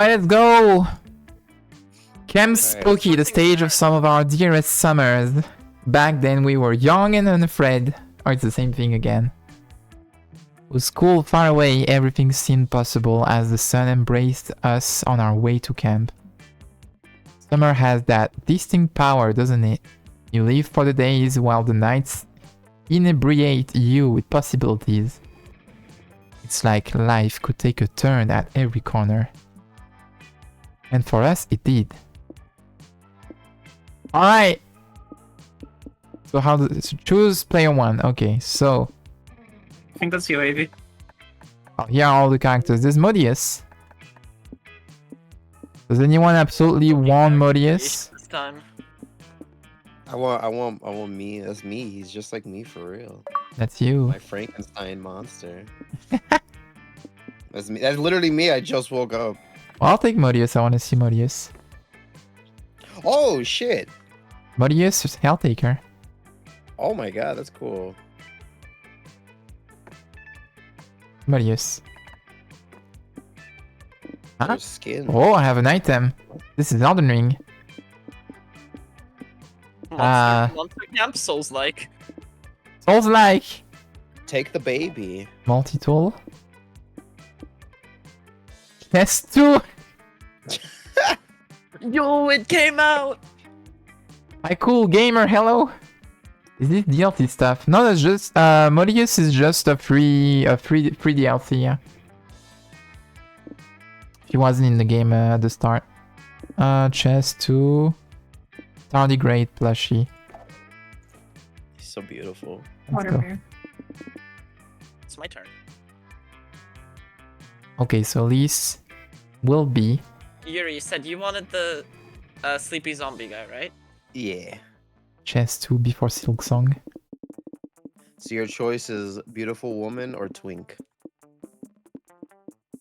Alright, let's go! Camp Spooky, the stage of some of our dearest summers. Back then we were young and unafraid. Or it's the same thing again. With school far away, everything seemed possible as the sun embraced us on our way to camp. Summer has that distinct power, doesn't it? You live for the days while the nights inebriate you with possibilities. It's like life could take a turn at every corner. And for us, it did. Alright! So how do... So choose player 1. Okay, so... I think that's you, Avi. Oh, here are all the characters. There's Modius. Does anyone absolutely want Modius? This time. I want me. That's me. He's just like me for real. That's you. My Frankenstein monster. That's me. That's literally me. I just woke up. Well, I'll take Modius. I want to see Modius. Oh shit! Modius is Helltaker. Oh my god, that's cool. Modius. Huh? There's skin. Oh, I have an item. This is Elden Ring. Monster Camp Souls-like. Souls-like. Take the baby. Multi-tool. Chest 2. Yo, it came out! Hi, cool gamer. Hello. Is this DLC stuff? No, that's just Modius is just a free DLC. Yeah. He wasn't in the game at the start. Chest 2. Tardigrade plushie. He's so beautiful. Let's go. It's my turn. Okay, so Lise will be Yuri, you said you wanted the sleepy zombie guy, right? Yeah. Chest 2 before Silksong. So your choice is beautiful woman or twink.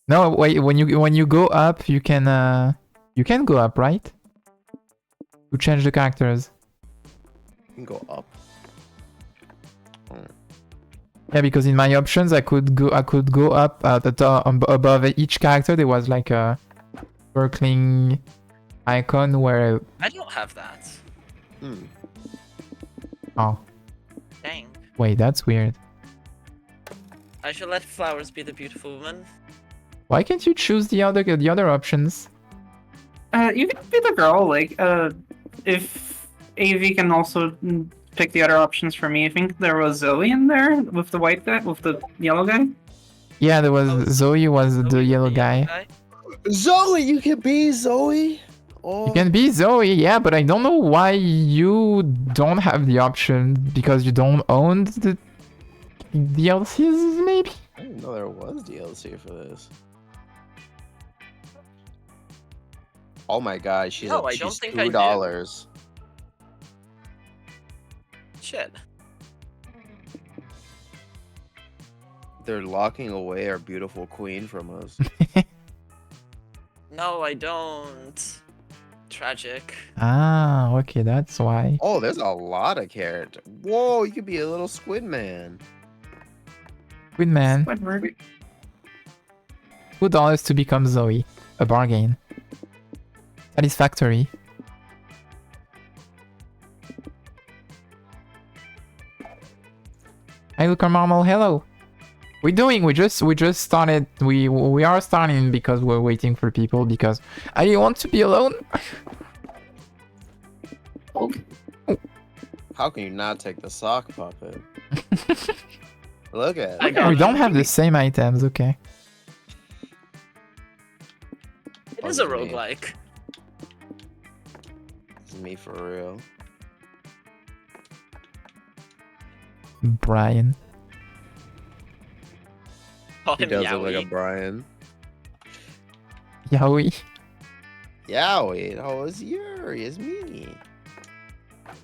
No, wait. When you go up, you can go up, right? To change the characters. You can go up. Yeah, because in my options, I could go up at the top, above each character. There was like a sparkling icon where. I don't have that. Hmm. Oh, Dang. wait, that's weird. I should let flowers be the beautiful woman. Why can't you choose the other options? You can be the girl, like, if Avi can also pick the other options for me. I think there was Zoe in there with the white guy, with the yellow guy. Yeah, there was Oh, Zoe was the Zoe, yellow guy. Zoe, you can be Zoe. Oh. You can be Zoe, yeah, but I don't know why you don't have the option because you don't own the DLCs, maybe? I didn't know there was DLC for this. Oh my god, she's No, I don't think I did. $2. Shit. They're locking away our beautiful queen from us. No, I don't. Tragic. Ah, okay, that's why. Oh, there's a lot of characters. Whoa, you could be a little squid man. Good man. Squidward. $2 to become Zoe. A bargain. Satisfactory. Hi, Luca Marmal. Hello. We're doing. We just started. We are starting because we're waiting for people because I want to be alone. How can you not take the sock puppet? Look at I it. got We it. don't have the same items. Okay. It is a Fuck me. roguelike. This is me for real. Brian. Call He him does look like a Yowie. Brian. Yowie. Yowie, oh, it's Yuri, it's me.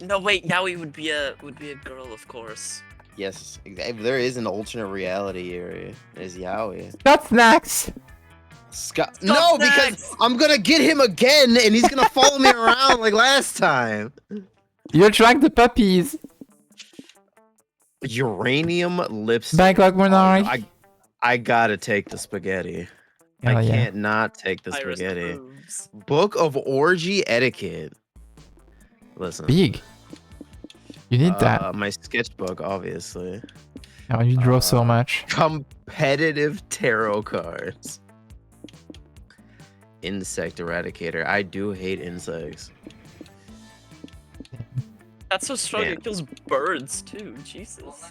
No, wait, Yowie would be a girl, of course. Yes, if there is an alternate reality area, it's Yowie. Got snacks. Scott, no, because snacks! I'm gonna get him again, and he's gonna follow me around like last time. You attract the puppies. Uranium lipstick. Backlog Monari. I gotta take the spaghetti. Hell I yeah. can't not take the Iris spaghetti. approves. Book of Orgy Etiquette. Listen. Big. You need that. My sketchbook, obviously. Now you draw so much. Competitive tarot cards. Insect eradicator. I do hate insects. That's so strong. Damn. It kills birds too. Jesus. Oh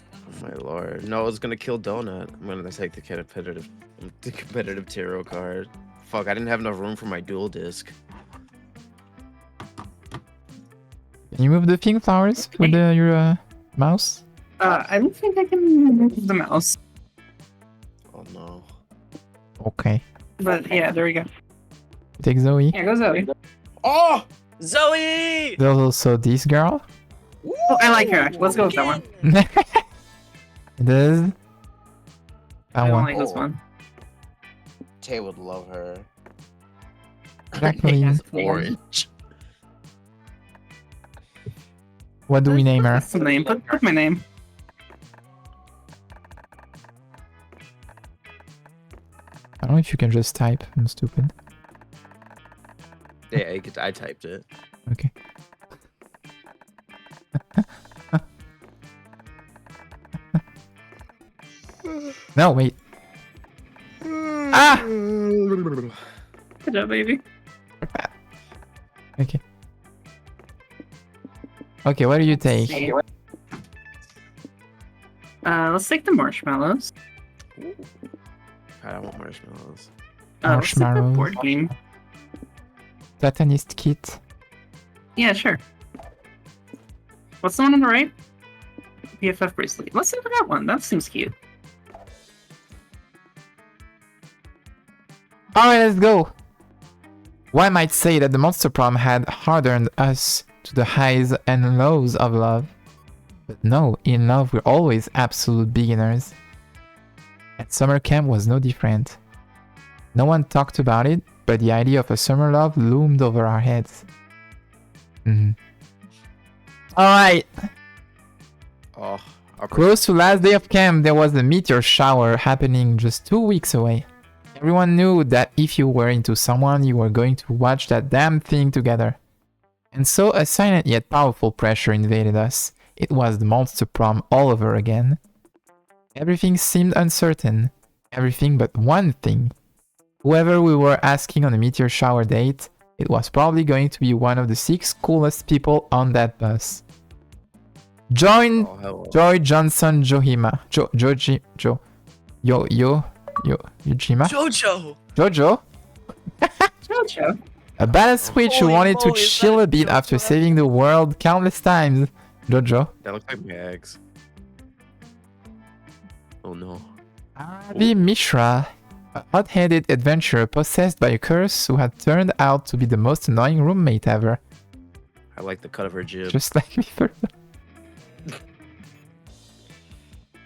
my lord. No, it's gonna kill Donut. I'm gonna take the competitive tarot card. Fuck, I didn't have enough room for my dual disc. Can you move the pink flowers with your mouse? I don't think I can move the mouse. Oh no. Okay. But yeah, there we go. Take Zoe. Here goes Zoe. Oh! Zoe. There's also this girl. Oh, I like her. Let's go with that one. It is. I That don't one. like this one. Tay would love her. Jacqueline. Orange. What do we name her? What's the name? Put my name. I don't know if you can just type. I'm stupid. Yeah, I typed it. Okay. No, wait. Ah! Good job, baby. Okay. Okay, what do you take? Let's take the marshmallows. I don't want marshmallows. Let's take the Marshmallows. board game. Satanist kit. Yeah, sure. What's the one on the right? BFF bracelet. Let's take that one. That seems cute. Alright, let's go. One might say that the Monster Prom had hardened us to the highs and lows of love. But no, in love we're always absolute beginners. And summer camp was no different. No one talked about it, but the idea of a summer love loomed over our heads. Alright, Oh, close to last day of camp, there was a meteor shower happening just 2 weeks away. Everyone knew that if you were into someone, you were going to watch that damn thing together. And so a silent yet powerful pressure invaded us. It was the Monster Prom all over again. Everything seemed uncertain. Everything but one thing. Whoever we were asking on a meteor shower date, it was probably going to be one of the 6 coolest people on that bus. Join hello. Joy Johnson Johima. Yojima. Jojo. Jojo? Jojo. A badass witch who Holy wanted to moly, is chill that a bit after Jojo? saving the world countless times. Jojo. That looks like bags. Oh no. Avi Mishra. A hot-headed adventurer possessed by a curse who had turned out to be the most annoying roommate ever. I like the cut of her jib. Just like me for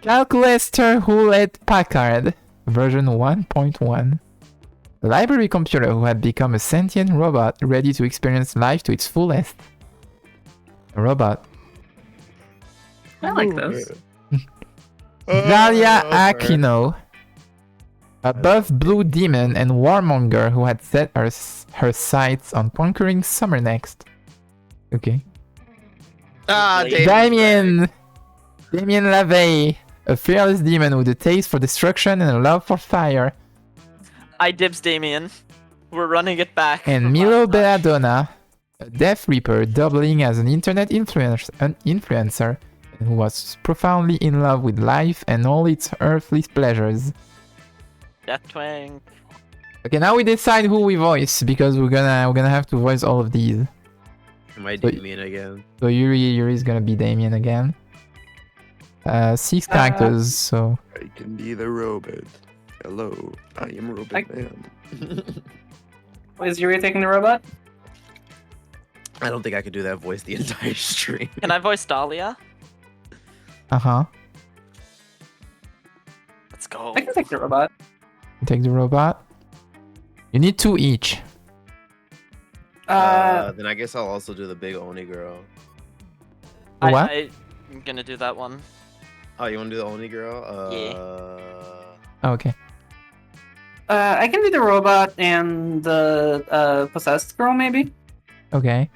Calculator Hewlett Packard, version 1.1. A library computer who had become a sentient robot ready to experience life to its fullest. A robot. I like those. Dahlia okay. Aquino. A buff blue demon and warmonger who had set her sights on conquering summer next. Okay. Ah, Damien. Damien! Damien LaVey. A fearless demon with a taste for destruction and a love for fire. I dibs Damien. We're running it back. And from Milo last time. Belladonna. A Death Reaper doubling as an internet influencer and who was profoundly in love with life and all its earthly pleasures. Death Twang. Okay, now we decide who we voice because we're gonna have to voice all of these. Am I Damien again? So Yuri's gonna be Damien again. 6 characters, so I can be the robot. Hello, I am Robot Man. Is Yuri taking the robot? I don't think I could do that voice the entire stream. Can I voice Dahlia? uh-huh. Let's go. I can take the robot. Take the robot. You need 2 each. Then I guess I'll also do the big Oni girl. What? I'm gonna do that one. Oh, you want to do the Oni girl? Yeah. Oh, okay. I can be the robot and the possessed girl, maybe. Okay.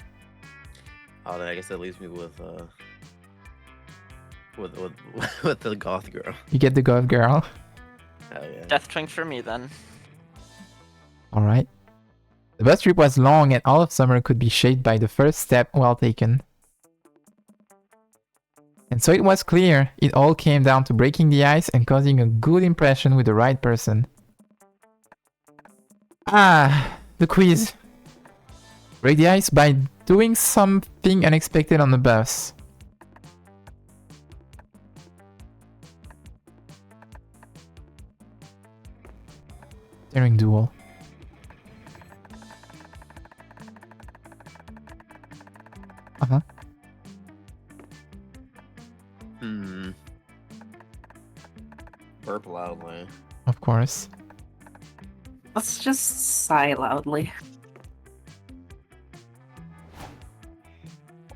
Oh, then I guess that leaves me with with the goth girl. You get the goth girl. Hell yeah. Death Twink for me then. Alright. The bus trip was long and all of summer could be shaped by the first step well taken. And so it was clear, it all came down to breaking the ice and causing a good impression with the right person. Ah, the quiz. Break the ice by doing something unexpected on the bus. Daring duel. Uh-huh. Burp loudly. Of course. Let's just sigh loudly.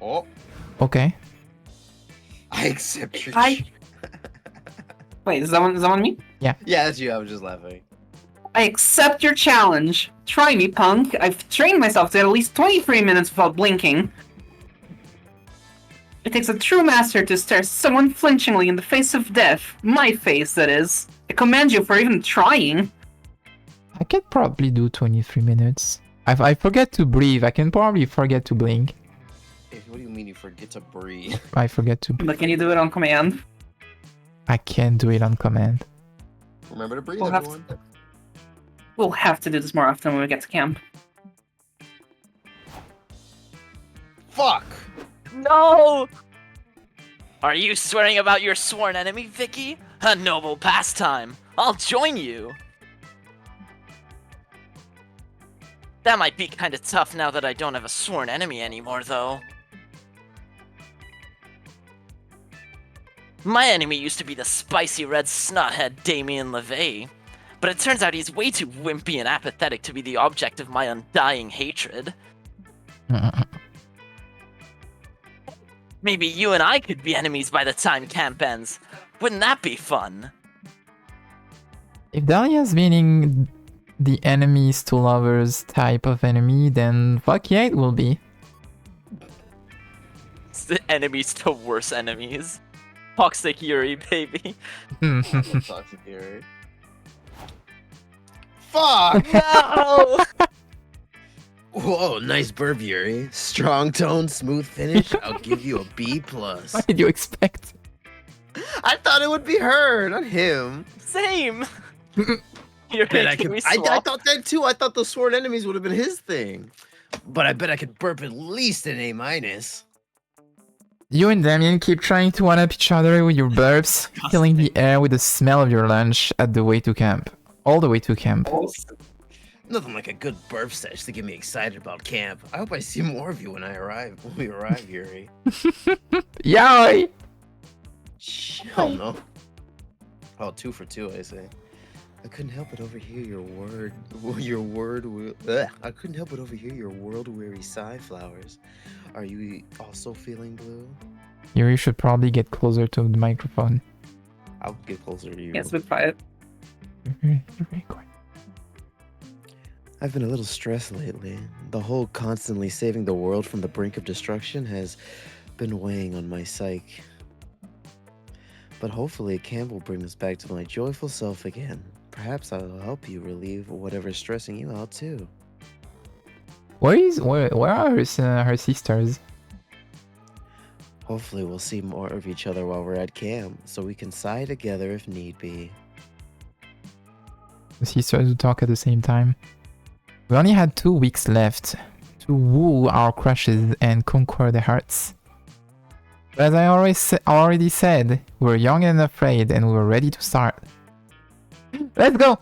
Oh, Okay. I accept your. Wait, is that one me? Yeah, that's you. I was just laughing. I accept your challenge. Try me, punk. I've trained myself to get at least 23 minutes without blinking. It takes a true master to stare someone flinchingly in the face of death. My face, that is. I commend you for even trying. I can probably do 23 minutes. I forget to breathe. I can probably forget to blink. What do you mean you forget to breathe? I forget to... But can you do it on command? I can't do it on command. Remember to breathe, We'll have everyone. We'll have to do this more often when we get to camp. Fuck! No! Are you swearing about your sworn enemy, Vicky? A noble pastime. I'll join you. That might be kinda tough now that I don't have a sworn enemy anymore, though. My enemy used to be the spicy red snuthead Damien LeVay, but it turns out he's way too wimpy and apathetic to be the object of my undying hatred. Maybe you and I could be enemies by the time camp ends. Wouldn't that be fun? If Dahlia's meaning the enemies to lovers type of enemy, then fuck yeah, it will be. It's the enemies to worse enemies. Toxic Yuri, baby. Toxic Yuri. Fuck! No! Whoa, nice burp, Yuri. Strong tone, smooth finish. I'll give you a B+. What did you expect? I thought it would be her, not him. Same! You're Bet I, making could, me I swap. thought that too. I thought those sworn enemies would have been his thing. But I bet I could burp at least an A-. You and Damien keep trying to one-up each other with your burps, filling the air with the smell of your lunch at the way to camp. All the way to camp. Nothing like a good burp sesh to get me excited about camp. I hope I see more of you when we arrive, Yuri. Yay! Hell no. Oh, 2 for 2, I say. I couldn't help but overhear I couldn't help but overhear your world-weary sigh flowers. Are you also feeling blue? You should probably get closer to the microphone. I'll get closer to you. Yes, but quiet. You're very quiet. I've been a little stressed lately. The whole constantly saving the world from the brink of destruction has been weighing on my psyche. But hopefully camp will bring us back to my joyful self again. Perhaps I'll help you relieve whatever's stressing you out too. Where are her sisters? Hopefully we'll see more of each other while we're at camp, so we can sigh together if need be. The sisters who talk at the same time. We only had 2 weeks left to woo our crushes and conquer their hearts. But as I already said, we were young and afraid and we were ready to start. Let's go!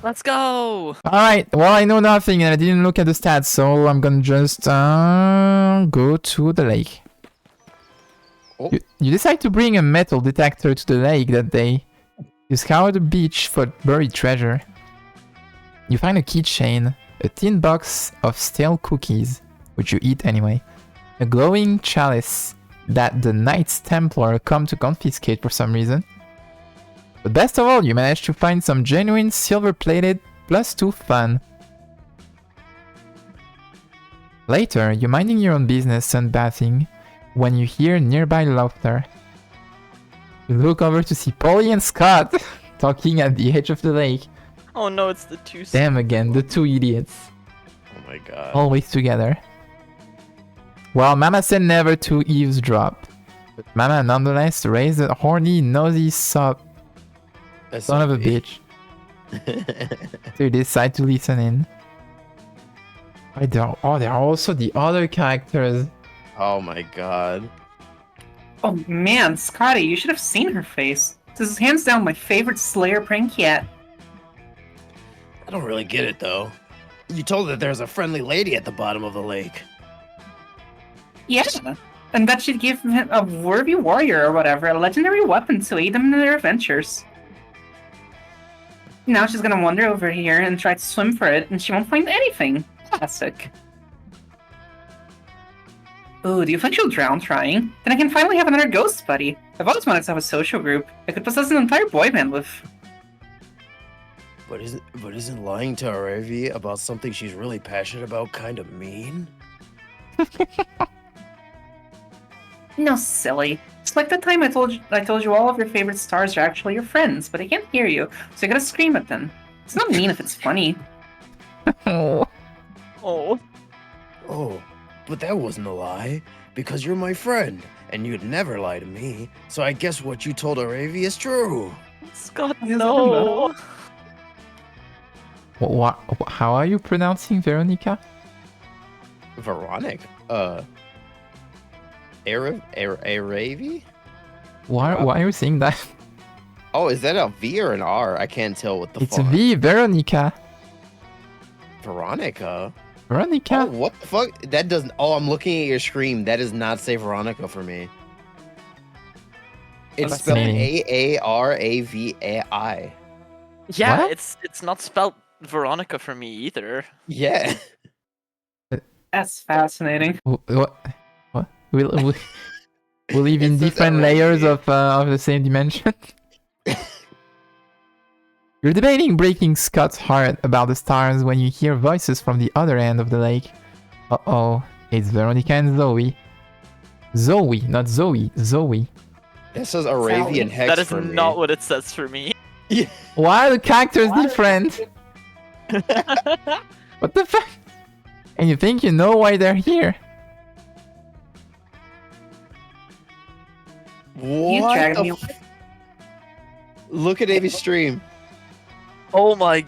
Let's go! Alright, well I know nothing and I didn't look at the stats, so I'm gonna just go to the lake. Oh. You decide to bring a metal detector to the lake that day. You scour the beach for buried treasure. You find a keychain, a tin box of stale cookies, which you eat anyway, a glowing chalice that the Knights Templar come to confiscate for some reason, But best of all, you managed to find some genuine silver-plated +2 fun. Later, you're minding your own business sunbathing when you hear nearby laughter. You look over to see Polly and Scott talking at the edge of the lake. Oh no, it's the two. Them again, the two idiots. Oh my god. Always together. Well, Mama said never to eavesdrop. But Mama nonetheless raised a horny, nosy son of a bitch. So you decide to listen in. There are also the other characters. Oh my god. Oh man, Scotty, you should have seen her face. This is hands down my favorite Slayer prank yet. I don't really get it though. You told her there's a friendly lady at the bottom of the lake. Yeah, and that she'd give him a worthy warrior or whatever, a legendary weapon to aid them in their adventures. Now she's gonna wander over here and try to swim for it, and she won't find anything. Classic. Ooh, do you think she'll drown trying? Then I can finally have another ghost buddy. I've always wanted to have a social group I could possess an entire boy band with. But isn't lying to Aravi about something she's really passionate about kind of mean? No, silly. It's like the time I told you all of your favorite stars are actually your friends, but I can't hear you, so you gotta scream at them. It's not mean if it's funny. Oh. Oh. Oh, but that wasn't a lie, because you're my friend, and you'd never lie to me, so I guess what you told Aravi is true. Scott, Yes, no. How are you pronouncing Veronica? Veronica? Aravi? Why are you saying that? Oh, is that a V or an R? I can't tell what the It's fuck. V, Veronica. Veronica? Veronica? Oh, what the fuck? That doesn't... Oh, I'm looking at your screen. That does not say Veronica for me. It's spelled Fascinating. Aaravi-I. Yeah, What? it's not spelled Veronica for me either. Yeah. That's fascinating. What? We live in It says different Aravi. layers of the same dimension. You're debating breaking Scott's heart about the stars when you hear voices from the other end of the lake. Uh-oh, it's Veronica and Zoe. Zoe, not Zoe, Zoe. That says Aravian Hex That is for me. not what it says for me. Why are the characters different? What the fuck? And you think you know why they're here? You What dragged the me f- Look at Avi's stream. Oh my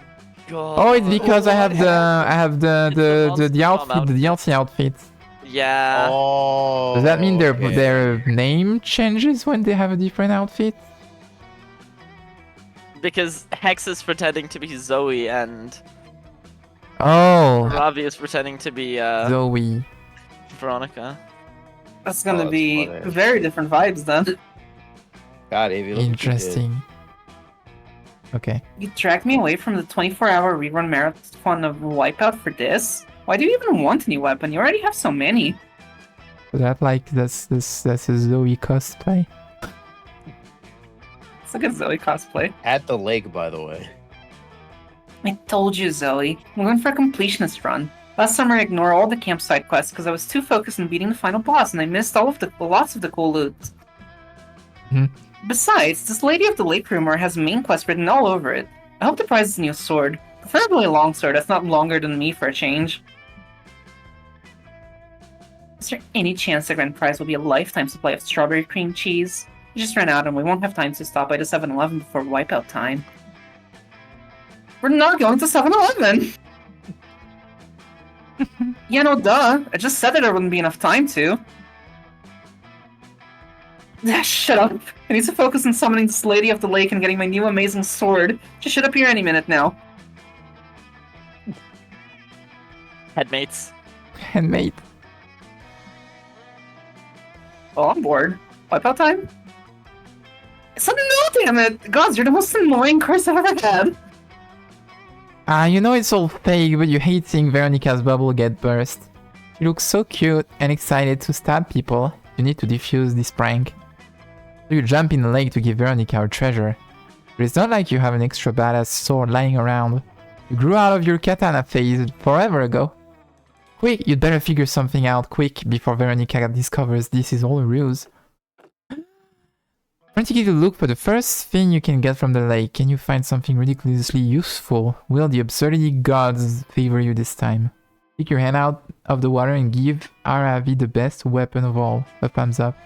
god. Oh, it's because I have the It's the outfit, the DLC outfit. Yeah. Oh. Does that mean okay. their name changes when they have a different outfit? Because Hex is pretending to be Zoe and Oh, Ravi is pretending to be Zoe. Veronica. That's gonna that's be funny. very different vibes then. God, Avi, look what you did. Interesting. Okay. You dragged me away from the 24-hour rerun marathon of Wipeout for this? Why do you even want a new weapon? You already have so many. So that's a Zoe cosplay. It's a good Zoe cosplay. At the lake, by the way. I told you, Zoe. We're going for a completionist run. Last summer I ignored all the campsite quests because I was too focused on beating the final boss and I missed lots of the cool loot. Mhm. Besides, this Lady of the Lake rumor has main quest written all over it. I hope the prize is a new sword. Preferably a long sword that's not longer than me for a change. Is there any chance the grand prize will be a lifetime supply of strawberry cream cheese? We just ran out and we won't have time to stop by the 7-Eleven before wipeout time. We're not going to 7-Eleven! Yeah, no, duh. I just said that there wouldn't be enough time to. Shut up. I need to focus on summoning this Lady of the Lake and getting my new amazing sword. Just shut up here any minute now. Headmates. Handmade. Oh, I'm bored. Wipeout time? It's a no, damn it! God, you're the most annoying curse I've ever had. You know it's all fake, but you hate seeing Veronica's bubble get burst. She looks so cute and excited to stab people. You need to defuse this prank. So you jump in the lake to give Veronica her treasure. But it's not like you have an extra badass sword lying around. You grew out of your katana phase forever ago. Quick, you'd better figure something out quick before Veronica discovers this is all a ruse. Trying to give you a look for the first thing you can get from the lake. Can you find something ridiculously useful? Will the absurdity gods favor you this time? Stick your hand out of the water and give Aravi the best weapon of all. A thumbs up.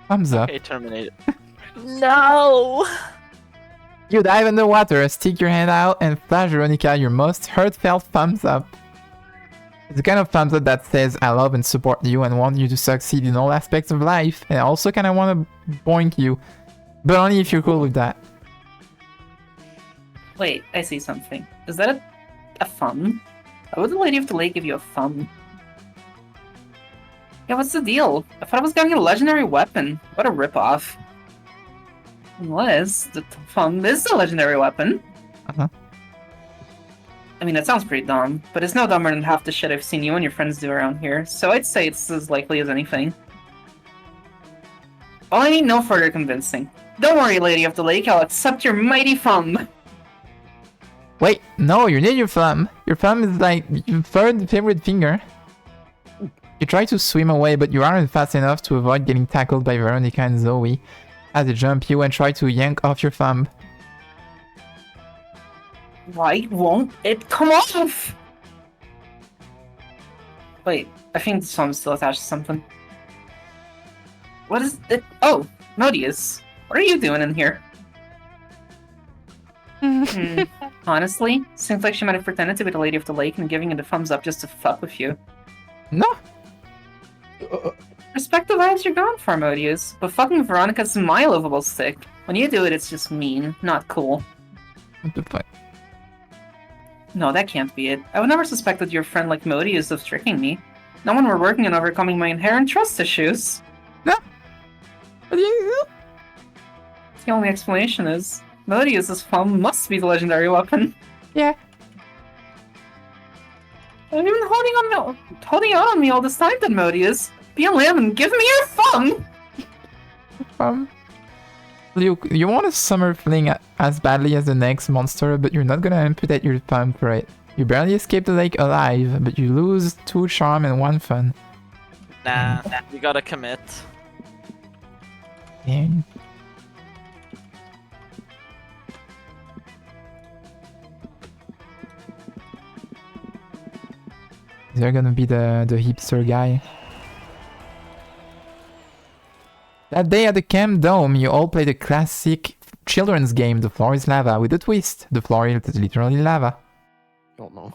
Thumbs up. Okay, terminate it. No! You dive in the water, stick your hand out, and flash Veronica your most heartfelt thumbs up. It's the kind of thumbs up that says I love and support you and want you to succeed in all aspects of life, and I also kinda wanna boink you. But only if you're cool with that. Wait, I see something. Is that a thumb? Why would the Lady of the Lake give you a thumb? Yeah, what's the deal? I thought I was getting a legendary weapon. What a ripoff. Unless the thumb is a legendary weapon. Uh-huh. I mean, it sounds pretty dumb, but it's no dumber than half the shit I've seen you and your friends do around here, so I'd say it's as likely as anything. Well, I need no further convincing. Don't worry, Lady of the Lake, I'll accept your mighty thumb! Wait, no, you need your thumb. Your thumb is like your third favorite finger. You try to swim away, but you aren't fast enough to avoid getting tackled by Veronica and Zoe. As they jump you and try to yank off your thumb. Why won't it come off? Wait, I think this thumb's still attached to something. What is it? Oh, Modius. What are you doing in here? Honestly, seems like she might have pretended to be the Lady of the Lake and giving it a thumbs up just to fuck with you. No. Respect the vibes you're going for, Modius, but fucking Veronica's my lovable stick. When you do it, it's just mean, not cool. What the fuck? No, that can't be it. I would never suspected your friend like Modius of tricking me. Not when we're working on overcoming my inherent trust issues. No. What do you do? The only explanation is Modius's thumb must be the legendary weapon. Yeah. I've been holding out on me all this time, then, Modius. Be a lamb and give me your thumb! Luke, you want a summer fling as badly as the next monster, but you're not gonna amputate your thumb for it. You barely escape the lake alive, but you lose 2 charm and 1 fun. Nah, you gotta commit. Yeah. Is there gonna be the hipster guy? That day at the Camp Dome, you all played a classic children's game, The Floor is Lava, with a twist. The floor is literally lava. Don't know.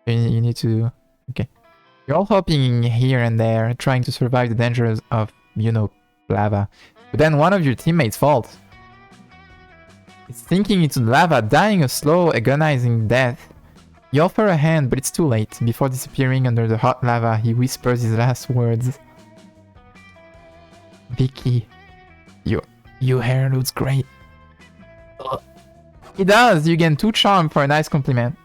You need to... Okay. You're all hopping here and there, trying to survive the dangers of, you know, lava. But then one of your teammates falls. It's sinking into lava, dying a slow, agonizing death. You offer a hand, but it's too late. Before disappearing under the hot lava, he whispers his last words. Vicky, your hair looks great. It does! You gain 2 charm for a nice compliment.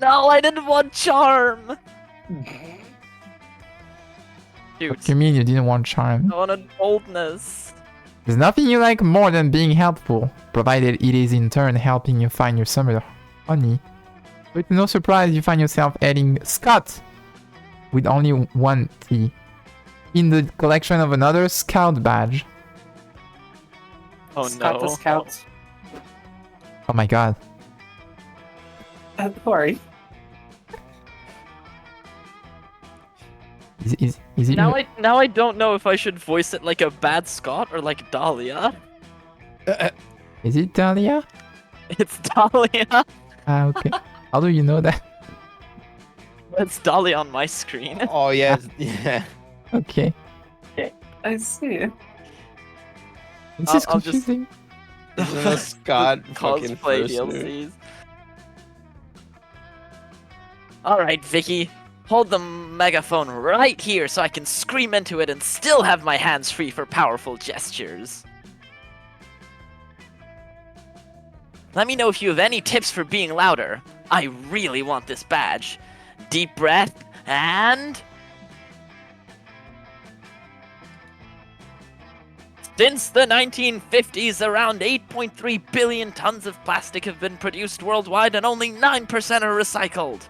No, I didn't want charm! Dude, What do you mean you didn't want charm? I wanted boldness. There's nothing you like more than being helpful, provided it is in turn helping you find your summer honey. With no surprise, you find yourself adding Scott with only 1 T in the collection of another scout badge. Oh Scott no. the Scout. Oh my god. Sorry. Is it Now I don't know if I should voice it like a bad Scot or like Dahlia. Is it Dahlia? It's Dahlia. Ah, okay. How do you know that? It's Dahlia on my screen. Oh yeah, yeah. Okay. I see. This is I'll just- confusing. Isn't a Scott fucking Cosplay first name? DLCs. Alright, Vicky. Hold the megaphone right here so I can scream into it and still have my hands free for powerful gestures. Let me know if you have any tips for being louder. I really want this badge. Deep breath, and... Since the 1950s, around 8.3 billion tons of plastic have been produced worldwide and only 9% are recycled.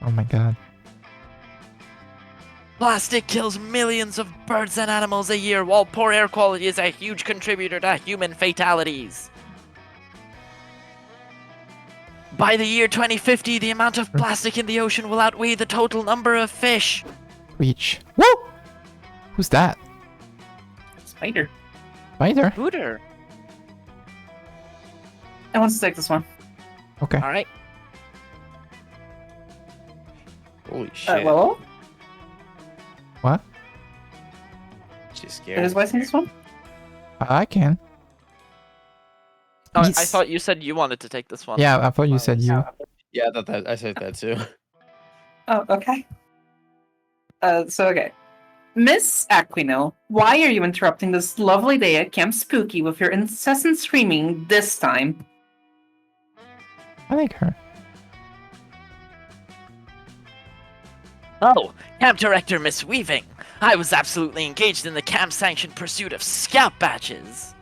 Oh my god. Plastic kills millions of birds and animals a year, while poor air quality is a huge contributor to human fatalities. By the year 2050, the amount of plastic in the ocean will outweigh the total number of fish. Reach. Woo! Who's that? Spider. Spider? Hooter. I want to take this one. Okay. Alright. Holy shit. Well, What? She's is scared. voicing this one? I can. Oh, I Yes. thought you said you wanted to take this one. Yeah, I thought you said you. Yeah, I said that too. Oh, okay. Okay. Miss Aquino, why are you interrupting this lovely day at Camp Spooky with your incessant screaming this time? I like her. Oh, Camp Director Miss Weaving. I was absolutely engaged in the camp-sanctioned pursuit of scout badges.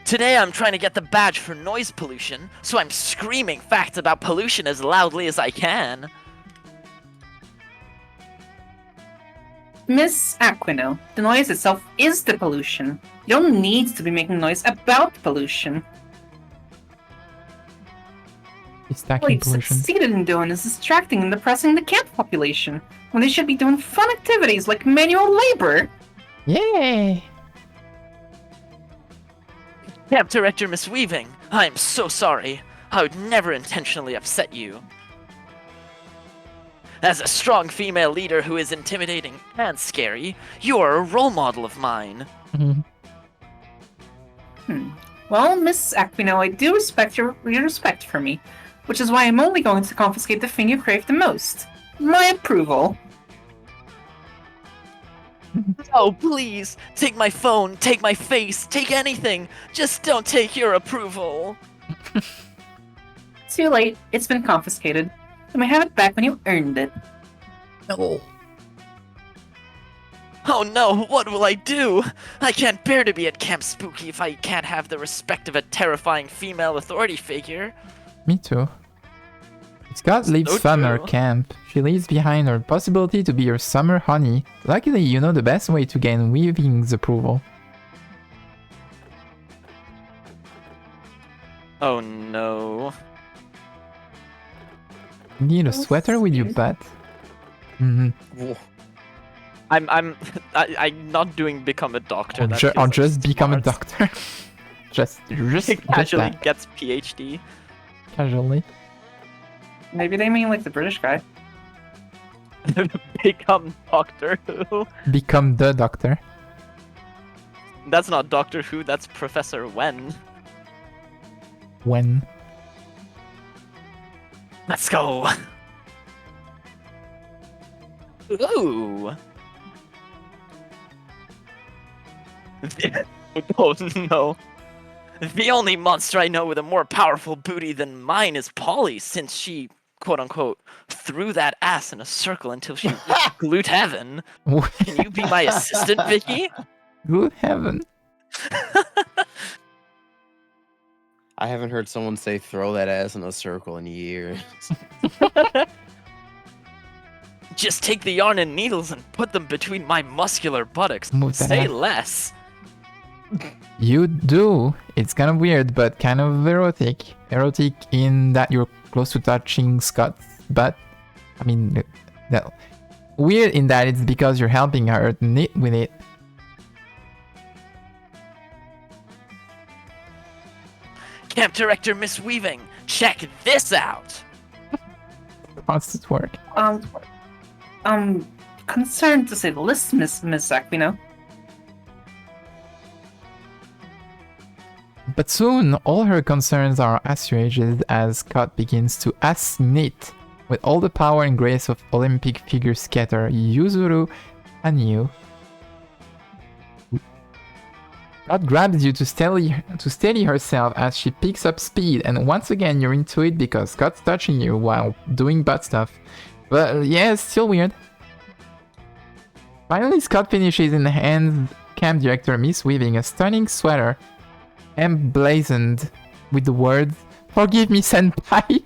Today I'm trying to get the badge for noise pollution, so I'm screaming facts about pollution as loudly as I can. Miss Aquino, the noise itself is the pollution. You don't need to be making noise about pollution. It's What stacking you've pollution. succeeded in doing is distracting and depressing the camp population, when they should be doing fun activities like manual labor. Yay! Camp Director Miss Weaving, I am so sorry. I would never intentionally upset you. As a strong female leader who is intimidating and scary, you are a role model of mine. Well, Miss Aquino, I do respect your respect for me, which is why I'm only going to confiscate the thing you crave the most. My approval. Oh, please, take my phone, take my face, take anything. Just don't take your approval. Too late, it's been confiscated. You may have it back when you earned it. No. Oh no, what will I do? I can't bear to be at Camp Spooky if I can't have the respect of a terrifying female authority figure. Me too. Scott leaves So summer true. camp. She leaves behind her possibility to be your summer honey. Luckily, you know the best way to gain Weaving's approval. Oh no. You need a sweater with your butt. Mm-hmm. Whoa. I'm not doing become a doctor. That Or feels just become a smart. doctor. just Casually that. gets PhD. Casually. Maybe they mean like the British guy. Become Doctor Who. Become the doctor. That's not Doctor Who, that's Professor Wen. When? Let's go. Ooh. Oh no. The only monster I know with a more powerful booty than mine is Polly, since she, quote unquote, threw that ass in a circle until she reached glute heaven. Can you be my assistant, Vicky? Good heaven. I haven't heard someone say throw that ass in a circle in years. Just take the yarn and needles and put them between my muscular buttocks. Move that Say ass. less. You do. It's kind of weird, but kind of erotic. Erotic in that you're close to touching Scott's butt. I mean, no. Weird in that it's because you're helping her knit with it. Camp Director Miss Weaving, check this out. How does it work? Concerned to say the least, Miss Aquino. But soon, all her concerns are assuaged as Scott begins to ass-knit with all the power and grace of Olympic figure skater Yuzuru Hanyu. Scott grabs you to steady herself as she picks up speed, and once again you're into it because Scott's touching you while doing butt stuff. But yeah, it's still weird. Finally, Scott finishes in hand camp director Miss Weaving a stunning sweater emblazoned with the words, "Forgive me, senpai."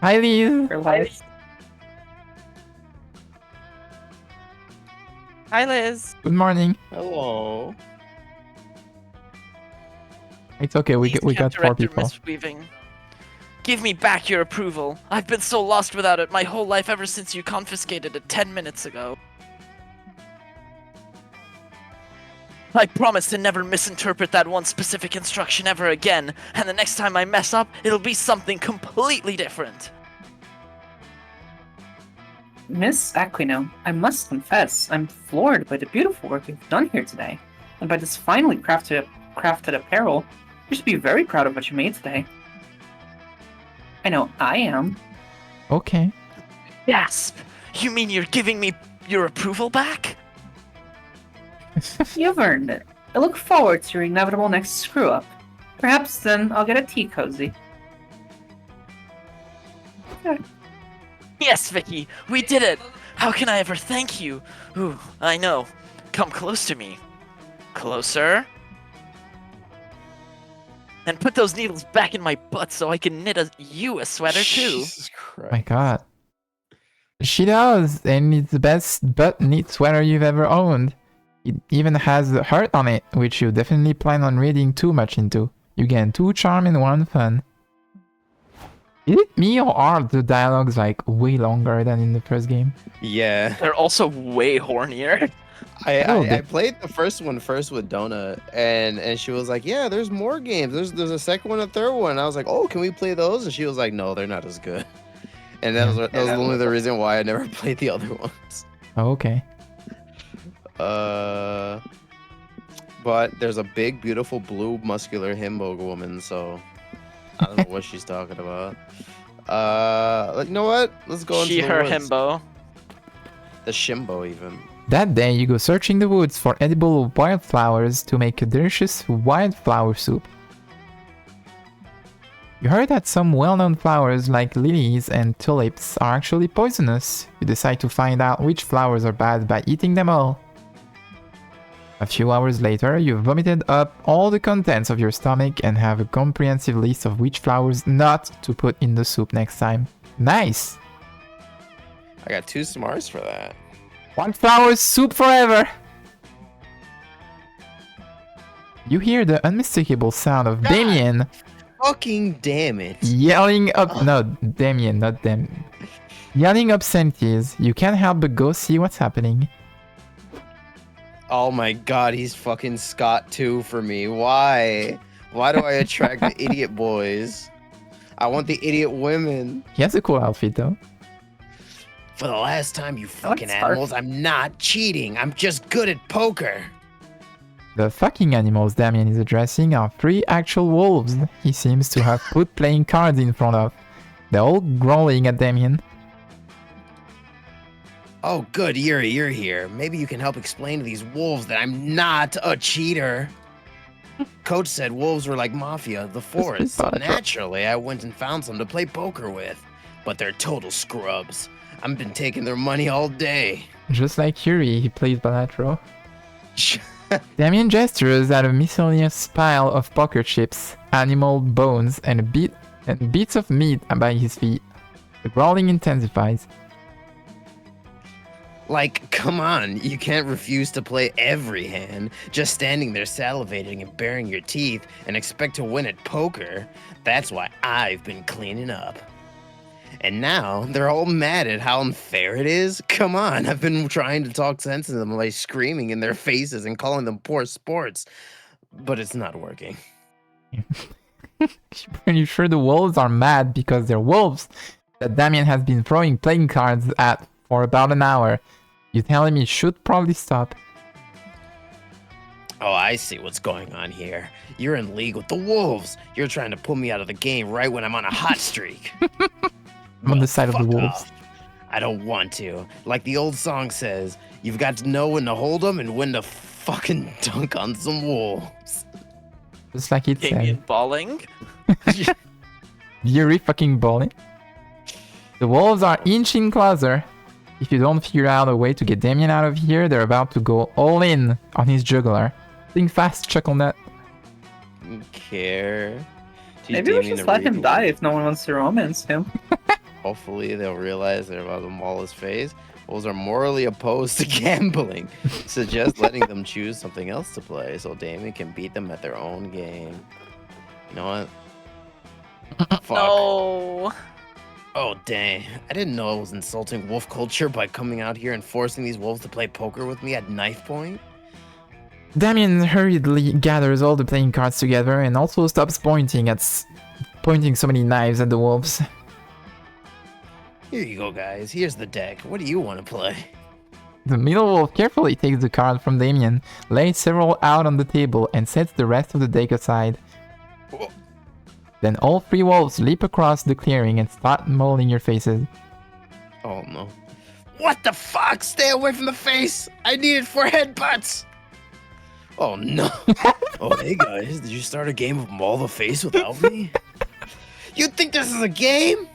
Hi, Liz. For life. Hi, Liz. Good morning. Hello. It's okay, we Please, got Camp 4 Director people. Miss Weaving. Give me back your approval. I've been so lost without it my whole life ever since you confiscated it 10 minutes ago. I promise to never misinterpret that one specific instruction ever again, and the next time I mess up, it'll be something completely different. Miss Aquino, I must confess, I'm floored by the beautiful work you've done here today, and by this finely crafted apparel. You should be very proud of what you made today. I know I am. Okay. Gasp! You mean you're giving me your approval back? You've earned it. I look forward to your inevitable next screw-up. Perhaps then I'll get a tea cozy. Yes, Vicky, we did it! How can I ever thank you? Ooh, I know. Come close to me. Closer. And put those needles back in my butt so I can knit you a sweater too. Jesus Christ. My god. She does, and it's the best butt knit sweater you've ever owned. It even has a heart on it, which you definitely plan on reading too much into. You gain 2 charm and 1 fun. Is it me or are the dialogues like way longer than in the first game? Yeah. They're also way hornier. I played the first one first with Donna, and she was like, "Yeah, there's more games. There's a second one, a third one." And I was like, "Oh, can we play those?" And she was like, "No, they're not as good." And that was only the reason why I never played the other ones. Oh, okay. But there's a big, beautiful blue, muscular himbo woman, so I don't know what she's talking about. You know what? Let's go into She, the her, woods. himbo. The shimbo even. That day, you go searching the woods for edible wildflowers to make a delicious wildflower soup. You heard that some well-known flowers like lilies and tulips are actually poisonous. You decide to find out which flowers are bad by eating them all. A few hours later, you've vomited up all the contents of your stomach and have a comprehensive list of which flowers not to put in the soup next time. Nice! I got 2 smarts for that. Wildflower soup forever! You hear the unmistakable sound of Damien Fucking damn it. yelling up. No, Damien, not them. Yelling obscenities. You can't help but go see what's happening. Oh my god, he's fucking Scott too for me. Why? Why do I attract the idiot boys? I want the idiot women. He has a cool outfit though. For the last time, you fucking That's hard. animals, I'm not cheating. I'm just good at poker. The fucking animals Damien is addressing are 3 actual wolves he seems to have put playing cards in front of. They're all growling at Damien. Oh, good, Yuri, you're here. Maybe you can help explain to these wolves that I'm not a cheater. Coach said wolves were like mafia of the forest, so naturally I went and found some to play poker with. But they're total scrubs. I've been taking their money all day. Just like Yuri, he plays Balatro. Damien gestures at a miscellaneous pile of poker chips, animal bones, and bits of meat by his feet. The growling intensifies. Like, come on, you can't refuse to play every hand. Just standing there salivating and baring your teeth and expect to win at poker. That's why I've been cleaning up. And now they're all mad at how unfair it is. Come on, I've been trying to talk sense into them by screaming in their faces and calling them poor sports. But it's not working. Pretty sure the wolves are mad because they're wolves that Damien has been throwing playing cards at for about an hour. You tell him he should probably stop. Oh, I see what's going on here. You're in league with the wolves. You're trying to pull me out of the game right when I'm on a hot streak. I'm on the side of the fuck wolves. off. I don't want to. Like the old song says, you've got to know when to hold them and when to fucking dunk on some wolves. Just like it Damien said. balling. Yuri fucking bowling. The wolves are inching closer. If you don't figure out a way to get Damien out of here, they're about to go all in on his jugular. Think fast, Chucklenut. Care. Teach Maybe we Damien should to let him read die the- if no one wants to romance him. Hopefully they'll realize they're about to maul his face. Wolves are morally opposed to gambling. Suggest letting them choose something else to play so Damien can beat them at their own game. You know what? Fuck. No. Oh, dang. I didn't know I was insulting wolf culture by coming out here and forcing these wolves to play poker with me at knife point. Damien hurriedly gathers all the playing cards together and also stops pointing so many knives at the wolves. Here you go, guys. Here's the deck. What do you want to play? The middle wolf carefully takes the card from Damien, lays several out on the table, and sets the rest of the deck aside. Oh. Then all three wolves leap across the clearing and start mauling your faces. Oh, no. What the fuck? Stay away from the face! I need it for headbutts! Oh, no. Oh, hey, guys. Did you start a game of Maul the Face without me? You think this is a game?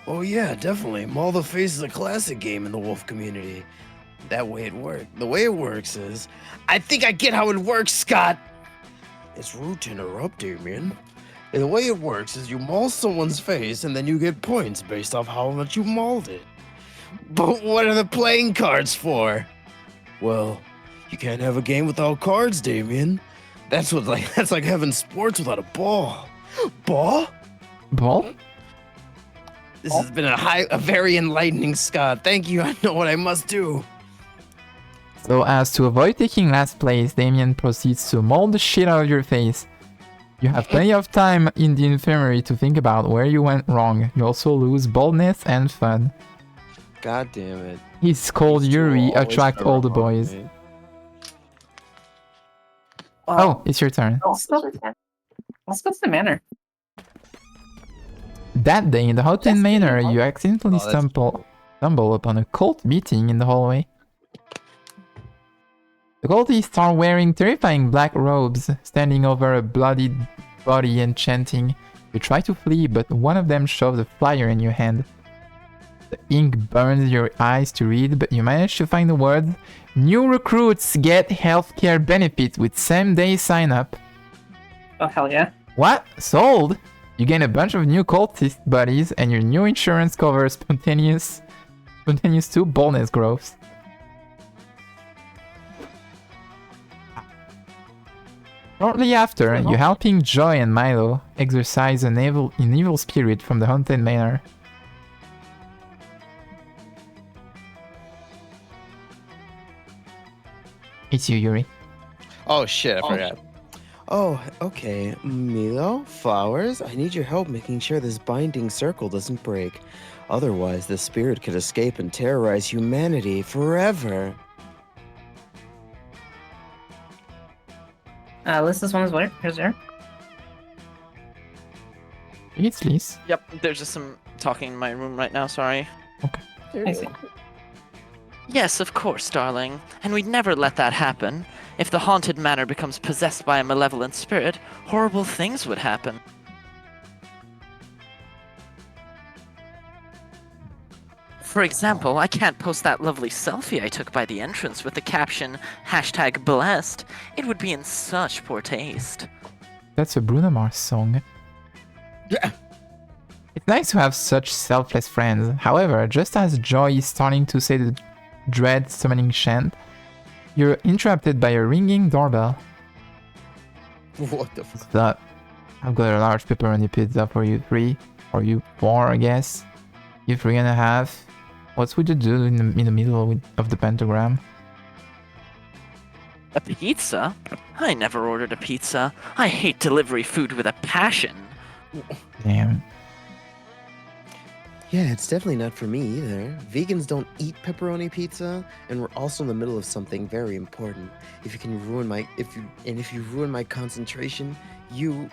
Oh, yeah, definitely. Maul the Face is a classic game in the wolf community. That way it works. The way it works is... I think I get how it works, Scott! It's rude to interrupt, Damien. The way it works is you maul someone's face and then you get points based off how much you mauled it. But what are the playing cards for? Well, you can't have a game without cards, Damien. That's like having sports without a ball. Ball? Ball? This has been a very enlightening, Scott. Thank you. I know what I must do. So as to avoid taking last place, Damien proceeds to maul the shit out of your face. You have plenty of time in the infirmary to think about where you went wrong. You also lose boldness and fun. God damn it. He's called These two Yuri, always attract all the interrupt boys. me. Oh, it's your turn. Let's go to the manor. That day in the Houghton Yes, Manor, Manor. you accidentally Oh, that's stumble upon a cult meeting in the hallway. The cultists are wearing terrifying black robes, standing over a bloodied body and chanting. You try to flee, but one of them shoves a flyer in your hand. The ink burns your eyes to read, but you manage to find the words, "New recruits get healthcare benefits with same-day sign-up." Oh, hell yeah. What? Sold? You gain a bunch of new cultist buddies, and your new insurance covers spontaneous 2 boldness growths. Shortly after, you're helping Joy and Milo exorcise an evil spirit from the Haunted Manor. It's you, Yuri. Oh shit, I forgot. Oh, okay. Milo, Flowers, I need your help making sure this binding circle doesn't break. Otherwise, the spirit could escape and terrorize humanity forever. Liz, this one is where? Here's there. It's Liz. Yep, there's just some talking in my room right now, sorry. I see. Yes, of course, darling. And we'd never let that happen. If the haunted manor becomes possessed by a malevolent spirit, horrible things would happen. For example, I can't post that lovely selfie I took by the entrance with the caption, #blessed. It would be in such poor taste. That's a Bruno Mars song. Yeah. It's nice to have such selfless friends. However, just as Joy is starting to say the dread summoning chant, you're interrupted by a ringing doorbell. What the fuck? What's up? I've got a large pepperoni pizza for you 3, or you 4, I guess. You 3.5. What would you do in the middle of the pentagram? A pizza? I never ordered a pizza. I hate delivery food with a passion. Damn. Yeah, it's definitely not for me either. Vegans don't eat pepperoni pizza, and we're also in the middle of something very important. If you ruin my concentration, you...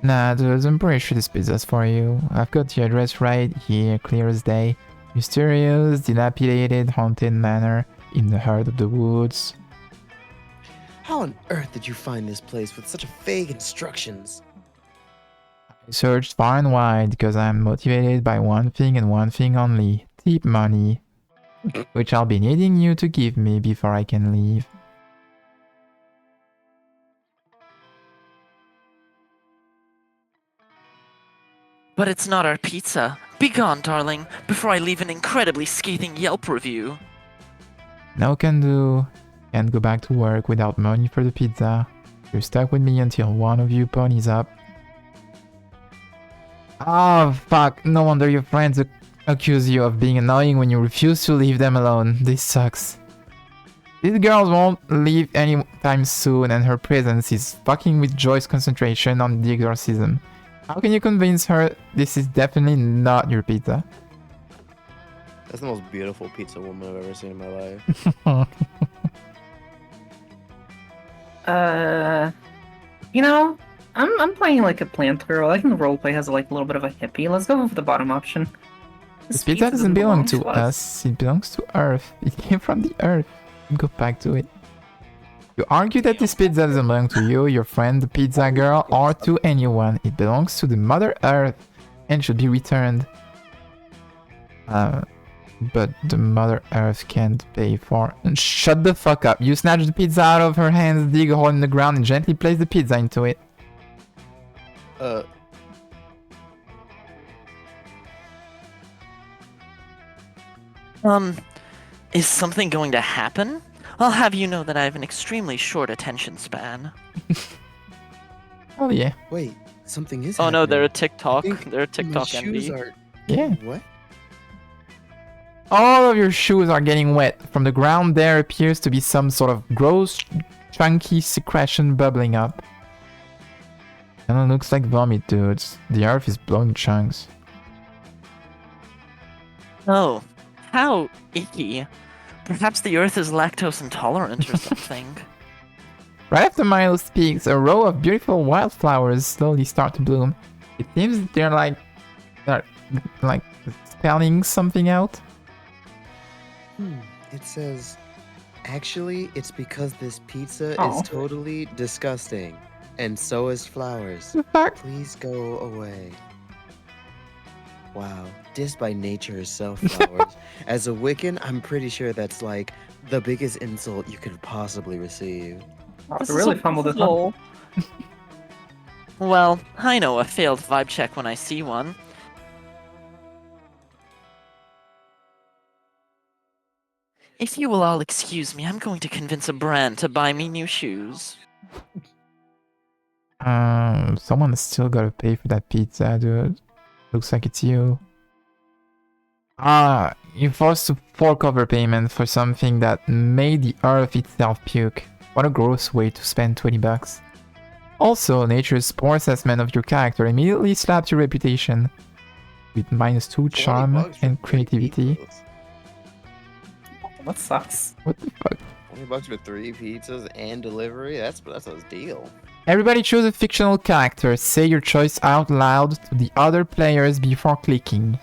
Nah, dude, I'm pretty sure this pizza's for you. I've got the address right here, clear as day. Mysterious, dilapidated, haunted manor in the heart of the woods. How on earth did you find this place with such vague instructions? I searched far and wide because I'm motivated by one thing and one thing only. Deep money. which I'll be needing you to give me before I can leave. But it's not our pizza. Begone, darling, before I leave an incredibly scathing Yelp review. No can do. Can't go back to work without money for the pizza. You're stuck with me until one of you ponies up. Oh fuck, no wonder your friends accuse you of being annoying when you refuse to leave them alone. This sucks. These girls won't leave anytime soon and her presence is fucking with Joy's concentration on the exorcism. How can you convince her this is definitely not your pizza? That's the most beautiful pizza woman I've ever seen in my life. You know, I'm playing like a plant girl. I think the roleplay has like a little bit of a hippie. Let's go for the bottom option. This pizza doesn't belong to us. It belongs to Earth. It came from the Earth. Go back to it. You argue that this pizza doesn't belong to you, your friend, the pizza girl, or to anyone. It belongs to the Mother Earth and should be returned. But the Mother Earth can't pay for... Shut the fuck up. You snatch the pizza out of her hands, dig a hole in the ground, and gently place the pizza into it. Is something going to happen? I'll have you know that I have an extremely short attention span. Oh yeah. Wait, something is Oh no, they're a happening. TikTok. I think They're a My TikTok shoes envy. are... Yeah. What? All of your shoes are getting wet. From the ground there appears to be some sort of gross, chunky secretion bubbling up. And it looks like vomit, dudes. The earth is blowing chunks. Oh, how icky. Perhaps the earth is lactose intolerant or something. Right after Milo speaks, a row of beautiful wildflowers slowly start to bloom. It seems they're like spelling something out. It says, actually, it's because this pizza Oh. is totally disgusting. And so is flowers. The fuck? Please go away. Wow. Dissed by nature herself, flowers. As a Wiccan, I'm pretty sure that's like the biggest insult you could possibly receive. I This really is a fumbled this one. puzzle. Well, I know a failed vibe check when I see one. If you will all excuse me, I'm going to convince a brand to buy me new shoes. Someone still gotta pay for that pizza, dude. Looks like it's you. You're forced to fork over payment for something that made the earth itself puke. What a gross way to spend 20 bucks. Also, nature's poor assessment of your character immediately slaps your reputation with -2 20 charm bucks for and 3 creativity. pizzas. That sucks. What the fuck? 20 bucks for 3 pizzas and delivery? That's a deal. Everybody choose a fictional character. Say your choice out loud to the other players before clicking.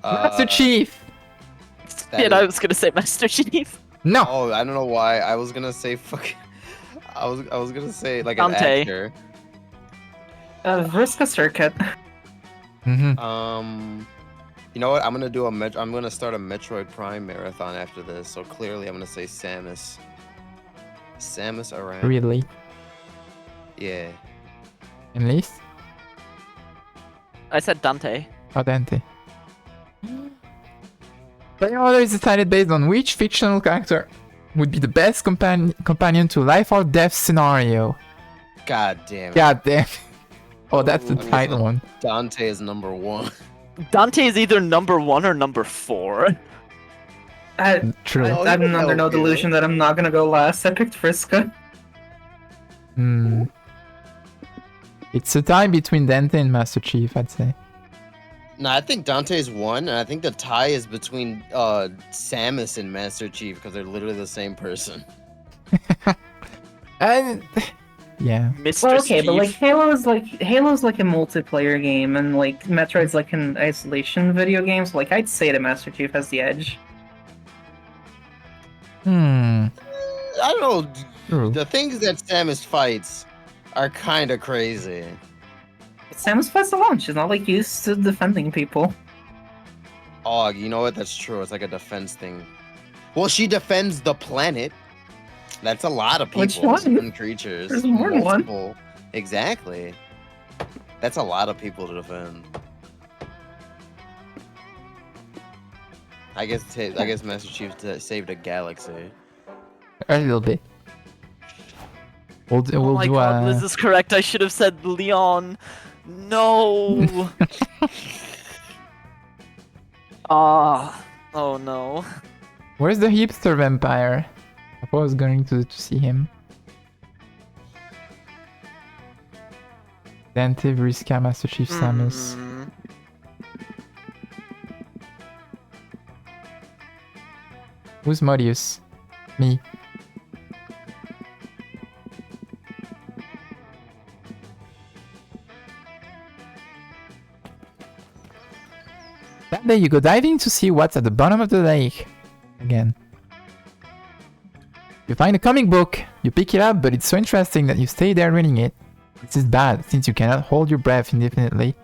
Master Chief! that Shit, is- I was gonna say Master Chief. No! Oh, I don't know why. I was gonna say fucking... I was gonna say like an Dante. actor. Vriska Circuit. Mm-hmm. You know what? I'm gonna do I'm gonna start a Metroid Prime marathon after this. So clearly, I'm gonna say Samus. Samus Aran. Really? Yeah. At least? I said Dante. Al dente. Player order is decided based on which fictional character would be the best companion to life or death scenario. God damn it. God damn. Oh, that's the Ooh. tight one. Dante is number 1. Dante is either number 1 or number 4. True. Oh, I'm you know under no you. delusion that I'm not gonna go last. I picked Vriska. Hmm. It's a tie between Dante and Master Chief, I'd say. No, I think Dante's 1, and I think the tie is between Samus and Master Chief because they're literally the same person. And yeah. Mr. Well, okay, but like Chief. Halo's like a multiplayer game, and like Metroid's like an isolation video game. So like I'd say that Master Chief has the edge. Hmm. I don't know. True. The things that Samus fights are kind of crazy. Samus fights alone. She's not like used to defending people. Oh, you know what? That's true. It's like a defense thing. Well, she defends the planet. That's a lot of people Which one? and creatures. There's more than one. Multiple. Exactly. That's a lot of people to defend. I guess Master Chief saved a galaxy. A little bit. We'll do, Oh we'll my do god, a... Liz is correct. I should have said Leon. No. Ah. Oh no. Where's the hipster vampire? I thought I was going to see him. Dante, Vriska, Master Chief, Samus. Mm. Who's Modius? Me. That day you go diving to see what's at the bottom of the lake. Again. You find a comic book, you pick it up, but it's so interesting that you stay there reading it. This is bad, since you cannot hold your breath indefinitely.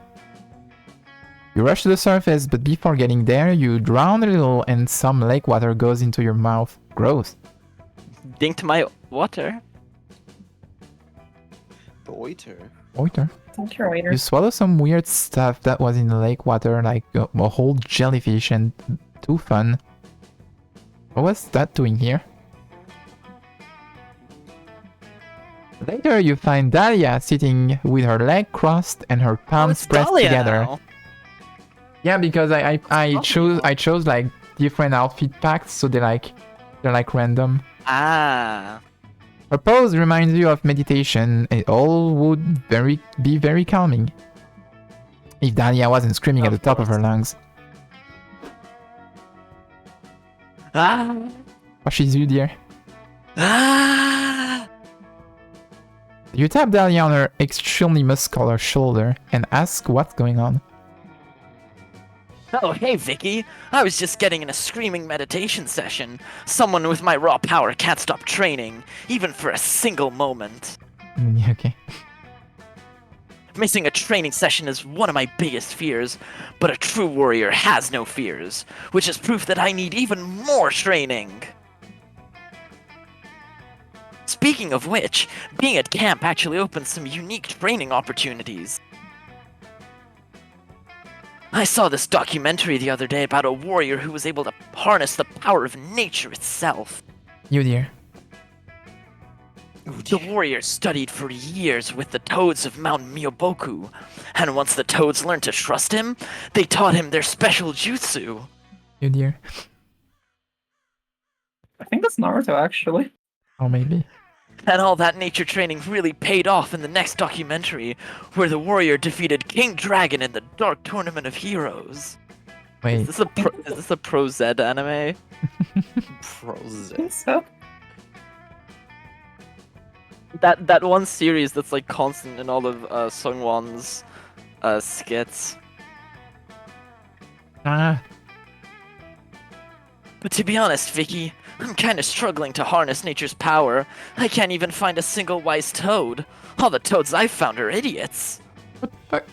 You rush to the surface, but before getting there, you drown a little and some lake water goes into your mouth. Gross. Dinked my water. The oiter. Oiter. Thank you, waiter. You swallow some weird stuff that was in the lake water, like a whole jellyfish, and too fun. What was that doing here? Later, you find Dahlia sitting with her leg crossed and her Oh, palms it's pressed Dahlia together. now. Yeah, because I chose like different outfit packs, so they're like random. Ah. Her pose reminds you of meditation. It all would be very calming. If Dahlia wasn't screaming at the top of her lungs. Ah. Oh, she's you, dear. Ah. You tap Dahlia on her extremely muscular shoulder and ask what's going on. Oh, hey, Vicky. I was just getting in a screaming meditation session. Someone with my raw power can't stop training, even for a single moment. Yeah, okay. Missing a training session is one of my biggest fears, but a true warrior has no fears, which is proof that I need even more training. Speaking of which, being at camp actually opens some unique training opportunities. I saw this documentary the other day about a warrior who was able to harness the power of nature itself. You, dear. The warrior studied for years with the toads of Mount Myoboku, and once the toads learned to trust him, they taught him their special jutsu. You, dear. I think that's Naruto, actually. Or maybe. And all that nature training really paid off in the next documentary, where the warrior defeated King Dragon in the Dark Tournament of Heroes. Wait. Is this a Pro Z anime? I think so. That one series that's like constant in all of Sungwon's skits. Ah. But to be honest, Vicky, I'm kinda struggling to harness nature's power. I can't even find a single wise toad. All the toads I've found are idiots. What the fuck?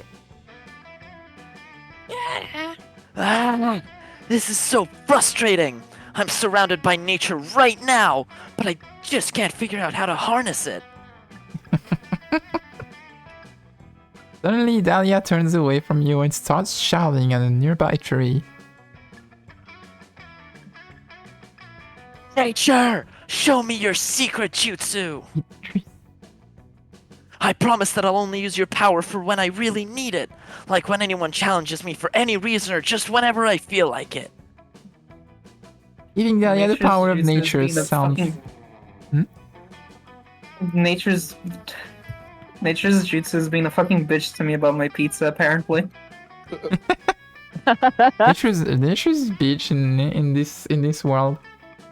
Ah, this is so frustrating. I'm surrounded by nature right now, but I just can't figure out how to harness it. Suddenly, Dahlia turns away from you and starts shouting at a nearby tree. Nature, show me your secret jutsu. I promise that I'll only use your power for when I really need it, like when anyone challenges me for any reason or just whenever I feel like it. Giving Dahlia the Nature's power of jutsu nature being the sounds... fucking- Nature's jutsu is being a fucking bitch to me about my pizza, apparently. nature's bitch in this world.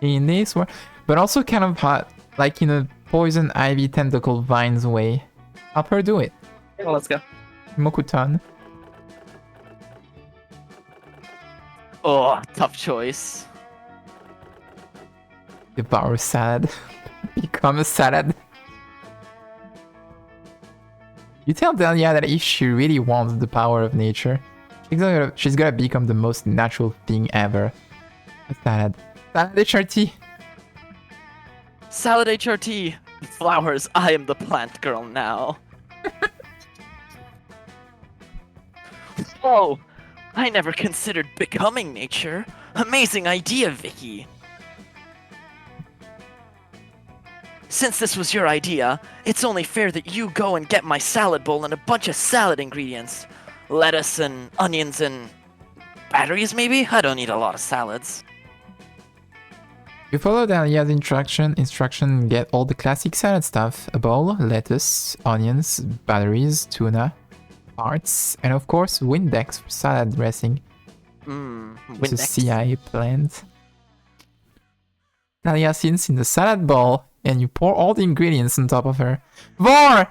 In this world. But also kind of hot. Like in a poison ivy tentacle vines way. Help her do it. Well, let's go. Mokutan. Oh, tough choice. Devour salad. Become a salad. You tell Dahlia that if she really wants the power of nature, She's gonna become the most natural thing ever. A salad. Salad HRT. Salad HRT. Flowers, I am the plant girl now. Oh, I never considered becoming nature. Amazing idea, Vicky. Since this was your idea, it's only fair that you go and get my salad bowl and a bunch of salad ingredients. Lettuce and onions and batteries, maybe? I don't eat a lot of salads. You follow Dahlia's instruction and get all the classic salad stuff. A bowl, lettuce, onions, batteries, tuna, hearts, and of course Windex for salad dressing. It's a CI plant. Dahlia sits in the salad bowl and you pour all the ingredients on top of her. Vor!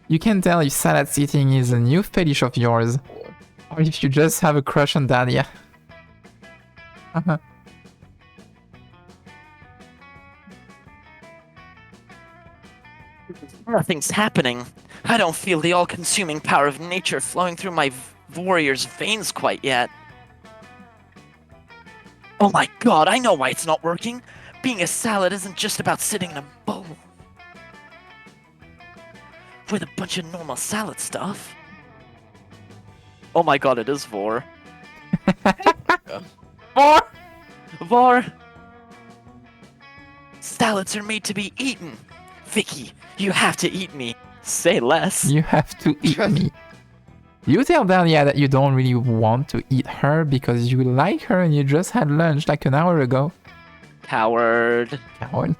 You can tell if salad eating is a new fetish of yours, or if you just have a crush on Dahlia. Nothing's happening. I don't feel the all-consuming power of nature flowing through my warrior's veins quite yet. Oh my god, I know why it's not working. Being a salad isn't just about sitting in a bowl with a bunch of normal salad stuff. Oh my god, it is Vor. Vor! Vor! Salads are made to be eaten. Vicky, you have to eat me. Say less. You have to eat me. You tell Dahlia that you don't really want to eat her because you like her and you just had lunch like an hour ago. Coward. Coward.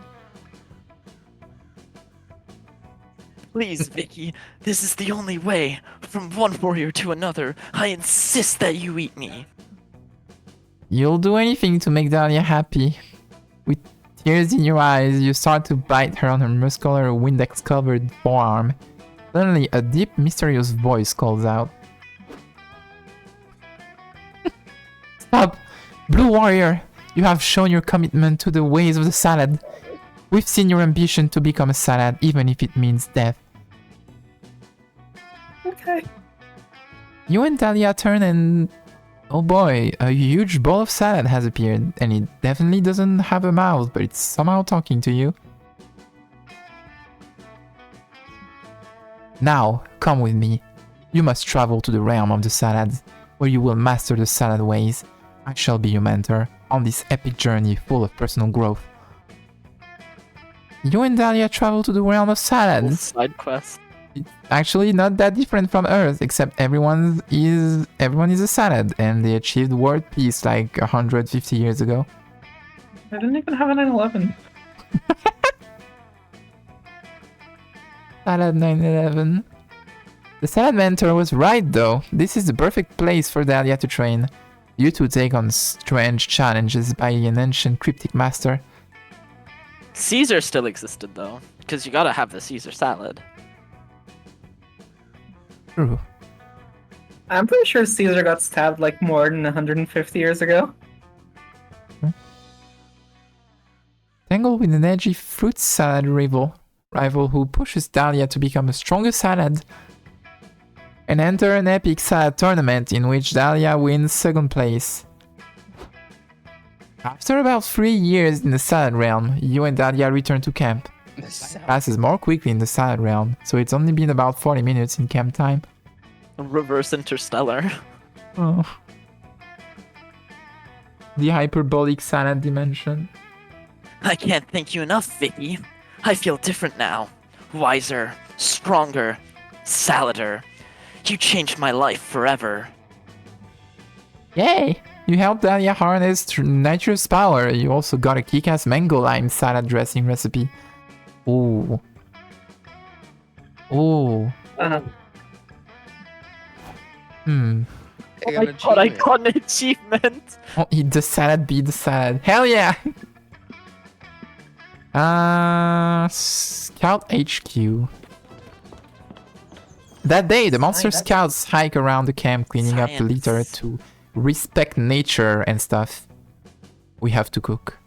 Please, Vicky, this is the only way. From one warrior to another, I insist that you eat me. You'll do anything to make Dahlia happy. With tears in your eyes, you start to bite her on her muscular Windex-covered forearm. Suddenly, a deep, mysterious voice calls out. Stop! Blue Warrior! You have shown your commitment to the ways of the salad. We've seen your ambition to become a salad, even if it means death. Okay. You and Dahlia turn and... oh boy, a huge bowl of salad has appeared, and it definitely doesn't have a mouth, but it's somehow talking to you. Now, come with me. You must travel to the realm of the salads, where you will master the salad ways. I shall be your mentor on this epic journey full of personal growth. You and Dahlia travel to the realm of salads. Side quest. It's actually not that different from Earth, except everyone is a salad, and they achieved world peace like 150 years ago. I didn't even have a 9/11. Salad 9/11. The salad mentor was right though. This is the perfect place for Dahlia to train. You two take on strange challenges by an ancient cryptic master. Caesar still existed though, because you gotta have the Caesar salad. True. I'm pretty sure Caesar got stabbed like more than 150 years ago. Tangle with an edgy fruit salad rival who pushes Dahlia to become a stronger salad. And enter an epic salad tournament in which Dahlia wins second place. After about 3 years in the salad realm, you and Dahlia return to camp. Passes more quickly in the salad realm, so it's only been about 40 minutes in camp time. Reverse Interstellar. Oh. The hyperbolic salad dimension. I can't thank you enough, Vicky. I feel different now. Wiser, stronger, saladier. You changed my life forever. Yay! You helped Dahlia harness nature's power. You also got a kick-ass mango lime salad dressing recipe. Ooh. Ooh. Uh-huh. Hmm. Oh my god, I got an achievement! Oh, eat the salad, beat the salad. Hell yeah! Scout HQ. That day, the monster scouts hike around the camp cleaning up the litter to respect nature and stuff. We have to cook.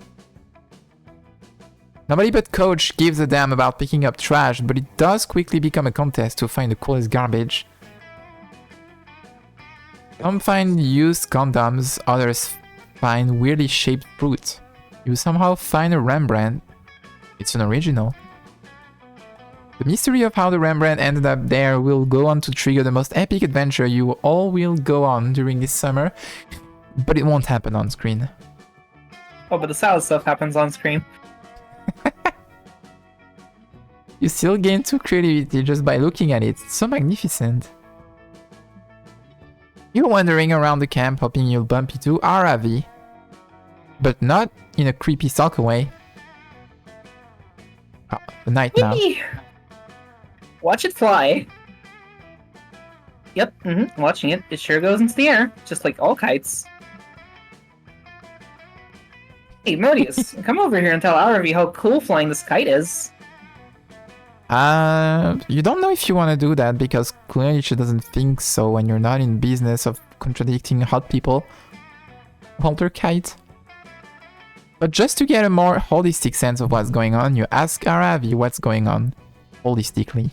Nobody but Coach gives a damn about picking up trash, but it does quickly become a contest to find the coolest garbage. Some find used condoms, others find weirdly shaped fruit. You somehow find a Rembrandt. It's an original. The mystery of how the Rembrandt ended up there will go on to trigger the most epic adventure you all will go on during this summer, but it won't happen on screen. Oh, but the salad stuff happens on screen. You still gain 2 creativity just by looking at it. It's so magnificent. You're wandering around the camp hoping you'll bump into Aravi, but not in a creepy stalker way. Oh, the night now. Whee! Watch it fly. Yep, watching it. It sure goes into the air, just like all kites. Hey, Modius, come over here and tell Aravi how cool flying this kite is. You don't know if you want to do that because clearly she doesn't think so when you're not in business of contradicting hot people. Walter Kite. But just to get a more holistic sense of what's going on, you ask Aravi what's going on holistically.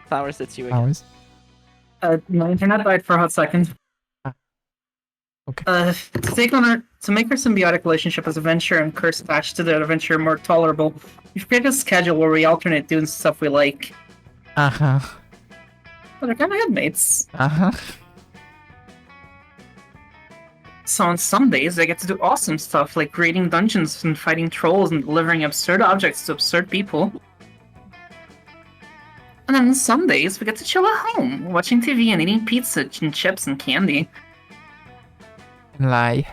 Flowers, it's you again. Hours. My internet died for a hot second. Okay. To make our symbiotic relationship as adventure and curse attached to the adventure more tolerable, we've created a schedule where we alternate doing stuff we like. Uh-huh. But they're kind of headmates. Uh-huh. So on some days, I get to do awesome stuff like raiding dungeons and fighting trolls and delivering absurd objects to absurd people. And then some days, we get to chill at home, watching TV and eating pizza and chips and candy. Lie.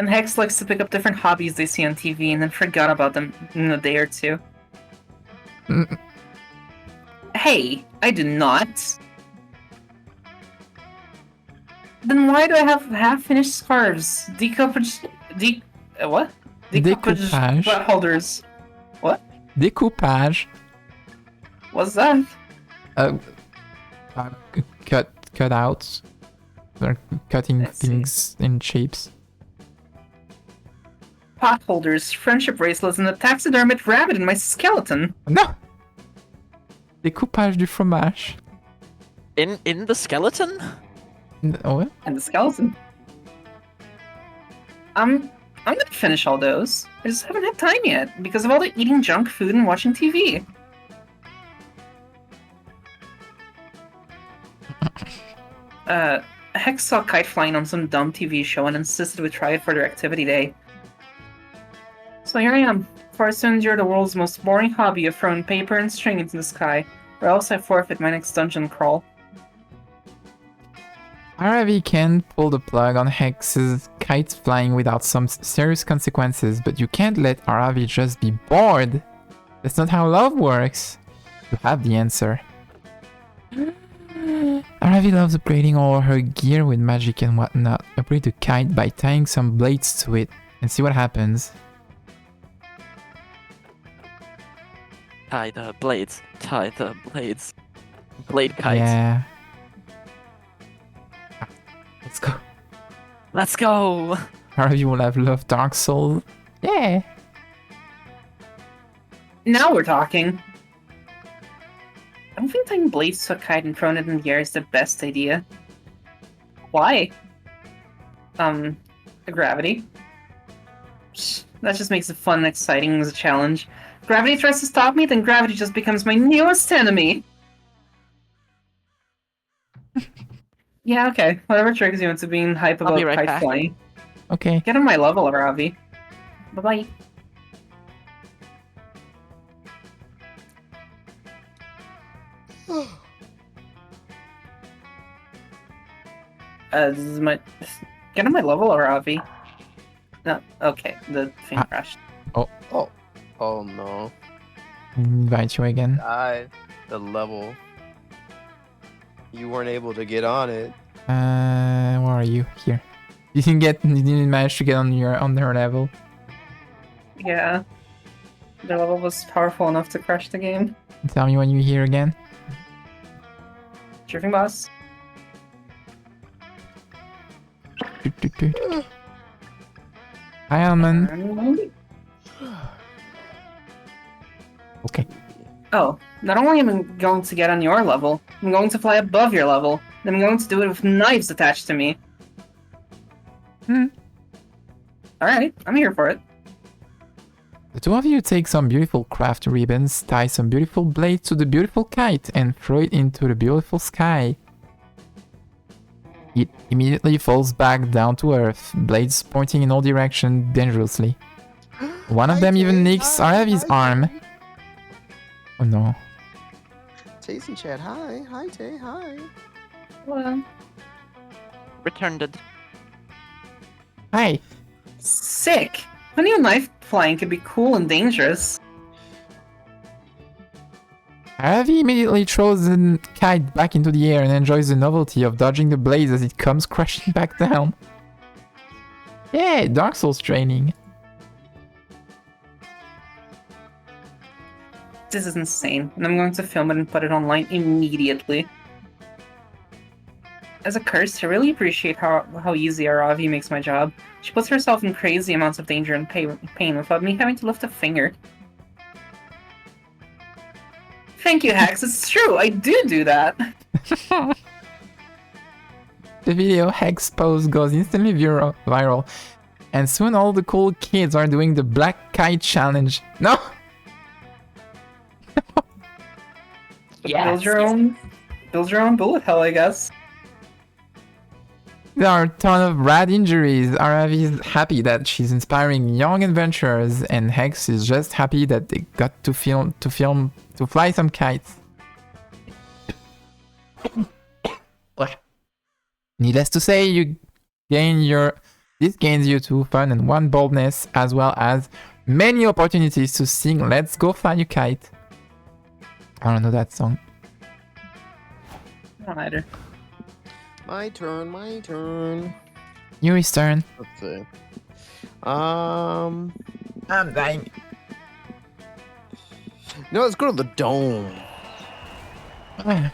And Hex likes to pick up different hobbies they see on TV and then forgot about them in a day or two. Mm. Hey, I did not. Then why do I have half-finished scarves? What? Decoupage. Butt holders. What? Découpage. What's that? Cutouts. They're cutting I see. things in shapes. Pot holders, friendship bracelets, and a taxidermied rabbit in my skeleton. No! Découpage du fromage. In the skeleton? Oh, And the skeleton. I'm gonna finish all those. I just haven't had time yet because of all the eating junk food and watching TV. Hex saw kite flying on some dumb TV show and insisted we try it for their activity day. So here I am, forced to endure the world's most boring hobby of throwing paper and string into the sky, or else I forfeit my next dungeon crawl. Aravi can pull the plug on Hex's kites flying without some serious consequences, but you can't let Aravi just be bored. That's not how love works. You have the answer. Aravi loves upgrading all her gear with magic and whatnot. Upgrade the kite by tying some blades to it and see what happens. Tie the blades. Tie the blades. Blade kites. Yeah. Let's go. Let's go! Aravi will have loved Dark Souls. Yeah. Now we're talking. I don't think tying blades to a kite and throwing it in the air is the best idea. Why? The gravity. That just makes it fun and exciting as a challenge. Gravity tries to stop me, then gravity just becomes my newest enemy. Yeah, okay. Whatever triggers you into being hype I'll about be right kite back. flying. Okay. Get on my level, Ravi. Bye-bye. This is my... Get on my level, Ravi. No, okay. The thing crashed. Oh no. Invite you again. The level. You weren't able to get on it. Where are you? Here. You didn't manage to get on their level. Yeah. Their level was powerful enough to crash the game. Tell me when you're here again. Drifting boss. Hi, Almond. Okay. Oh, not only am I going to get on your level, I'm going to fly above your level. And I'm going to do it with knives attached to me. Alright, I'm here for it. The two of you take some beautiful craft ribbons, tie some beautiful blades to the beautiful kite, and throw it into the beautiful sky. It immediately falls back down to earth, blades pointing in all directions dangerously. One of them even nicks Aravi's arm. Oh no. Tay's in chat. Hi. Hi, Tay. Hi. Well, Returned it. Hi. sick! Who knew knife flying could be cool and dangerous? Aravi immediately throws the kite back into the air and enjoys the novelty of dodging the blades as it comes crashing back down. Yay, Dark Souls training. This is insane, and I'm going to film it and put it online immediately. As a curse, I really appreciate how easy Aravi makes my job. She puts herself in crazy amounts of danger and pain without me having to lift a finger. Thank you, Hex. It's true. I do that. The video Hex pose goes instantly viral, and soon all the cool kids are doing the Black Kite Challenge. No! Build your own bullet hell, I guess. There are a ton of rad injuries. Aravi is happy that she's inspiring young adventurers, and Hex is just happy that they got to fly some kites. Needless to say, this gains you 2 fun and 1 boldness, as well as many opportunities to sing "Let's Go Fly Your Kite." I don't know that song. I don't either. My turn. My turn. Yuri's turn. Let's see. I'm dying. No, let's go to the dome. The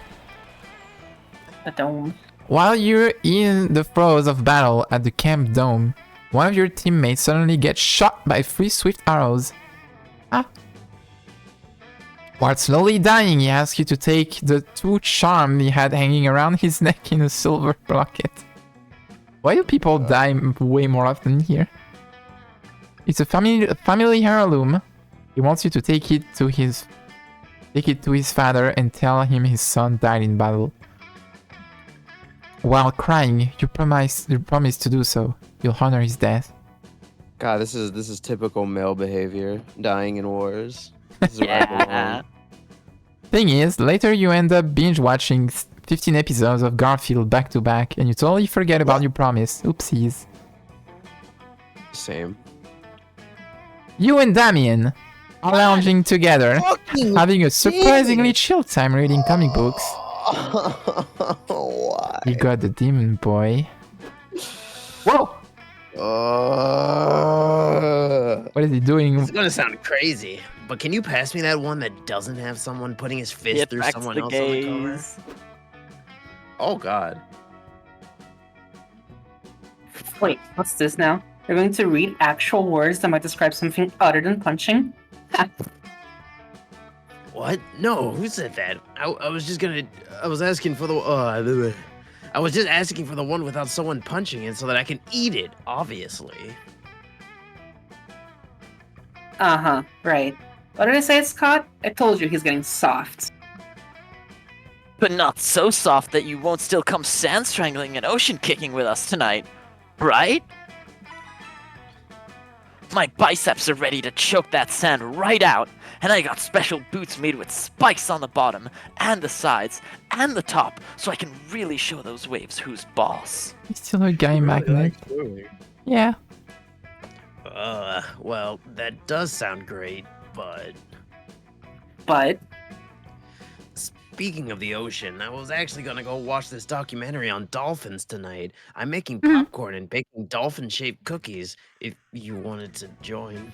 dome. While you're in the throes of battle at the camp dome, one of your teammates suddenly gets shot by 3 swift arrows. While slowly dying, he asks you to take the 2 charm he had hanging around his neck in a silver locket. Why do people die way more often here? It's a family heirloom. He wants you to take it to his father and tell him his son died in battle. While crying, you promise to do so. You'll honor his death. God, this is typical male behavior. Dying in wars. This is where I belong. Thing is, later you end up binge watching 15 episodes of Garfield back to back, and you totally forget about your promise. Oopsies. Same. You and Damien are lounging together, Fucking having a surprisingly chill time reading comic books. Why? You got the demon boy. Whoa! What is he doing? It's gonna sound crazy, but can you pass me that one that doesn't have someone putting his fist Get through back someone to the else on the cover? gaze. Oh God. Wait, what's this now? You're going to read actual words that might describe something other than punching? What? No, who said that? I was just gonna. I was asking for the. I was just asking for the one without someone punching it so that I can eat it. Obviously. Uh-huh, right. What did I say, Scott? I told you he's getting soft. But not so soft that you won't still come sand strangling and ocean kicking with us tonight, right? My biceps are ready to choke that sand right out, and I got special boots made with spikes on the bottom, and the sides, and the top, so I can really show those waves who's boss. He's still a guy magnet. Yeah. Well, that does sound great, but... But, Speaking of the ocean, I was actually gonna go watch this documentary on dolphins tonight. I'm making popcorn and baking dolphin-shaped cookies, if you wanted to join.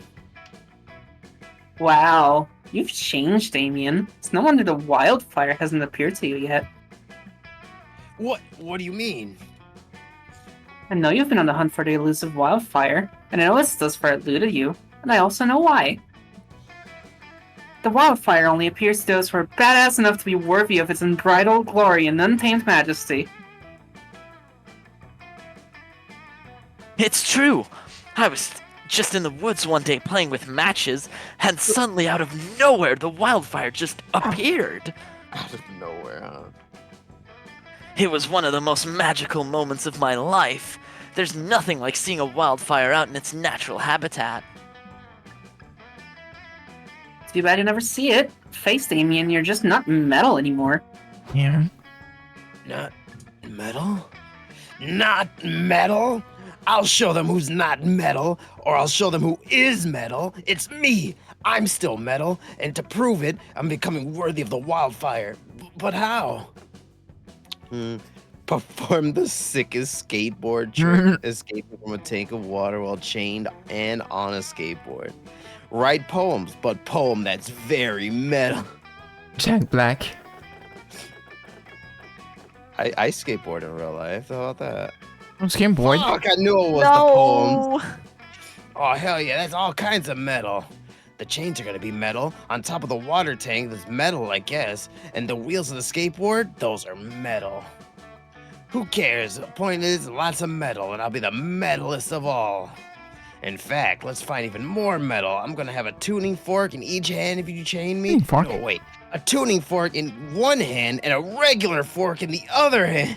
wow, you've changed, Damien. It's no wonder the wildfire hasn't appeared to you yet. What? What do you mean? I know you've been on the hunt for the elusive wildfire, and I know it's thus far eluded you, and I also know why. The wildfire only appears to those who are badass enough to be worthy of its unbridled glory and untamed majesty. It's true! I was just in the woods one day playing with matches, and suddenly out of nowhere the wildfire just appeared. Out of nowhere, huh? It was one of the most magical moments of my life. There's nothing like seeing a wildfire out in its natural habitat. Too bad you never see it. Face Damien, you're just not metal anymore. Yeah. Not metal? Not metal? I'll show them who's not metal, or I'll show them who is metal. It's me. I'm still metal, and to prove it, I'm becoming worthy of the wildfire. But how? Perform the sickest skateboard trick, escaping from a tank of water while chained and on a skateboard. Write poems, but poem that's very metal. Jack Black. I skateboard in real life. How about that? I'm skateboard. Fuck, I knew it was the poems. Oh, hell yeah, that's all kinds of metal. The chains are gonna be metal. On top of the water tank, there's metal, I guess. And the wheels of the skateboard, those are metal. Who cares? The point is, lots of metal, and I'll be the metalist of all. In fact, let's find even more metal. I'm gonna have a tuning fork in each hand if you chain me. Tuning fork? No, wait. A tuning fork in one hand and a regular fork in the other hand.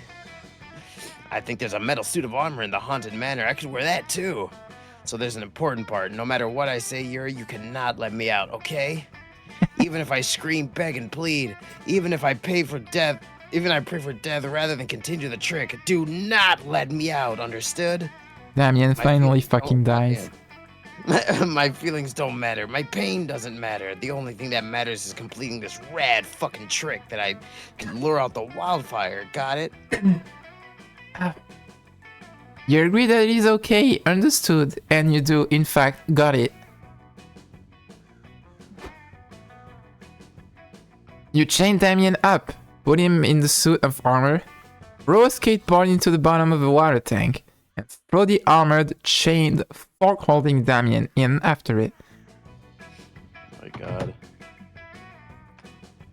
I think there's a metal suit of armor in the Haunted Manor. I could wear that too. So there's an important part. No matter what I say, Yuri, you cannot let me out, okay? Even if I scream, beg, and plead, even if I pray for death rather than continue the trick, do not let me out, understood? Damien My finally feelings fucking don't- dies. My feelings don't matter. My pain doesn't matter. The only thing that matters is completing this rad fucking trick that I can lure out the wildfire. Got it? You agree that it is okay, understood, and you do, in fact, got it. You chain Damien up, put him in the suit of armor, throw a skateboard into the bottom of the water tank, and throw the armored, chained, fork-holding Damien in after it. My God.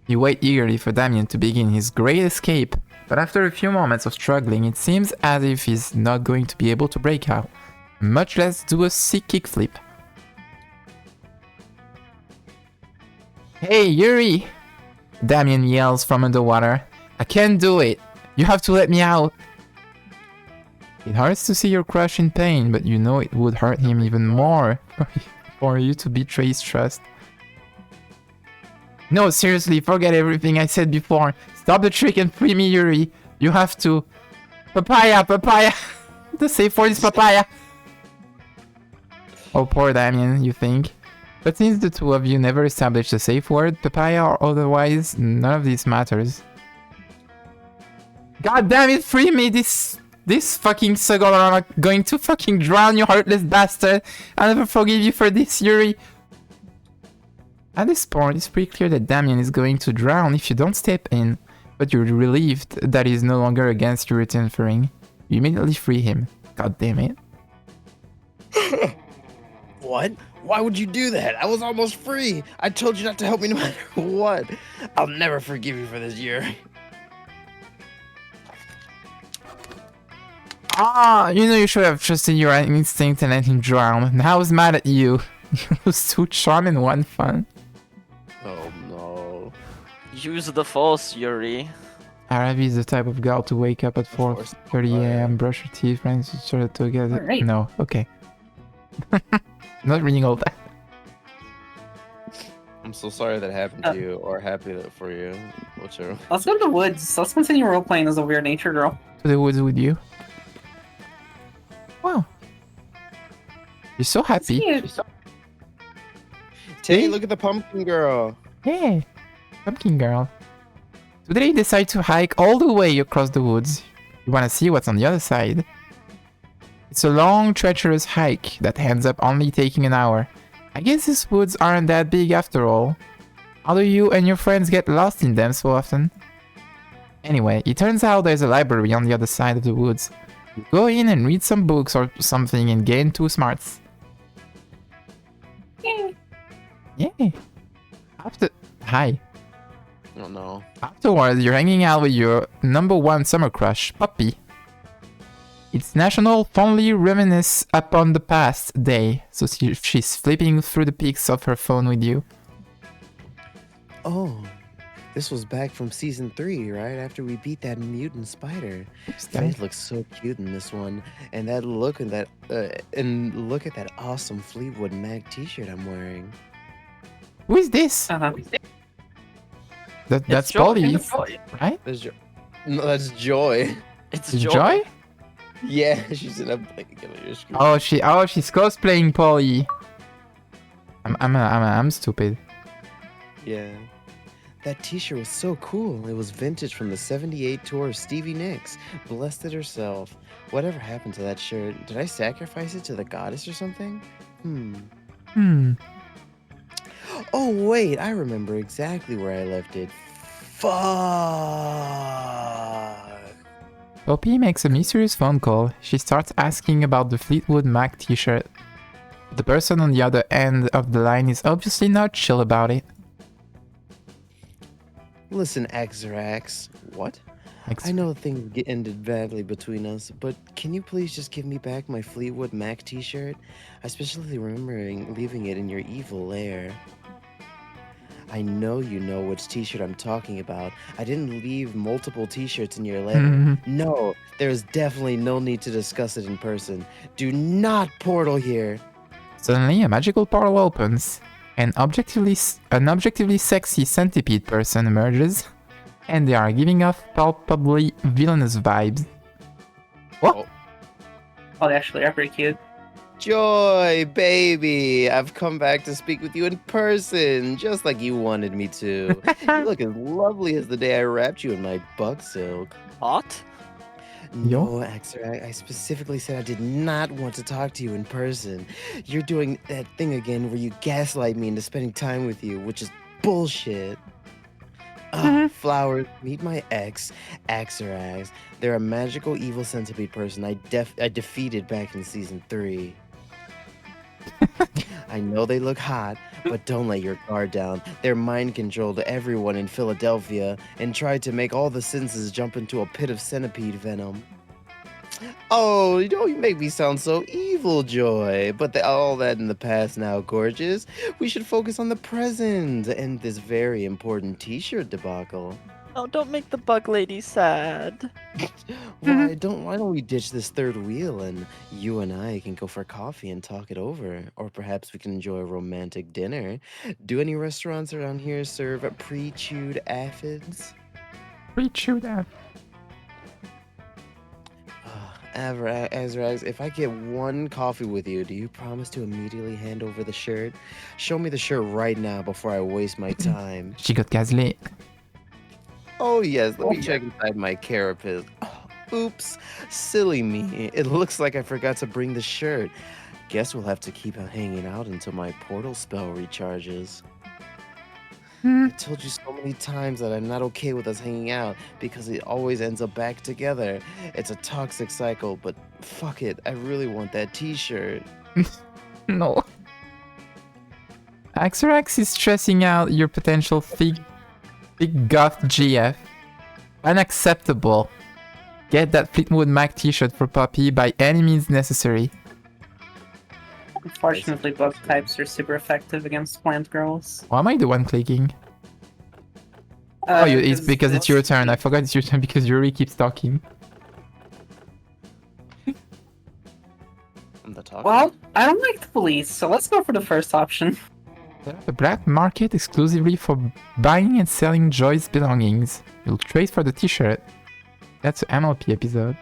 You wait eagerly for Damien to begin his great escape, but after a few moments of struggling, it seems as if he's not going to be able to break out, much less do a sick kickflip. Hey, Yuri! Damien yells from underwater. I can't do it! You have to let me out! It hurts to see your crush in pain, but you know it would hurt him even more for you to betray his trust. No, seriously, forget everything I said before. Stop the trick and free me, Yuri. You have to. Papaya, papaya! The safe word is papaya! Oh, poor Damien, you think? But since the two of you never established a safe word, papaya or otherwise, none of this matters. God damn it, free me! This fucking Suggle are going to fucking drown, you heartless bastard! I'll never forgive you for this, Yuri! At this point, it's pretty clear that Damien is going to drown if you don't step in, but you're relieved that he's no longer against your return furring. You immediately free him. God damn it. What? Why would you do that? I was almost free. I told you not to help me no matter what. I'll never forgive you for this, Yuri. You know you should have trusted your instinct and let him drown. Now I was mad at you. You lose 2 charm and 1 fun. Oh no. Use the force, Yuri. Arabi is the type of girl to wake up at 4:30 a.m., brush her teeth, friends started together. Alright. No, okay. Not reading all that. I'm so sorry that happened to you, or happy that for you. Whichever. Let's go to the woods. Let's continue role-playing as a weird nature girl. To the woods with you. Wow. You're so happy. Cute. Tay, look at the pumpkin girl. Hey, pumpkin girl. Today you decide to hike all the way across the woods. You want to see what's on the other side. It's a long, treacherous hike that ends up only taking an hour. I guess these woods aren't that big after all. How do you and your friends get lost in them so often? Anyway, it turns out there's a library on the other side of the woods. Go in and read some books or something and gain 2 smarts. Yay. Yeah. Hi. Oh no. Afterwards, you're hanging out with your #1 summer crush, Poppy. It's National Fondly Reminisce Upon the Past Day, so she's flipping through the pics of her phone with you. Oh, this was back from season 3, right after we beat that mutant spider. Oops, Faith looks so cute in this one, and that look and look at that awesome Fleetwood Mac T-shirt I'm wearing. Who is this? Uh-huh. That's Joy. Polly, right? No, that's Joy. It's Is Joy. Joy? Yeah, she's in a blanket on your screen. Oh, she's cosplaying Polly. I'm stupid. Yeah. That T-shirt was so cool. It was vintage from the '78 tour of Stevie Nicks. Blessed it herself. Whatever happened to that shirt? Did I sacrifice it to the goddess or something? Oh wait, I remember exactly where I left it. Fuck. Poppy makes a mysterious phone call. She starts asking about the Fleetwood Mac t-shirt. The person on the other end of the line is obviously not chill about it. Listen, Axerax. What? I know things ended badly between us, but can you please just give me back my Fleetwood Mac t-shirt? I especially remembering leaving it in your evil lair. I know you know which t-shirt I'm talking about. I didn't leave multiple t-shirts in your lair. No, there's definitely no need to discuss it in person. Do not portal here. Suddenly, a magical portal opens. An objectively sexy centipede person emerges, and they are giving off palpably villainous vibes. What? Oh, they actually are pretty cute. Joy, baby, I've come back to speak with you in person, just like you wanted me to. You look as lovely as the day I wrapped you in my buck silk. What? No, Axer, I specifically said I did not want to talk to you in person. You're doing that thing again where you gaslight me into spending time with you, which is bullshit. Flowers, meet my ex, Axerax. They're a magical evil centipede person I defeated back in season 3. I know they look hot, but don't let your guard down. They're mind controlled everyone in Philadelphia and tried to make all the senses jump into a pit of centipede venom. Oh, you make me sound so evil, Joy. But all that in the past now, gorgeous. We should focus on the present and this very important t-shirt debacle. Oh, don't make the bug lady sad. Why don't we ditch this third wheel and you and I can go for coffee and talk it over? Or perhaps we can enjoy a romantic dinner. Do any restaurants around here serve pre-chewed aphids? Pre-chewed aphids. Azrax, if I get one coffee with you, do you promise to immediately hand over the shirt? Show me the shirt right now before I waste my time. She got gaslit. Oh yes, let me check inside my carapace. Oh, oops, silly me. It looks like I forgot to bring the shirt. Guess we'll have to keep hanging out until my portal spell recharges. I told you so many times that I'm not okay with us hanging out because it always ends up back together. It's a toxic cycle, but fuck it, I really want that t-shirt. No. Axerax is stressing out your potential big goth GF. Unacceptable. Get that Fleetwood Mac t-shirt for Poppy by any means necessary. Unfortunately, bug types are super effective against plant girls. Why am I the one clicking? It's because it's your turn. I forgot it's your turn because Yuri keeps talking. I'm the talker. Well, I don't like the police, so let's go for the first option. The black market exclusively for buying and selling Joy's belongings. You'll trade for the t-shirt. That's an MLP episode.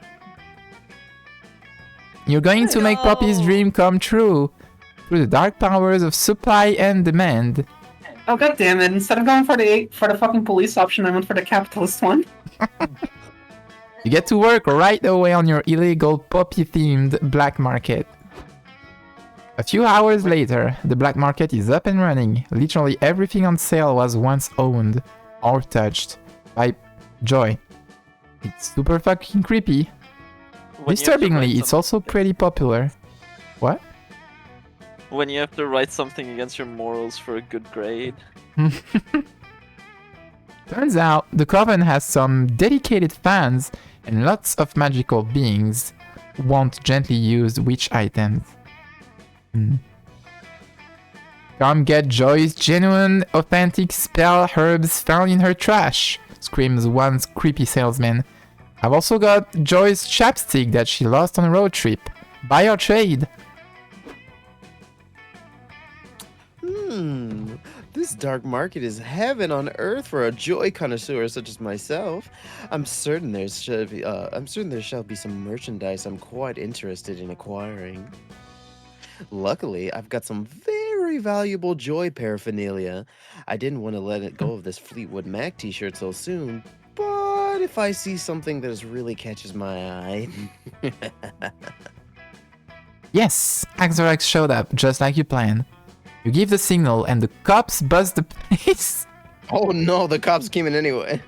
You're going to make Poppy's dream come true through the dark powers of supply and demand. Oh god damn it! Instead of going for the fucking police option, I went for the capitalist one. You get to work right away on your illegal Poppy-themed black market. A few hours later, the black market is up and running. Literally everything on sale was once owned or touched by Joy. It's super fucking creepy. When you have to write Disturbingly, it's some- also pretty popular. What? when you have to write something against your morals for a good grade. Turns out, the Coven has some dedicated fans and lots of magical beings who want gently used witch items. Come get Joy's genuine, authentic spell herbs found in her trash, screams one creepy salesman. I've also got Joy's chapstick that she lost on a road trip. Buy or trade. This dark market is heaven on earth for a joy connoisseur such as myself. I'm certain there shall be some merchandise I'm quite interested in acquiring. Luckily, I've got some very valuable joy paraphernalia. I didn't want to let it go of this Fleetwood Mac t-shirt so soon, but if I see something that really catches my eye... Yes, Axorax showed up, just like you planned. You give the signal and the cops buzz the place. Oh no, the cops came in anyway.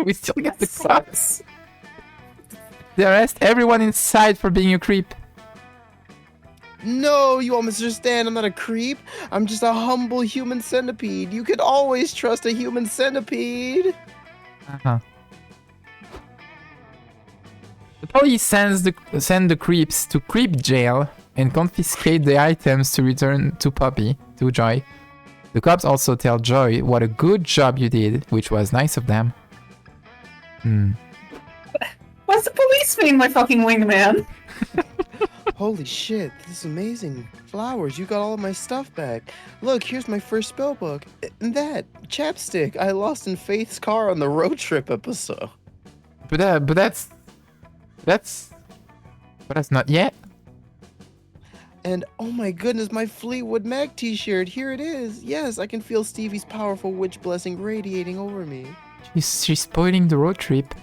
We still got the cops. They arrest everyone inside for being a creep. No, you all misunderstand. I'm not a creep. I'm just a humble human centipede. You could always trust a human centipede. Uh-huh. The police send the creeps to creep jail and confiscate the items to return to Joy. The cops also tell Joy what a good job you did, which was nice of them. What's the police being my fucking wingman? Holy shit, this is amazing. Flowers, you got all of my stuff back. Look, here's my first spell book. And that chapstick I lost in Faith's car on the road trip episode. But that's not yet. And oh my goodness, my Fleetwood Mac t-shirt. Here it is. Yes, I can feel Stevie's powerful witch blessing radiating over me. She's spoiling the road trip.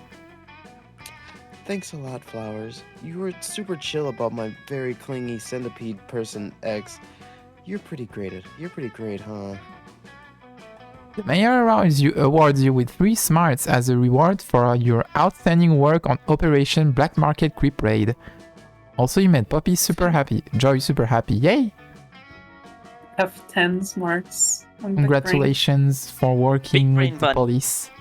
Thanks a lot, Flowers. You were super chill about my very clingy centipede person ex. You're pretty great, huh? The mayor awards you with 3 smarts as a reward for your outstanding work on Operation Black Market Creep Raid. Also, you made Poppy super happy, Joy super happy. Yay! Have 10 smarts. on the brain. Congratulations for working Big brain with the bun. police.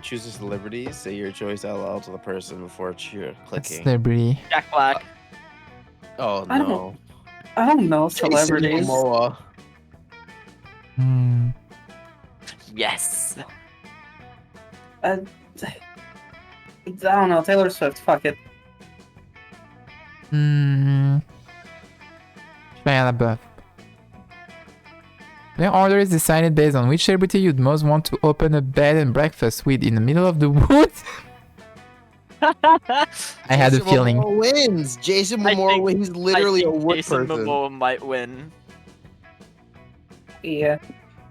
Choose a celebrity, say your choice out loud to the person before clicking. Celebrity. Jack Black. Oh I don't no. I don't know Jason celebrities. Momoa. Yes. I don't know. Taylor Swift. Fuck it. Shia LaBeouf. The order is decided based on which celebrity you'd most want to open a bed and breakfast with in the middle of the woods. I had a Jason feeling. Momoa wins. Jason I Momoa think- wins. He's literally I a think wood Jason person. Momoa might win. Yeah.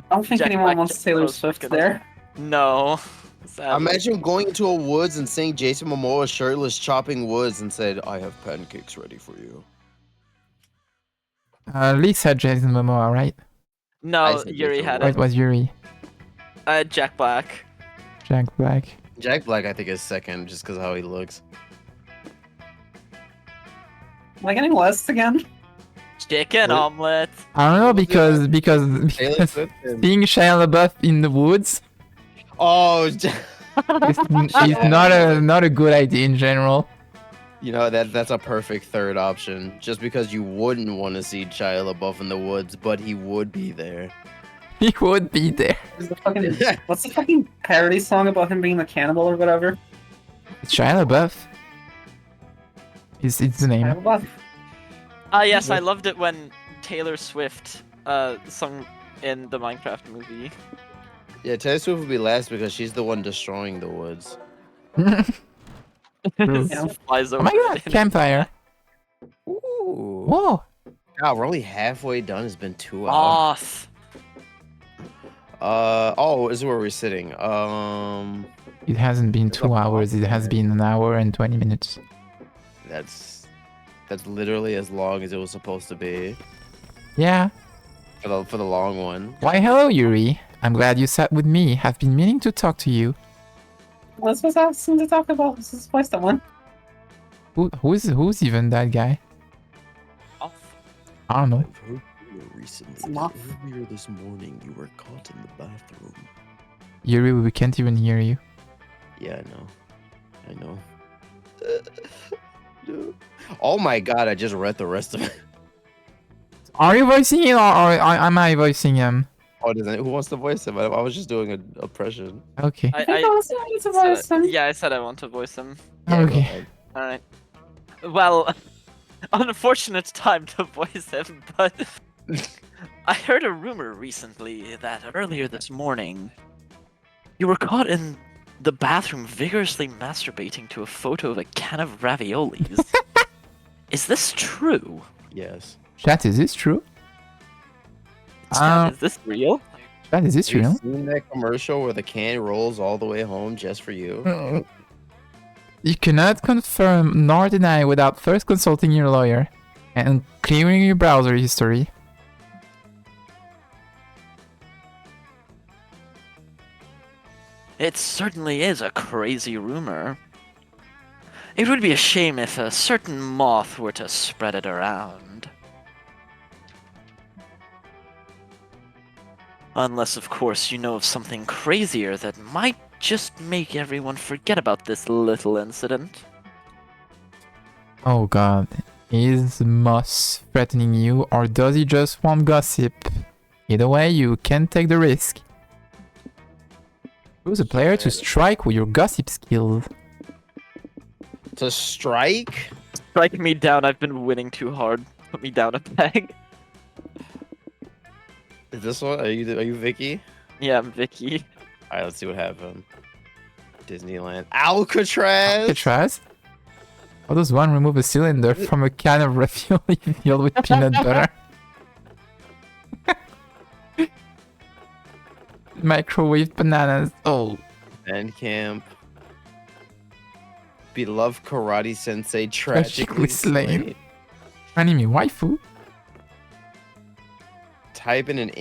I don't think Jack anyone Black wants just Taylor close Swift second. there. No. Sadly. Imagine going into a woods and seeing Jason Momoa shirtless chopping woods and said, "I have pancakes ready for you." Lee said Jason Momoa, right? I No, said Yuri Jason had Or it. it was Yuri. Jack Black. Jack Black. Jack Black, I think, is second just because of how he looks. Am I getting less again? Chicken What? omelet. I don't know What was because Taylor because Swift and- seeing Shia LaBeouf in the woods Oh, is not a good idea in general. you know that's a perfect third option. Just because you wouldn't want to see Shia LaBeouf in the woods, but he would be there. He would be there. Is the fucking, what's the fucking parody song about him being the cannibal or whatever? It's Shia LaBeouf. It's the name. I love- Yes, I loved it when Taylor Swift sung in the Minecraft movie. Yeah, Taylor Swift would be last because she's the one destroying the woods. Oh Yeah. Flies over my god, it. campfire. Ooh. Whoa. God, we're only halfway done. It's been 2 hours. Off. Oh, this is where we're sitting. It hasn't been It's 2 a hours, it has been 1 hour and 20 minutes. That's literally as long as it was supposed to be Yeah. for the long one. Why hello Yuri. I'm glad you sat with me. I've been meaning to talk to you. Liz was asking to talk about this voice someone. Who's even that guy? Off. I don't know. I've heard rumor recently that enough. earlier this morning you were caught in the bathroom. Yuri, we can't even hear you. Yeah, I know. No. Oh my god, I just read the rest of it. Are you voicing it or am I voicing him? Oh, who wants to voice him? I was just doing an impression. Okay. I think I was going to voice him. Yeah, I said I want to voice him. Yeah, go Okay. ahead. All right. Well, unfortunate time to voice him, but I heard a rumor recently that earlier this morning you were caught in the bathroom vigorously masturbating to a photo of a can of raviolis. Is this true? Yes. Chat, is this true? Is this real? Chat, is this Have you real? seen that commercial where the can rolls all the way home just for you? You cannot confirm nor deny without first consulting your lawyer and clearing your browser history. It certainly is a crazy rumor. It would be a shame if a certain moth were to spread it around. Unless, of course, you know of something crazier that might just make everyone forget about this little incident. Oh god. Is Moss threatening you or does he just want gossip? Either way, you can't take the risk. Choose a player to strike with your gossip skills. To strike? Strike me down, I've been winning too hard. Put me down a peg. Is this one? Are you Vicky? Yeah, I'm Vicky. Alright, let's see what happened. Disneyland. Alcatraz! Alcatraz? How does one remove a cylinder from a can of ravioli filled with peanut butter? Microwave bananas. Oh. Band camp. Beloved karate sensei Tragically tragically slain. slain. Anime waifu? Type in an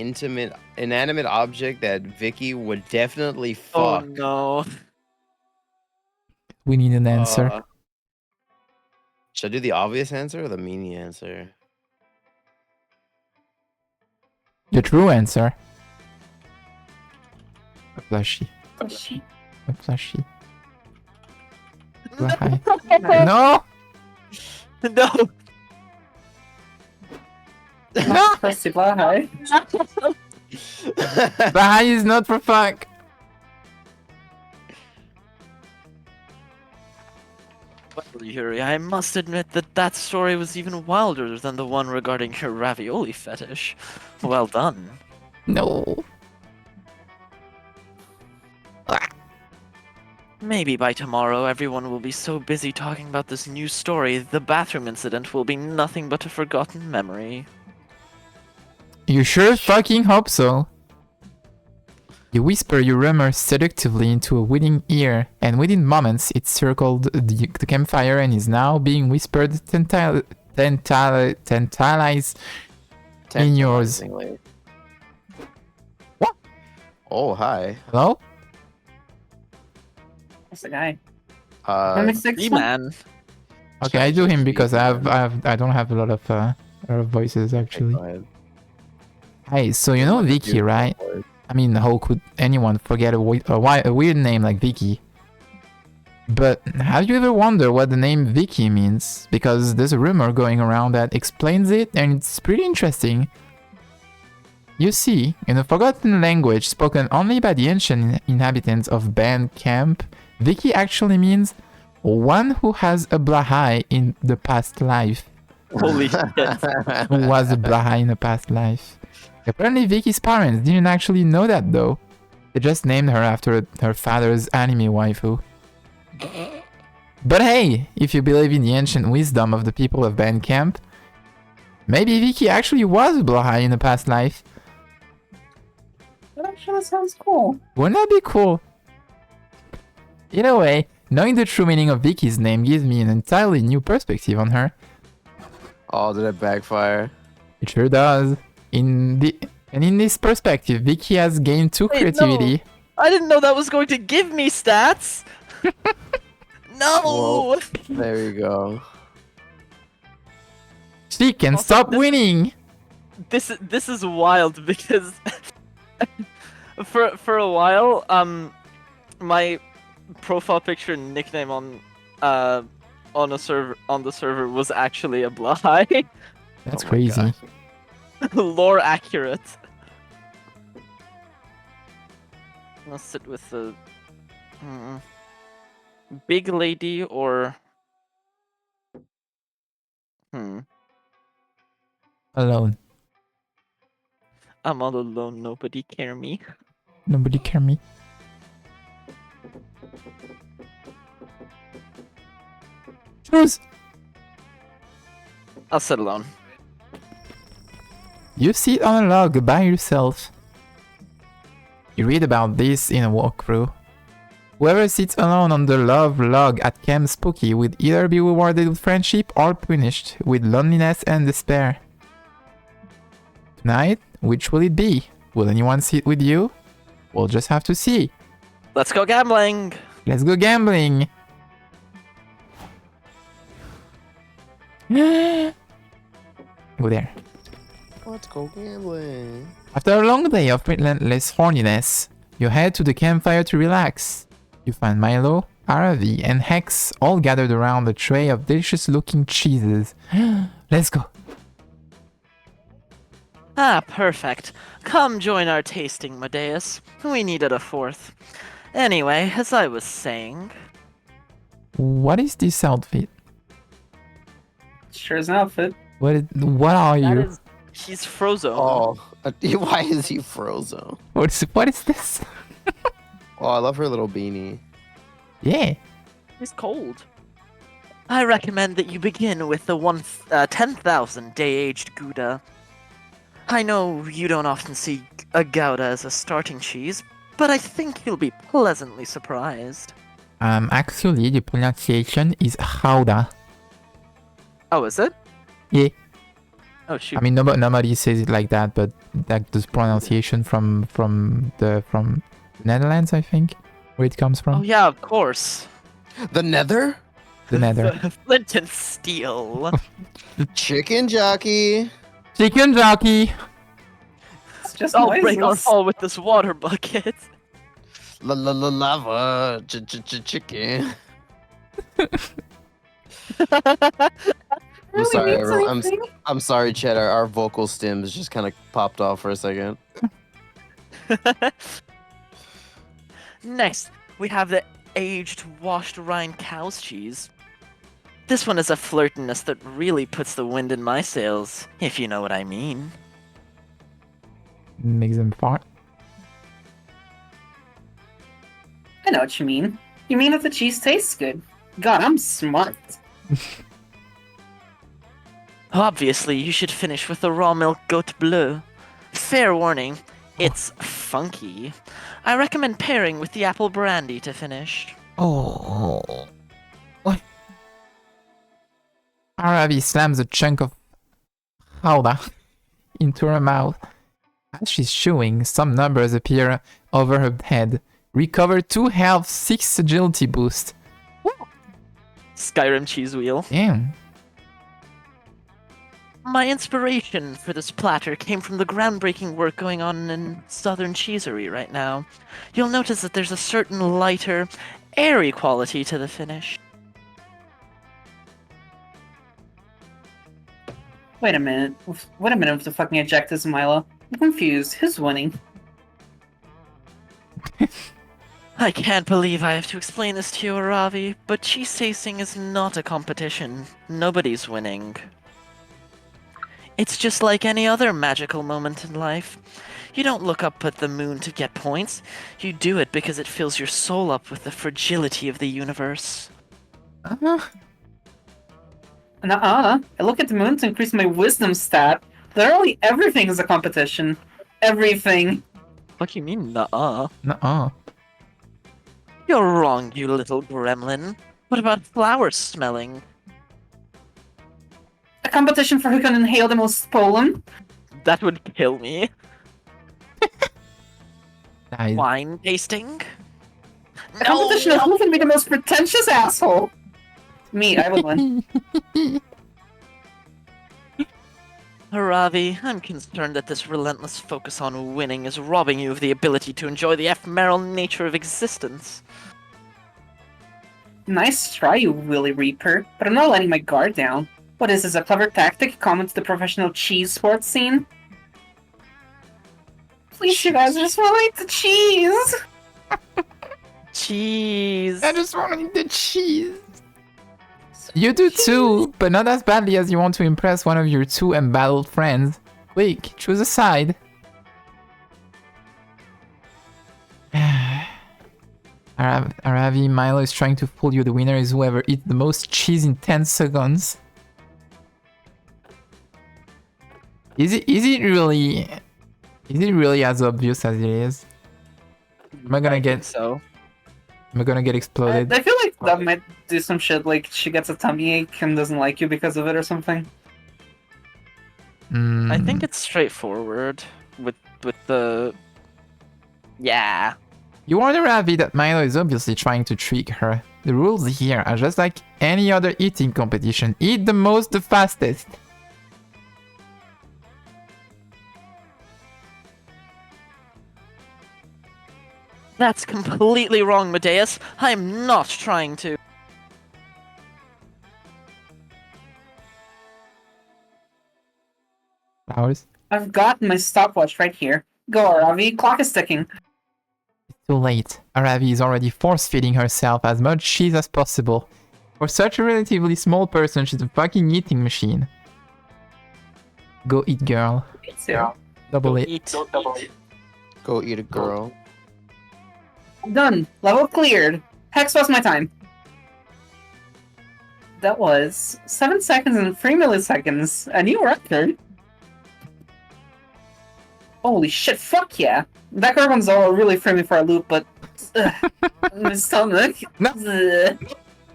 inanimate object that Vicky would definitely Oh fuck. no. We need an answer. Should I do the obvious answer or the meanie answer? The true answer. A plushie. A plushie. Why? No! No! No! Christy Blahay. Bahai is not for fuck. Well, Yuri, I must admit that that story was even wilder than the one regarding your ravioli fetish. Well done. No. Maybe by tomorrow everyone will be so busy talking about this new story, the bathroom incident will be nothing but a forgotten memory. You sure fucking hope so. You whisper your rumor seductively into a willing ear, and within moments it circled the campfire and is now being whispered tantalize in yours. Tantalizingly. What? Oh, hi. Hello? That's the guy. Uh, Hey man. Okay, I do him because I don't have a lot of voices actually. go ahead. Hey, so you know Vicky, right? I mean, how could anyone forget a weird name like Vicky? But have you ever wondered what the name Vicky means? Because there's a rumor going around that explains it, and it's pretty interesting. You see, in a forgotten language spoken only by the ancient inhabitants of Band Camp, Vicky actually means one who has a Blahai in the past life. Holy shit. Who was a Blahai in a past life. Apparently Vicky's parents didn't actually know that though. They just named her after her father's anime waifu. But hey, if you believe in the ancient wisdom of the people of Band Camp, maybe Vicky actually was a Blahai in a past life. That actually sounds cool. Wouldn't that be cool? Either way, knowing the true meaning of Vicky's name gives me an entirely new perspective on her. Oh, did it backfire? It sure does. In this perspective, Vicky has gained two Wait, creativity. I didn't know that was going to give me stats! No! Whoa. There you go. She can Also, stop this- winning. This is wild because for a while, my profile picture and nickname on the server was actually a Bly. That's Oh my crazy. God. Lore accurate. I'll sit with the big lady or Alone. I'm all alone. Nobody care me. Nobody care me. Choose. I'll sit alone. You sit on a log by yourself. You read about this in a walkthrough. Whoever sits alone on the love log at Camp Spooky will either be rewarded with friendship or punished with loneliness and despair. Tonight, which will it be? Will anyone sit with you? We'll just have to see. Let's go gambling. Let's go gambling. Go there. Let's go gambling. After a long day of relentless horniness, you head to the campfire to relax. You find Milo, Aravi, and Hex all gathered around a tray of delicious-looking cheeses. Let's go. Ah, perfect. Come join our tasting, Medeus. We needed a fourth. Anyway, as I was saying... What is this outfit? Sure is an outfit. What are That you? is... He's Frozone. Oh, why is he frozen? What is this? Oh, I love her little beanie. Yeah. He's cold. I recommend that you begin with the 10,000 day-aged Gouda. I know you don't often see a Gouda as a starting cheese, but I think you'll be pleasantly surprised. Actually, the pronunciation is Gouda. Oh, is it? Yeah. Oh, shoot. I mean, nobody says it like that, but like this pronunciation from Netherlands, I think, where it comes from. Oh, yeah, of course. The Nether? The Nether. Flint and Steel. Chicken jockey. Chicken jockey. It's just I'll break our noises. fall with this water bucket. Lava. Chicken. I'm Really sorry, means everyone. anything? I'm sorry, Chet. Our vocal stems just kind of popped off for a second. Next, we have the aged washed rind cow's cheese. This one is a flirtiness that really puts the wind in my sails, if you know what I mean. Makes them fart. I know what you mean. You mean if the cheese tastes good. God, I'm smart. Obviously, you should finish with the raw milk goat bleu. Fair warning, it's funky. I recommend pairing with the apple brandy to finish. Oh. What? Aravi slams a chunk of Gouda into her mouth. As she's chewing, some numbers appear over her head. Recover 2 health, 6 agility boost. Skyrim cheese wheel. Damn. My inspiration for this platter came from the groundbreaking work going on in Southern Cheesery right now. You'll notice that there's a certain lighter, airy quality to the finish. Wait a minute. Wait a minute with the fucking ejectus, Milo. I'm confused. Who's winning? I can't believe I have to explain this to you, Aravi, but cheese tasting is not a competition. Nobody's winning. It's just like any other magical moment in life. You don't look up at the moon to get points. You do it because it fills your soul up with the fragility of the universe. Nuh-uh. I look at the moon to increase my wisdom stat. Literally everything is a competition. Everything. What do you mean, nuh-uh? Nuh-uh. You're wrong, you little gremlin. What about flower smelling? A competition for who can inhale the most pollen. That would kill me. Nice. Wine tasting? The competition is who's gonna be the most pretentious asshole. Me, I would win. Ravi, I'm concerned that this relentless focus on winning is robbing you of the ability to enjoy the ephemeral nature of existence. Nice try, you Willy Reaper, but I'm not letting my guard down. What is this, a clever tactic common to the professional cheese sports scene? Please, you guys, I just want to eat the cheese! Cheese. I just want to eat the cheese. You do too, but not as badly as you want to impress one of your two embattled friends. Quick, choose a side. Aravi, Milo is trying to fool you. The winner is whoever eats the most cheese in 10 seconds. Is it really as obvious as it is? Am I gonna get exploded? I feel like that might do some shit, like she gets a tummy ache and doesn't like you because of it or something. I think it's straightforward with the. Yeah. You warned Ravi that Milo is obviously trying to trick her. The rules here are just like any other eating competition. Eat the most, the fastest. That's completely wrong, Medeus. I'm not trying to. Flowers? I've got my stopwatch right here. Go, Ravi, clock is ticking. Too late. Aravi is already force-feeding herself as much cheese as possible. For such a relatively small person, she's a fucking eating machine. Go eat, girl. Double it. Eat. Go eat a girl. Done. Level cleared. Hex was my time. That was 7 seconds and 3 milliseconds. A new record. Holy shit, fuck yeah. That Gorgonzola really threw me for a loop, but... my stomach. No. Ugh.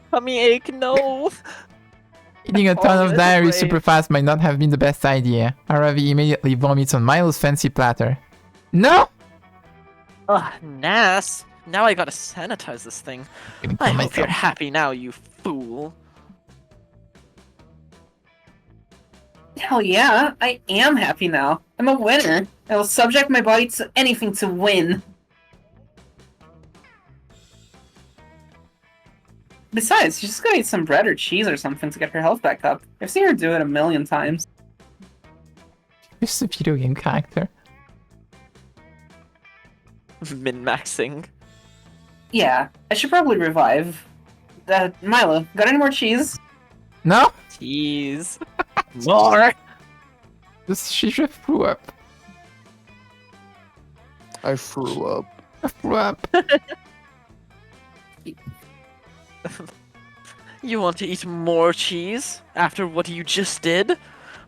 Tummy ache, no. Eating a ton of this dairy way. super fast might not have been the best idea. Aravi immediately vomits on Milo's fancy platter. No! Ugh, Nas. Now I gotta sanitize this thing. I'm gonna I kill hope you're myself. happy now, you fool. Hell yeah, I am happy now. I'm a winner. I will subject my body to anything to win. Besides, she's just gonna eat some bread or cheese or something to get her health back up. I've seen her do it a million times. Just a video game character. Min-maxing. Yeah, I should probably revive. Milo, got any more cheese? No! Jeez. More! She just threw up. I threw up. I threw up. You want to eat more cheese? After what you just did?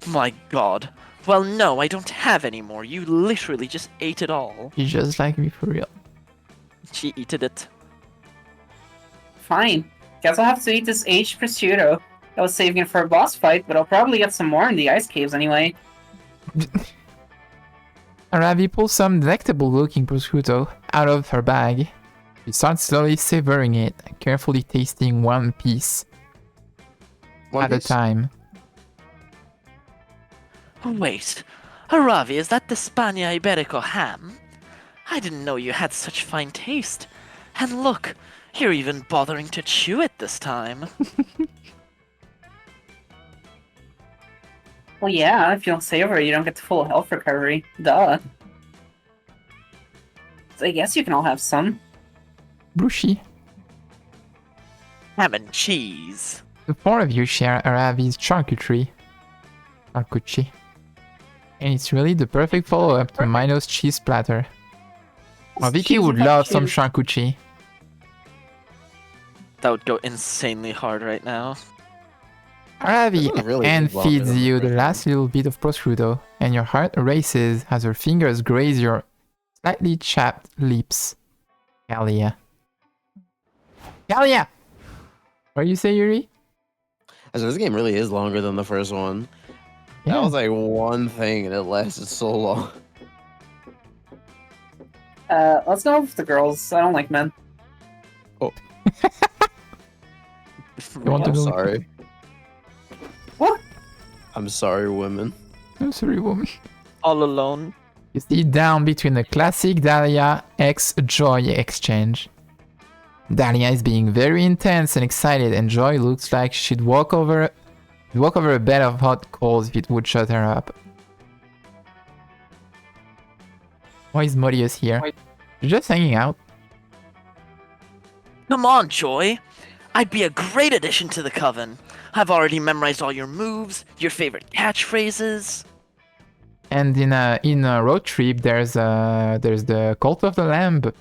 My god. Well, no, I don't have any more. You literally just ate it all. She's just like me for real. She eated it. Fine. Guess I'll have to eat this aged prosciutto. I was saving it for a boss fight, but I'll probably get some more in the ice caves anyway. Aravi pulls some delectable looking prosciutto out of her bag. She starts slowly savoring it, carefully tasting one piece at a time. Wait. Aravi, is that the Spagna Iberico ham? I didn't know you had such fine taste. And look, you're even bothering to chew it this time. Well, yeah, if you don't savor it, you don't get the full health recovery. Duh. So I guess you can all have some. Brushy. Ham and cheese. The four of you share Aravi's charcuterie. Charcuterie. And it's really the perfect follow-up to Milo's cheese platter. Well, Vicky Cheese would and love some cheese. charcuterie. That would go insanely hard right now. Aravi This is really and well feeds done. you the last little bit of prosciutto, and your heart races as her fingers graze your slightly chapped lips. Hell yeah. Hell yeah! What do you say, Yuri? So this game really is longer than the first one. Yeah. That was like one thing and it lasted so long. Let's go with the girls. I don't like men. Oh. You want to I'm go? sorry. What? I'm sorry, women. I'm sorry, woman. All alone. You see down between the classic Dahlia X Joy exchange. Dahlia is being very intense and excited, and Joy looks like she'd walk over a bed of hot coals if it would shut her up. Why is Modius here? You're just hanging out. Come on, Joy. I'd be a great addition to the coven. I've already memorized all your moves, your favorite catchphrases. And in a road trip, there's the Cult of the Lamb. The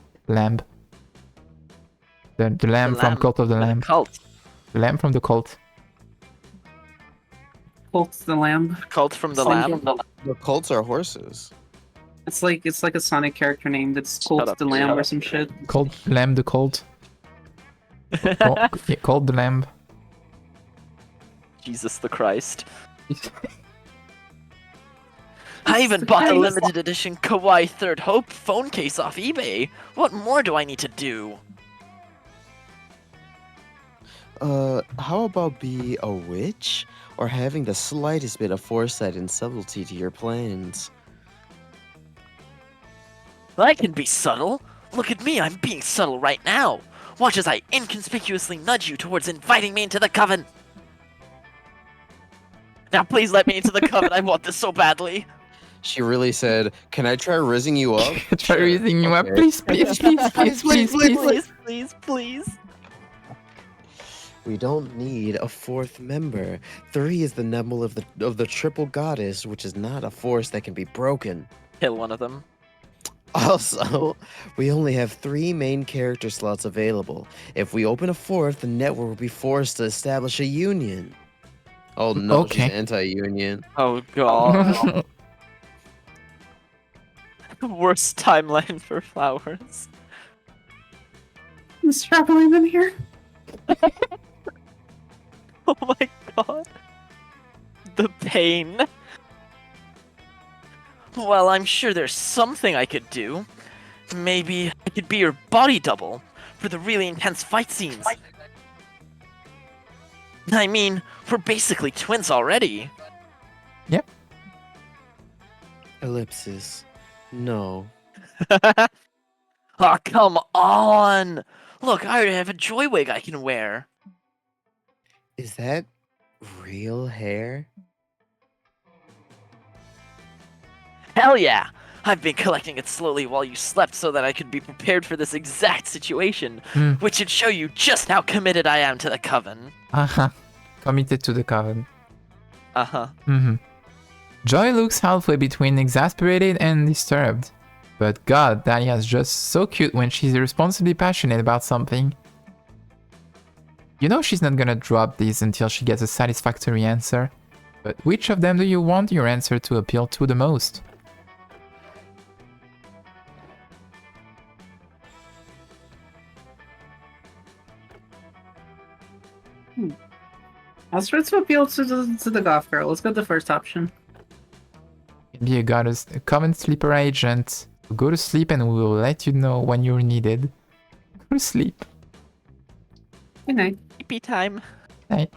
lamb from Cult of the Lamb. Cult. The lamb from the cult. Colt's the lamb. Cult from the It's lamb. like- The cults are horses. It's like a Sonic character name that's Shut Colt up, the shut Lamb or up. some shit. Cult Lamb the Cult. Yeah, Cult the Lamb. Jesus the Christ. I even bought the limited edition Kawaii Third Hope phone case off eBay. What more do I need to do? How about be a witch? Or having the slightest bit of foresight and subtlety to your plans? I can be subtle. Look at me, I'm being subtle right now. Watch as I inconspicuously nudge you towards inviting me into the coven. Now please let me into the coven, I want this so badly. She really said, "Can I try rizzing you up?" Try raising you up, Okay. please, please, please, please, please, please. Please. We don't need a fourth member. 3 is the number of the triple goddess, which is not a force that can be broken. Kill one of them. Also, we only have 3 main character slots available. If we open a 4th, the network will be forced to establish a union. Oh no, Okay. she's anti-union. Oh god. Worst timeline for flowers. Mr. Apple in here. Oh my god. The pain. Well, I'm sure there's something I could do. Maybe I could be your body double for the really intense fight scenes. I mean, we're basically twins already. Ellipsis. No. Oh, come on! Look, I already have a joy wig I can wear. Is that real hair? Hell yeah! I've been collecting it slowly while you slept so that I could be prepared for this exact situation, Hmm. which should show you just how committed I am to the coven. Uh-huh. Committed to the coven. Uh-huh. Mm-hmm. Joy looks halfway between exasperated and disturbed. But god, Dahlia's just so cute when she's irresponsibly passionate about something. You know she's not gonna drop these until she gets a satisfactory answer. But which of them do you want your answer to appeal to the most? I'll start to appeal to the goth girl. Let's go with the first option. Be a goddess, a common sleeper agent. Go to sleep and we will let you know when you're needed. Go to sleep. Good night. Sleepy time. Night.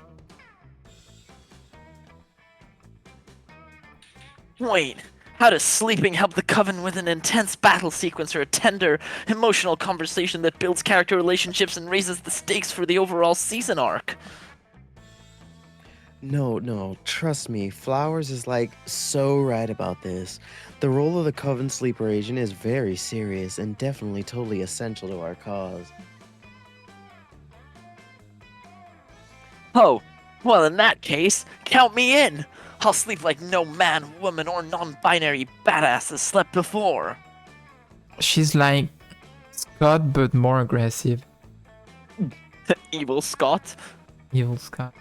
Wait, how does sleeping help the coven with an intense battle sequence or a tender, emotional conversation that builds character relationships and raises the stakes for the overall season arc? No, trust me, Flowers is like so right about this. The role of the Coven Sleeper Agent is very serious and definitely totally essential to our cause. Oh, well in that case, count me in! I'll sleep like no man, woman, or non-binary badass has slept before. She's like Scott but more aggressive. Evil Scott. Evil Scott.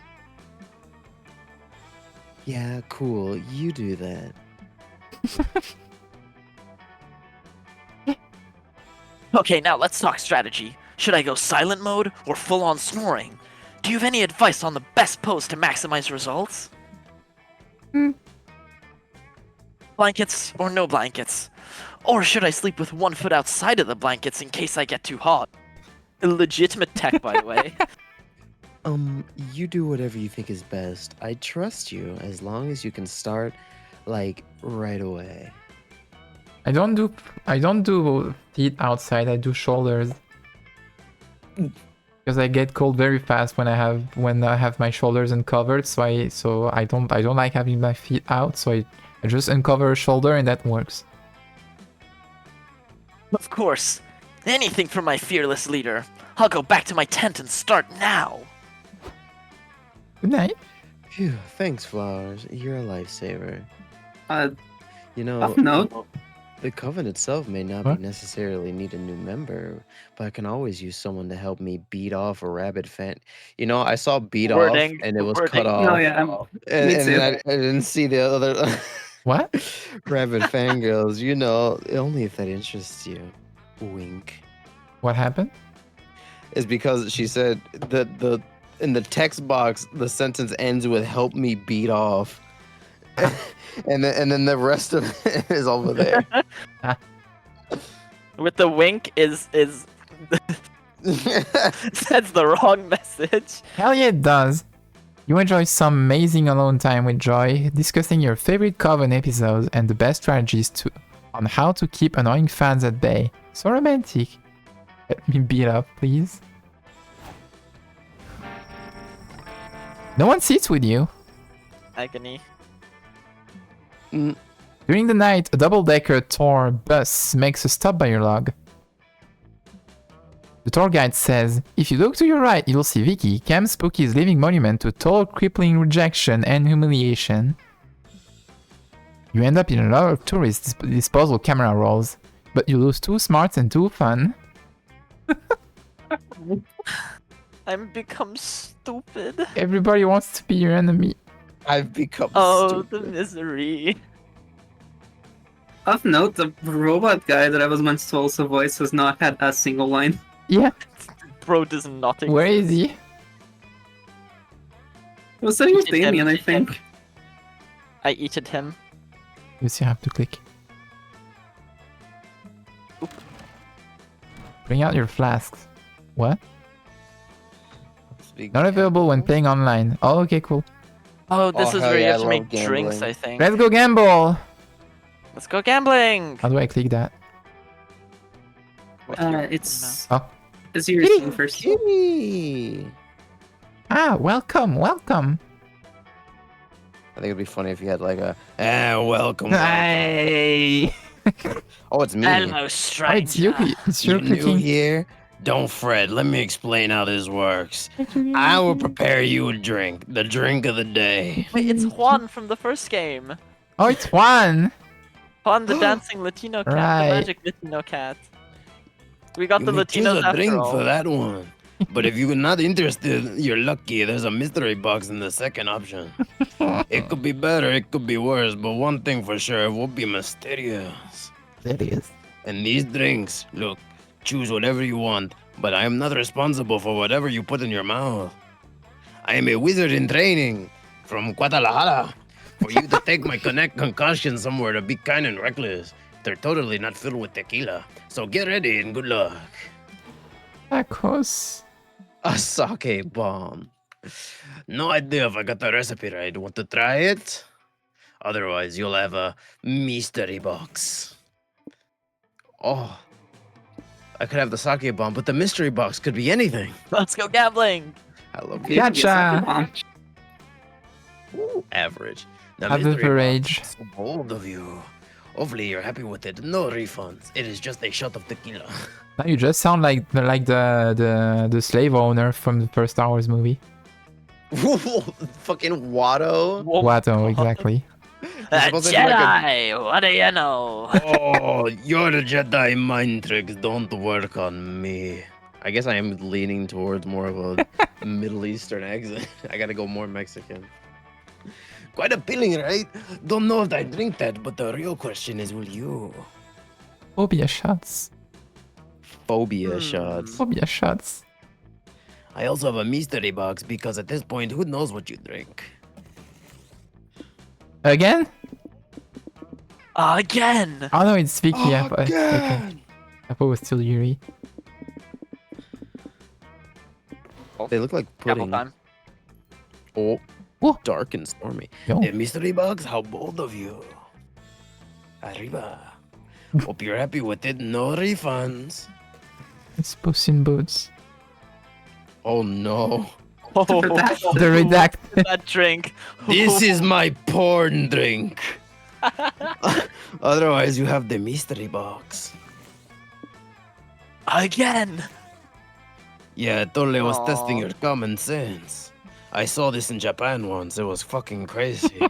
Yeah, cool, you do that. Okay, now let's talk strategy. Should I go silent mode or full-on snoring? Do you have any advice on the best pose to maximize results? Blankets or no blankets? Or should I sleep with one foot outside of the blankets in case I get too hot? Illegitimate tech, by the way. You do whatever you think is best. I trust you as long as you can start, like, right away. I don't do feet outside. I do shoulders. Because I get cold very fast when I have my shoulders uncovered. So I don't like having my feet out. So I just uncover a shoulder and that works. Of course. Anything for my fearless leader. I'll go back to my tent and start now. Good night. Phew, thanks, Flowers. You're a lifesaver. You know, Off note, the Coven itself may not What? be necessarily need a new member, but I can always use someone to help me beat off a rabid fan. You know, I saw beat Wording, off and it was wording. cut off. no, yeah, And, me and too. then I didn't see the other What? rabid fangirls. You know, only if that interests you. Wink. What happened? Is because she said that in the text box the sentence ends with "help me beat off," and then the rest of it is over there. With the wink is sends the wrong message. Hell yeah, it does. You enjoy some amazing alone time with Joy, discussing your favorite Coven episodes and the best strategies on how to keep annoying fans at bay. So romantic. Let me beat up, please. No one sits with you. Agony. During the night, a double-decker tour bus makes a stop by your log. The tour guide says, if you look to your right, you'll see Vicky, Camp Spooky's living monument to total crippling rejection and humiliation. You end up in a lot of tourist disposal camera rolls, but you lose 2 smarts and 2 fun. I'm become stupid. Everybody wants to be your enemy. I've become Oh, the stupid. misery. off note, the robot guy that I was meant to also voice has not had a single line. Yeah, Bro does nothing. where is he? It was sitting with Eat him, Damien, I eat him. think. I eated him. You still have to click. Bring out your flasks. What? Speak- Not available when playing online. Oh, okay, cool. Oh, this Oh, is hell where you yeah, have to I make love drinks, gambling. I think. Let's go gamble! Let's go gambling! How do I click that? With your mouse. It's Oh. your thing first. Kitty. Ah, welcome, welcome. I think it'd be funny if you had like a welcome. Hey! Oh, it's me. Hello, Oh, stranger. it's you. It's You your new clicking. here? Don't fret. Let me explain how this works. I will prepare you a drink, the drink of the day. Wait, it's Juan from the first game. Oh, it's Juan! Juan, the dancing Latino cat, Right. the magic Latino cat. We got You the may choose Latinos a after drink all. for that one. But if you're not interested, you're lucky. There's a mystery box in the second option. It could be better, it could be worse, but one thing for sure, it will be mysterious. There it is. And these drinks, look, choose whatever you want, but I am not responsible for whatever you put in your mouth. I am a wizard in training from Guadalajara. For you to take my Connect concoction somewhere to be kind and reckless. They're totally not filled with tequila. So get ready and good luck. Tacos. A sake bomb. No idea if I got the recipe right. Want to try it? Otherwise, you'll have a mystery box. Oh, I could have the sake bomb, but the mystery box could be anything. Let's go gambling. I love Yeah, it. Gotcha. Ooh, average. The Have mystery the box rage. is so bold of you. Hopefully, you're happy with it. No refunds. It is just a shot of tequila. Now you just sound like the slave owner from the first Star Wars movie. Fucking Watto. Whoa. Watto, exactly. A supposed to be like a- Jedi! What do you know? Oh, your Jedi mind tricks don't work on me. I guess I am leaning towards more of a Middle Eastern accent. I gotta go more Mexican. Quite appealing, right? Don't know if I drink that, but the real question is, will you? Phobia shots. Phobia shots. Phobia shots. I also have a mystery box because at this point, who knows what you drink? Again? Again! Oh no, it's Vicky. Okay. I thought it was still Yuri. They look like Apple pudding. time. Oh, Oh. dark and stormy. Yo. Hey, mystery box, how bold of you. Arriba. Hope you're happy with it. No refunds. It's Puss in Boots. Oh no. Oh, The redacted. that drink. This is my porn drink. Otherwise, you have the mystery box. Again. Yeah, totally was testing Aw. your common sense. I saw this in Japan once. It was fucking crazy.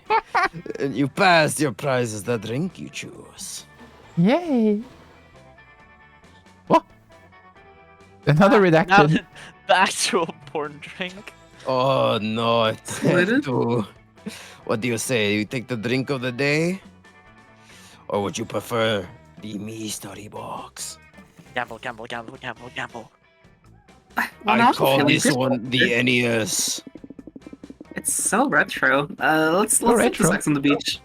And you passed. Your prize is the drink you choose. Yay! What? Another Now redacted. the actual porn drink. Oh no, it's Related? too. What do you say? You take the drink of the day? Or would you prefer the mystery box? Gamble, gamble, gamble, gamble, gamble. Well, I I'm call feeling this good. one the NES. It's so retro. Let's So take the retro. sex on the beach.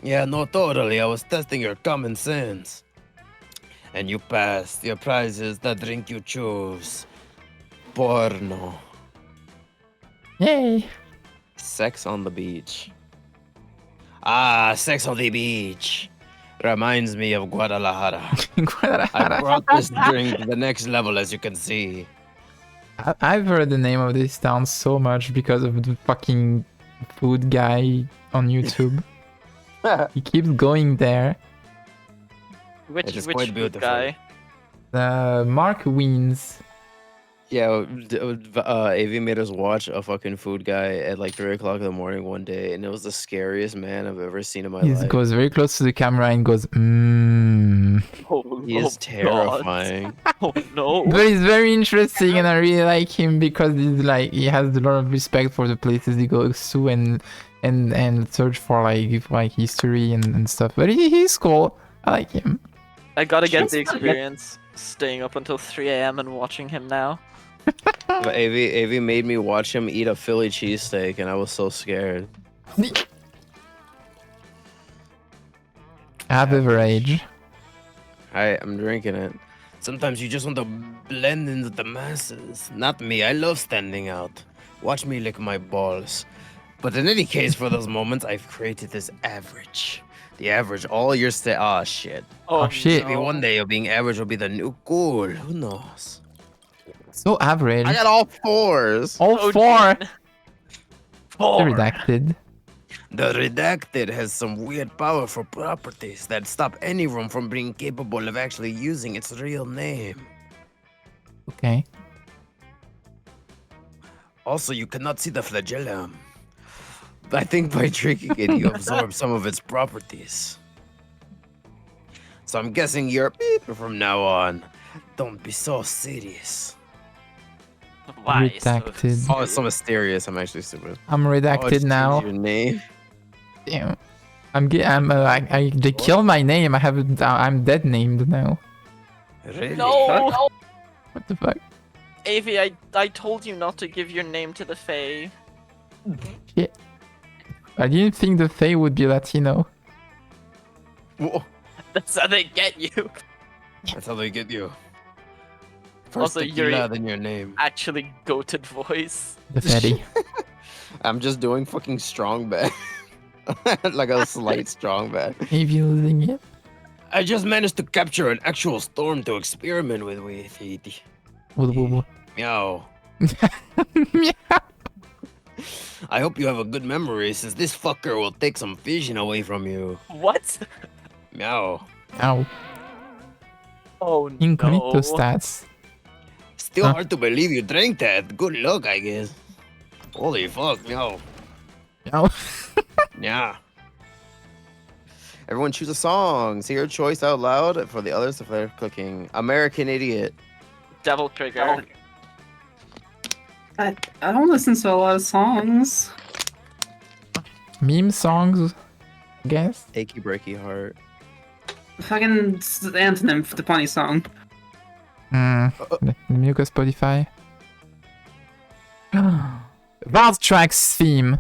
Yeah, no, totally. I was testing your common sense. And you passed. Your prize is the drink you choose. Porno. Yay! Sex on the beach. Ah, sex on the beach. Reminds me of Guadalajara. I Guadalajara. brought this drink to the next level, as you can see. I've heard the name of this town so much because of the fucking food guy on YouTube. He keeps going there. Which It is which quite food beautiful. guy? Mark Weens. Yeah, AV made us watch a fucking food guy at like 3 o'clock in the morning one day, and it was the scariest man I've ever seen in my He life. goes very close to the camera and goes, mmm. Oh, He is God. terrifying. Oh no. But he's very interesting and I really like him because he's like, he has a lot of respect for the places he goes to and search for like history and stuff. But he's cool. I like him. I gotta get the Jeez. experience staying up until 3 a.m. and watching him now. But AV made me watch him eat a Philly cheesesteak, and I was so scared. Have beverage. I'm drinking it. Sometimes you just want to blend into the masses. Not me, I love standing out. Watch me lick my balls. But in any case, for those moments, I've created this average. The average, all your Ah, shit. Oh, shit. Maybe one day being average will be the new cool. Who knows? So average. I got all fours. All Oh, four. Jin. Four. Redacted. The redacted has some weird powerful properties that stop anyone from being capable of actually using its real name. Okay. Also, you cannot see the flagellum. I think by drinking it, you absorb some of its properties. So I'm guessing you're beep from now on. Don't be so serious. Why? Redacted. Oh, it's so mysterious. I'm actually stupid. I'm Oh, redacted just now. change your name. Damn. They killed my name. I'm dead named now. Really? No! What the fuck? Avi, I told you not to give your name to the Fae. I didn't think the Fae would be Latino. Whoa. That's how they get you. That's how they get you. First Also, tequila, you're- then your name. Actually, goated voice. The Fetty. I'm just doing fucking strong bad. Like a slight strong bad. Maybe using it. I just managed to capture an actual storm to experiment with. Meow. Yeah. I hope you have a good memory, since this fucker will take some vision away from you. What? Meow. Ow. Oh Incognito no. stats. Still Huh? hard to believe you drank that. Good luck, I guess. Holy fuck, meow. Ow. Yeah. Everyone choose a song. Say your choice out loud for the others if they're clicking. American Idiot. Devil Trigger. I don't listen to a lot of songs. Meme songs, I guess. Achy Breaky Heart. Fucking antonym for the funny song. The Mucus Spotify. Vault Tracks theme.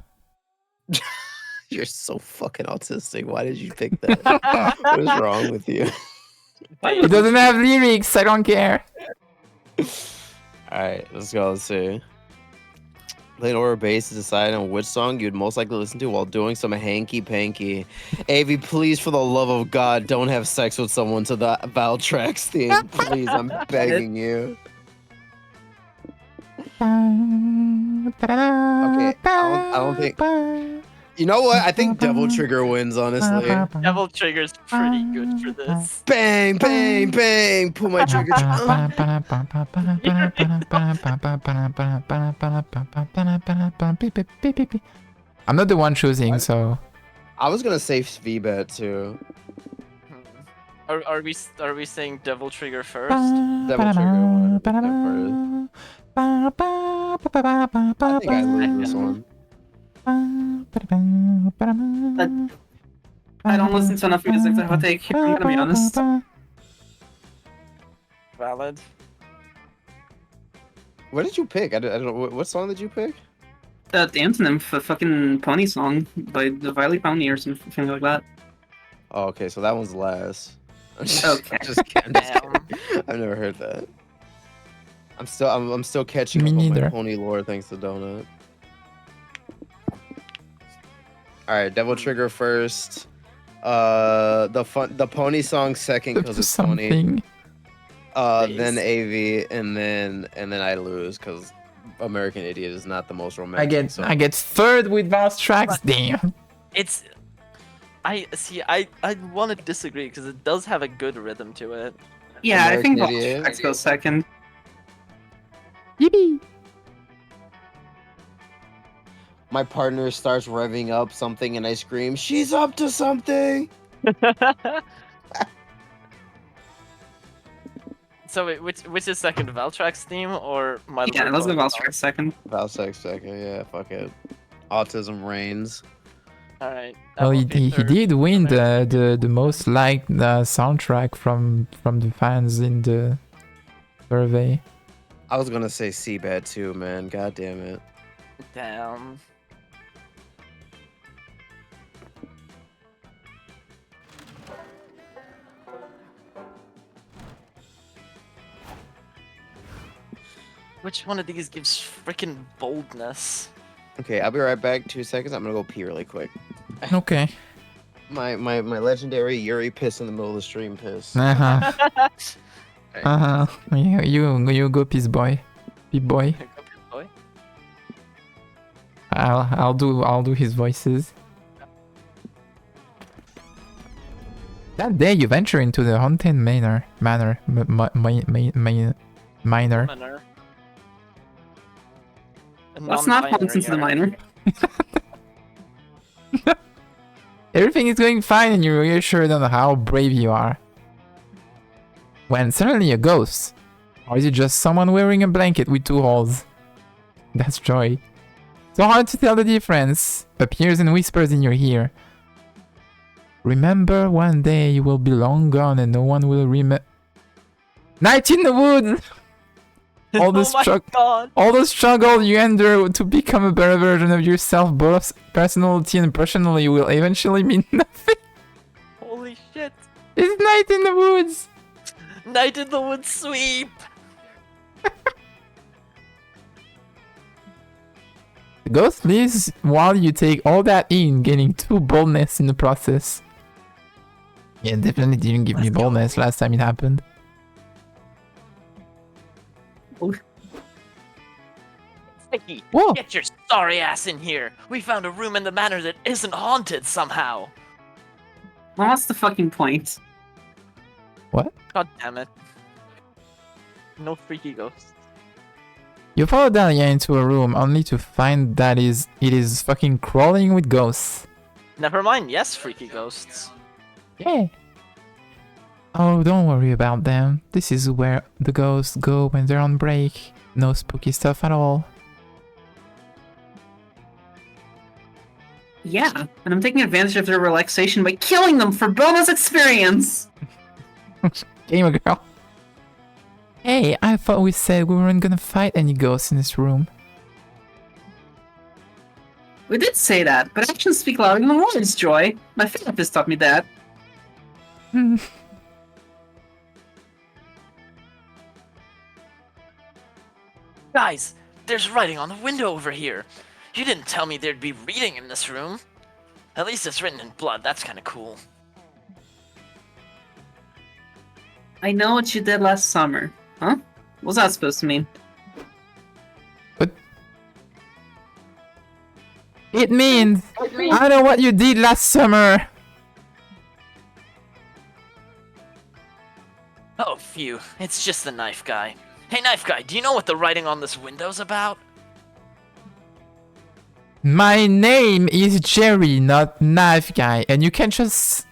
You're so fucking autistic. Why did you pick that? What is wrong with you? It doesn't have lyrics. I don't care. Alright, let's go. Let's see. Play an order bass to decide on which song you'd most likely listen to while doing some hanky panky. Avi, please, for the love of God, don't have sex with someone to the Valtrax theme. Please, I'm begging you. Okay, I don't think. You know what? I think Devil Trigger wins, honestly. Devil Trigger's pretty good for this. Bang, bang, bang. Pull my trigger. I'm not the one choosing, so I was gonna say VBet too. Are we saying Devil Trigger first? Devil Trigger first. I think I lose this one. I don't listen to enough music to have a take here, I'm gonna be honest. Valid. What did you pick? I don't know. What song did you pick? The antonym for fucking Pony Song by the Viley Pony or something like that. Oh, okay, so that one's last. Okay. I'm just kidding. I've never heard that. I'm still catching Me up on my neither. pony lore thanks to Donut. All right, Devil Trigger first. The pony song second because it's pony. something. Then AV, and then I lose because American Idiot is not the most romantic. I get third with Valtrax. Damn. It's. I see. I want to disagree because it does have a good rhythm to it. Yeah, I think American Idiot. Valtrax goes second. Yippee. My partner starts revving up something, and I scream, "She's up to something!" So wait, which is second, Valtrax theme or My Yeah, Little let's go Pony Valtrax second. Valsex second, yeah, fuck it. Autism reigns. All right. Well, he did win the most liked soundtrack from the fans in the survey. I was gonna say Seabed too, man. God damn it. Damn. Which one of these gives freaking boldness? Okay, I'll be right back. 2 seconds. I'm gonna go pee really quick. Okay. My legendary Yuri piss in the middle of the stream piss. You go, peace boy. Peep boy. Boy. I'll do his voices. That day you venture into the haunted manor. Minor. Minor. Let's not hunt into the minor. Everything is going fine and you're reassured on how brave you are. When suddenly a ghost. Or is it just someone wearing a blanket with 2 holes? That's joy. So hard to tell the difference. Appears and whispers in your ear. Remember, one day you will be long gone and no one will remember. Night in the woods! All the struggle you endure to become a better version of yourself, both personality and personally, will eventually mean nothing. Holy shit! It's night in the woods. Night in the woods sweep. The ghost leaves while you take all that in, gaining 2 boldness in the process. Yeah, definitely didn't give me boldness last time it happened. Hey, Whoa! get your sorry ass in here. We found a room in the manor that isn't haunted somehow. Well, what's the fucking point? God damn it. No freaky ghosts. You follow Dahlia into a room only to find that it is fucking crawling with ghosts. Never mind, yes, freaky ghosts. Yeah. Oh, don't worry about them. This is where the ghosts go when they're on break. No spooky stuff at all. Yeah, and I'm taking advantage of their relaxation by killing them for bonus experience! Gamer girl. Hey, I thought we said we weren't gonna fight any ghosts in this room. We did say that, but actions speak louder than words, Joy. My therapist taught me that. Guys, there's writing on the window over here. You didn't tell me there'd be reading in this room. At least it's written in blood. That's kind of cool. I know what you did last summer. Huh? What's that supposed to mean? It means I know what you did last summer. Oh, phew. It's just the knife guy. Hey, knife guy, do you know what the writing on this window's about? My name is Jerry, not Knife Guy, and you can't just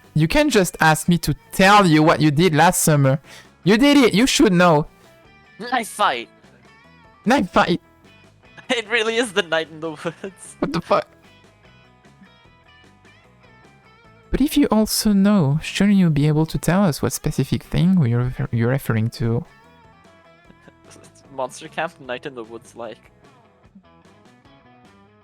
ask me to tell you what you did last summer. You did it. You should know. Knife fight. Knife fight. It really is the night in the woods. What the fuck? But if you also know, shouldn't you be able to tell us what specific thing you're referring to? Monster Camp Night in the Woods like.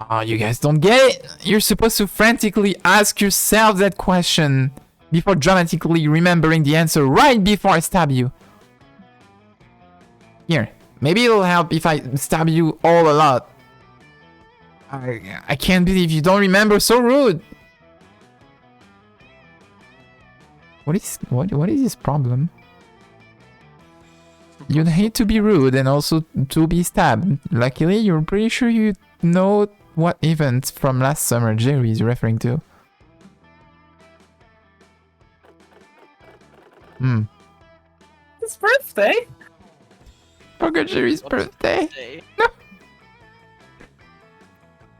Oh, you guys don't get it! You're supposed to frantically ask yourself that question before dramatically remembering the answer right before I stab you. Here, maybe it'll help if I stab you all a lot. I can't believe you don't remember, so rude! What is his problem? You'd hate to be rude and also to be stabbed. Luckily, you're pretty sure you know what event from last summer Jerry is referring to. It's birthday. Forgot Jerry's birthday. No.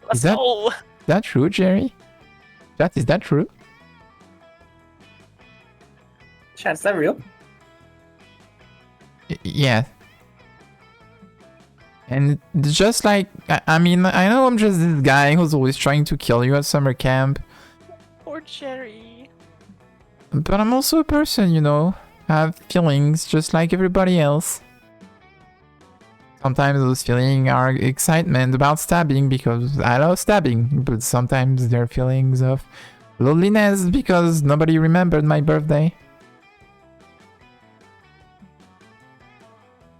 Let's Is that- go. Is that true, Jerry? Is that true? Chat, is that real? Yeah. And just like, I mean, I know I'm just this guy who's always trying to kill you at summer camp, Poor Jerry. but I'm also a person, you know. I have feelings just like everybody else. Sometimes those feelings are excitement about stabbing because I love stabbing, but sometimes they're feelings of loneliness because nobody remembered my birthday.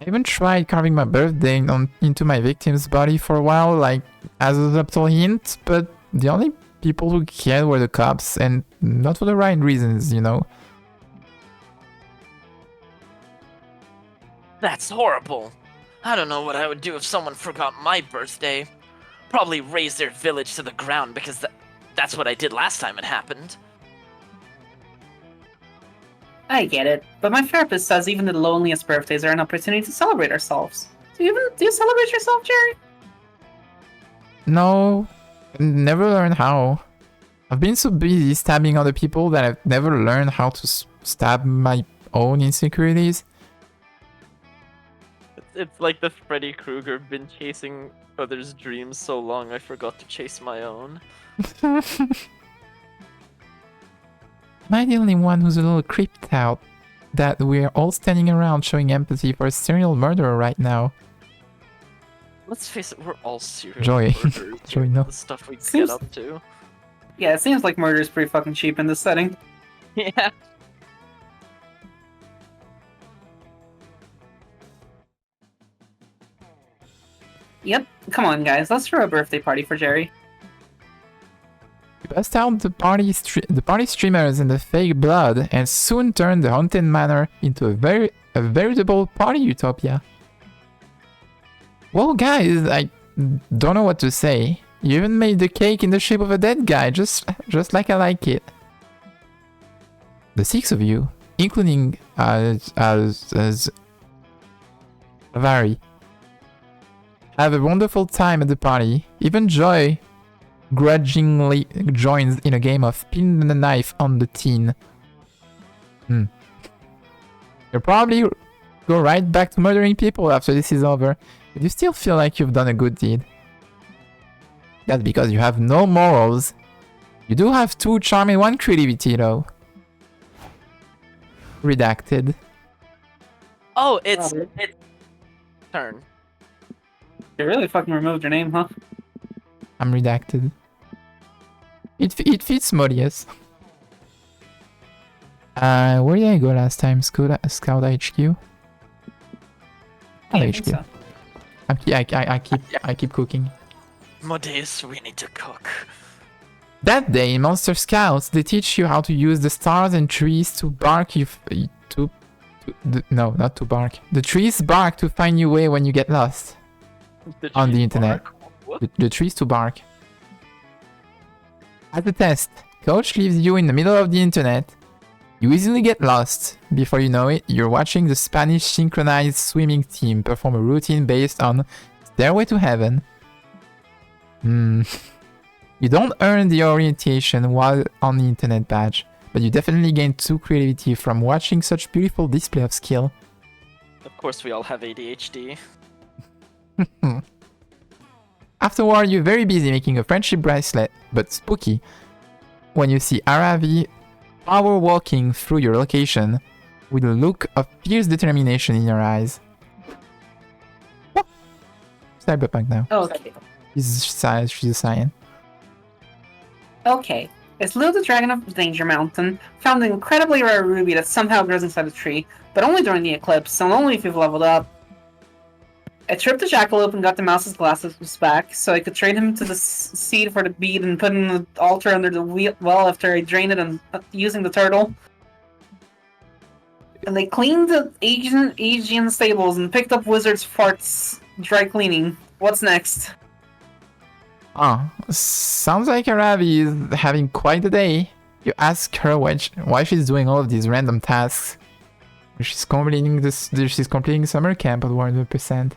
I even tried carving my birthday into my victim's body for a while, like as a subtle hint, but the only people who cared were the cops, and not for the right reasons, you know. That's horrible. I don't know what I would do if someone forgot my birthday. Probably raze their village to the ground because that's what I did last time it happened. I get it, but my therapist says even the loneliest birthdays are an opportunity to celebrate ourselves. Do you celebrate yourself, Jerry? No, never learned how. I've been so busy stabbing other people that I've never learned how to stab my own insecurities. It's like the Freddy Krueger been chasing others' dreams so long I forgot to chase my own. Am I the only one who's a little creeped out that we're all standing around showing empathy for a serial murderer right now? Let's face it, we're all serial Joy. murderers. Joy, no. The stuff we Seems- get up to. Yeah, it seems like murder is pretty fucking cheap in this setting. Yeah. Yep, come on guys, let's throw a birthday party for Jerry. We bust out the party streamers and the fake blood and soon turn the haunted manor into a veritable party utopia. Well guys, I don't know what to say. You even made the cake in the shape of a dead guy, just like I like it. The 6 of you, including Vari, have a wonderful time at the party. Even Joy grudgingly joins in a game of pin the knife on the teen. You'll probably go right back to murdering people after this is over, but you still feel like you've done a good deed. That's because you have no morals. You do have 2 charm and 1 creativity though. Redacted. Oh, it's Oh, turn. They really fucking removed your name, huh? I'm redacted. It fits Modius. Where did I go last time? Scout HQ? I HQ. think so. I keep cooking. Modest, we need to cook. That day in Monster Scouts, they teach you how to use the stars and trees to bark no, not to bark. The trees bark to find your way when you get lost on the internet. What? The trees to bark. As a test, coach leaves you in the middle of the internet. You easily get lost. Before you know it, you're watching the Spanish synchronized swimming team perform a routine based on Stairway to Heaven. You don't earn the orientation while on the internet badge, but you definitely gain 2 creativity from watching such beautiful display of skill. Of course, we all have ADHD. Afterward, you're very busy making a friendship bracelet, but spooky, when you see Aravi power walking through your location with a look of fierce determination in your eyes. What? Cyberpunk now. Okay. She's a Cyan. Okay. It's Lou the Dragon of Danger Mountain found an incredibly rare ruby that somehow grows inside a tree, but only during the eclipse, and only if you've leveled up. I tripped the jackalope and got the mouse's glasses back, so I could trade him to the seed for the bead and put in the altar under the well after I drained it and using the turtle. And they cleaned the Aegean stables and picked up Wizard's farts dry cleaning. What's next? Oh, sounds like Aravi is having quite a day. You ask her why she's doing all of these random tasks. She's completing summer camp at 100%.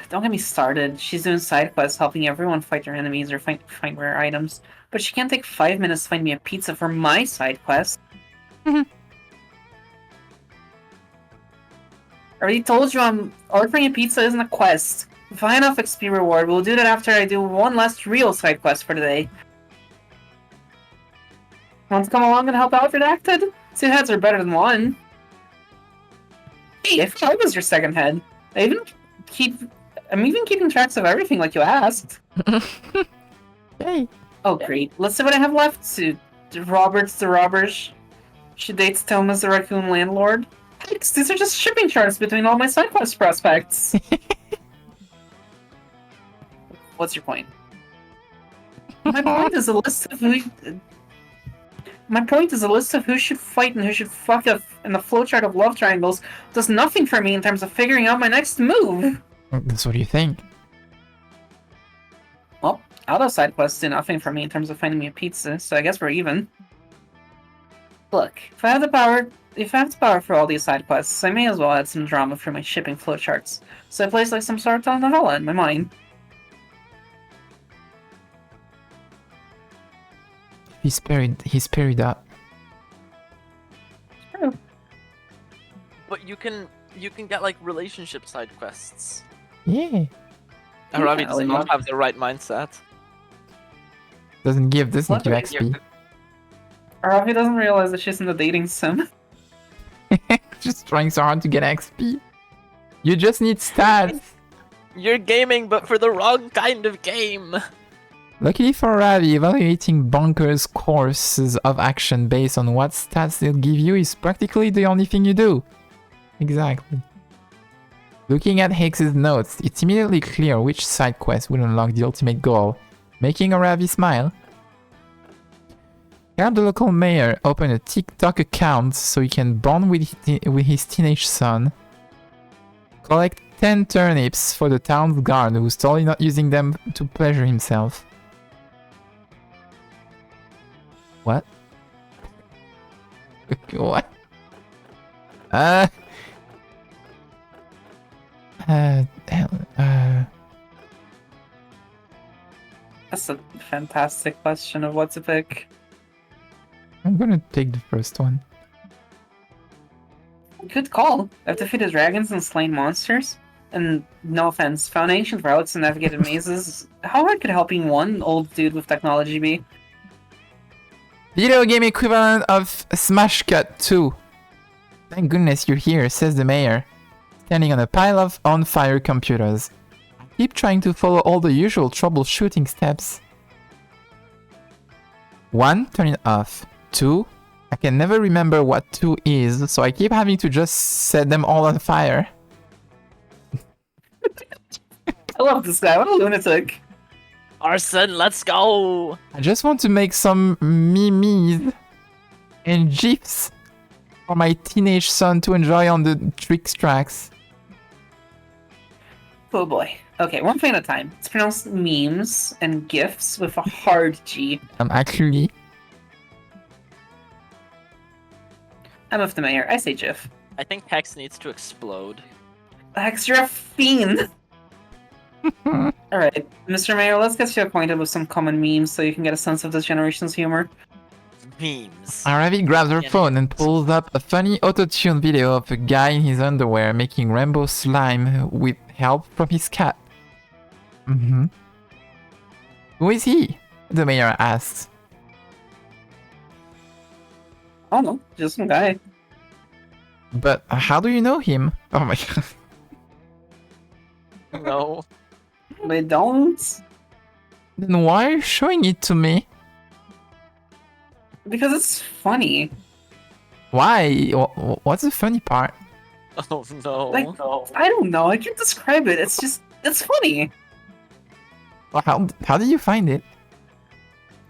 Don't get me started. She's doing side quests helping everyone fight their enemies or find rare items. But she can't take 5 minutes to find me a pizza for my side quest. I already told you ordering a pizza isn't a quest. If I have enough XP reward, we'll do that after I do one last real side quest for the day. Want to come along and help out Redacted? 2 heads are better than 1. Hey, I thought I was your second head. I'm even keeping tracks of everything like you asked. Hey. Oh, great. Let's see what I have left. Roberts the Robbers. She dates Thomas the Raccoon Landlord. Thanks, these are just shipping charts between all my side quest prospects. What's your point? My point is a list of who should fight and who should fuck up in the flowchart of love triangles does nothing for me in terms of figuring out my next move. That's what you think. Well, auto side quests do nothing for me in terms of finding me a pizza, so I guess we're even. Look, if I have the power for all these side quests, I may as well add some drama through my shipping flowcharts, so it plays like some sort of telenovela in my mind. He's parried up. True. But you can get like relationship side quests. Yeah. Aravi does well, not have the right mindset. Doesn't give What? XP. Aravi doesn't realize that she's in the dating sim. Just trying so hard to get XP. You just need stats. You're gaming, but for the wrong kind of game. Luckily for Ravi, evaluating bonkers courses of action based on what stats they'll give you is practically the only thing you do. Exactly. Looking at Hicks's notes, it's immediately clear which side quest will unlock the ultimate goal, making a Ravi smile. Help the local mayor open a TikTok account so he can bond with his teenage son. Collect 10 turnips for the town's guard who's totally not using them to pleasure himself. What? What? That's a fantastic question of what to pick. I'm gonna take the first one. Good call. I've defeated dragons and slain monsters. And no offense, found ancient routes and navigated mazes. How hard could helping one old dude with technology be? Video game equivalent of Smash Cut 2. Thank goodness you're here, says the mayor, standing on a pile of on-fire computers. I keep trying to follow all the usual troubleshooting steps. 1. Turn it off. 2. I can never remember what 2 is, so I keep having to just set them all on fire. I love this guy. What a lunatic. Arson, let's go! I just want to make some memes and gifs for my teenage son to enjoy on the Tricks tracks. Oh boy. Okay, one thing at a time. It's pronounced memes and gifs with a hard G. Actually, I'm with the mayor. I say GIF. I think Hex needs to explode. Hex, you're a fiend! Alright, Mr. Mayor, let's get you acquainted with some common memes so you can get a sense of this generation's humor. Memes. Aravi grabs her Yeah. phone and pulls up a funny auto-tune video of a guy in his underwear making rainbow slime with help from his cat. Who is he? The mayor asks. I don't know, just some guy. But how do you know him? Oh my god. No. They don't. Then why are you showing it to me? Because it's funny. Why? What's the funny part? Oh no. Like, I don't know, I can't describe it. It's just, it's funny. Well, how did you find it?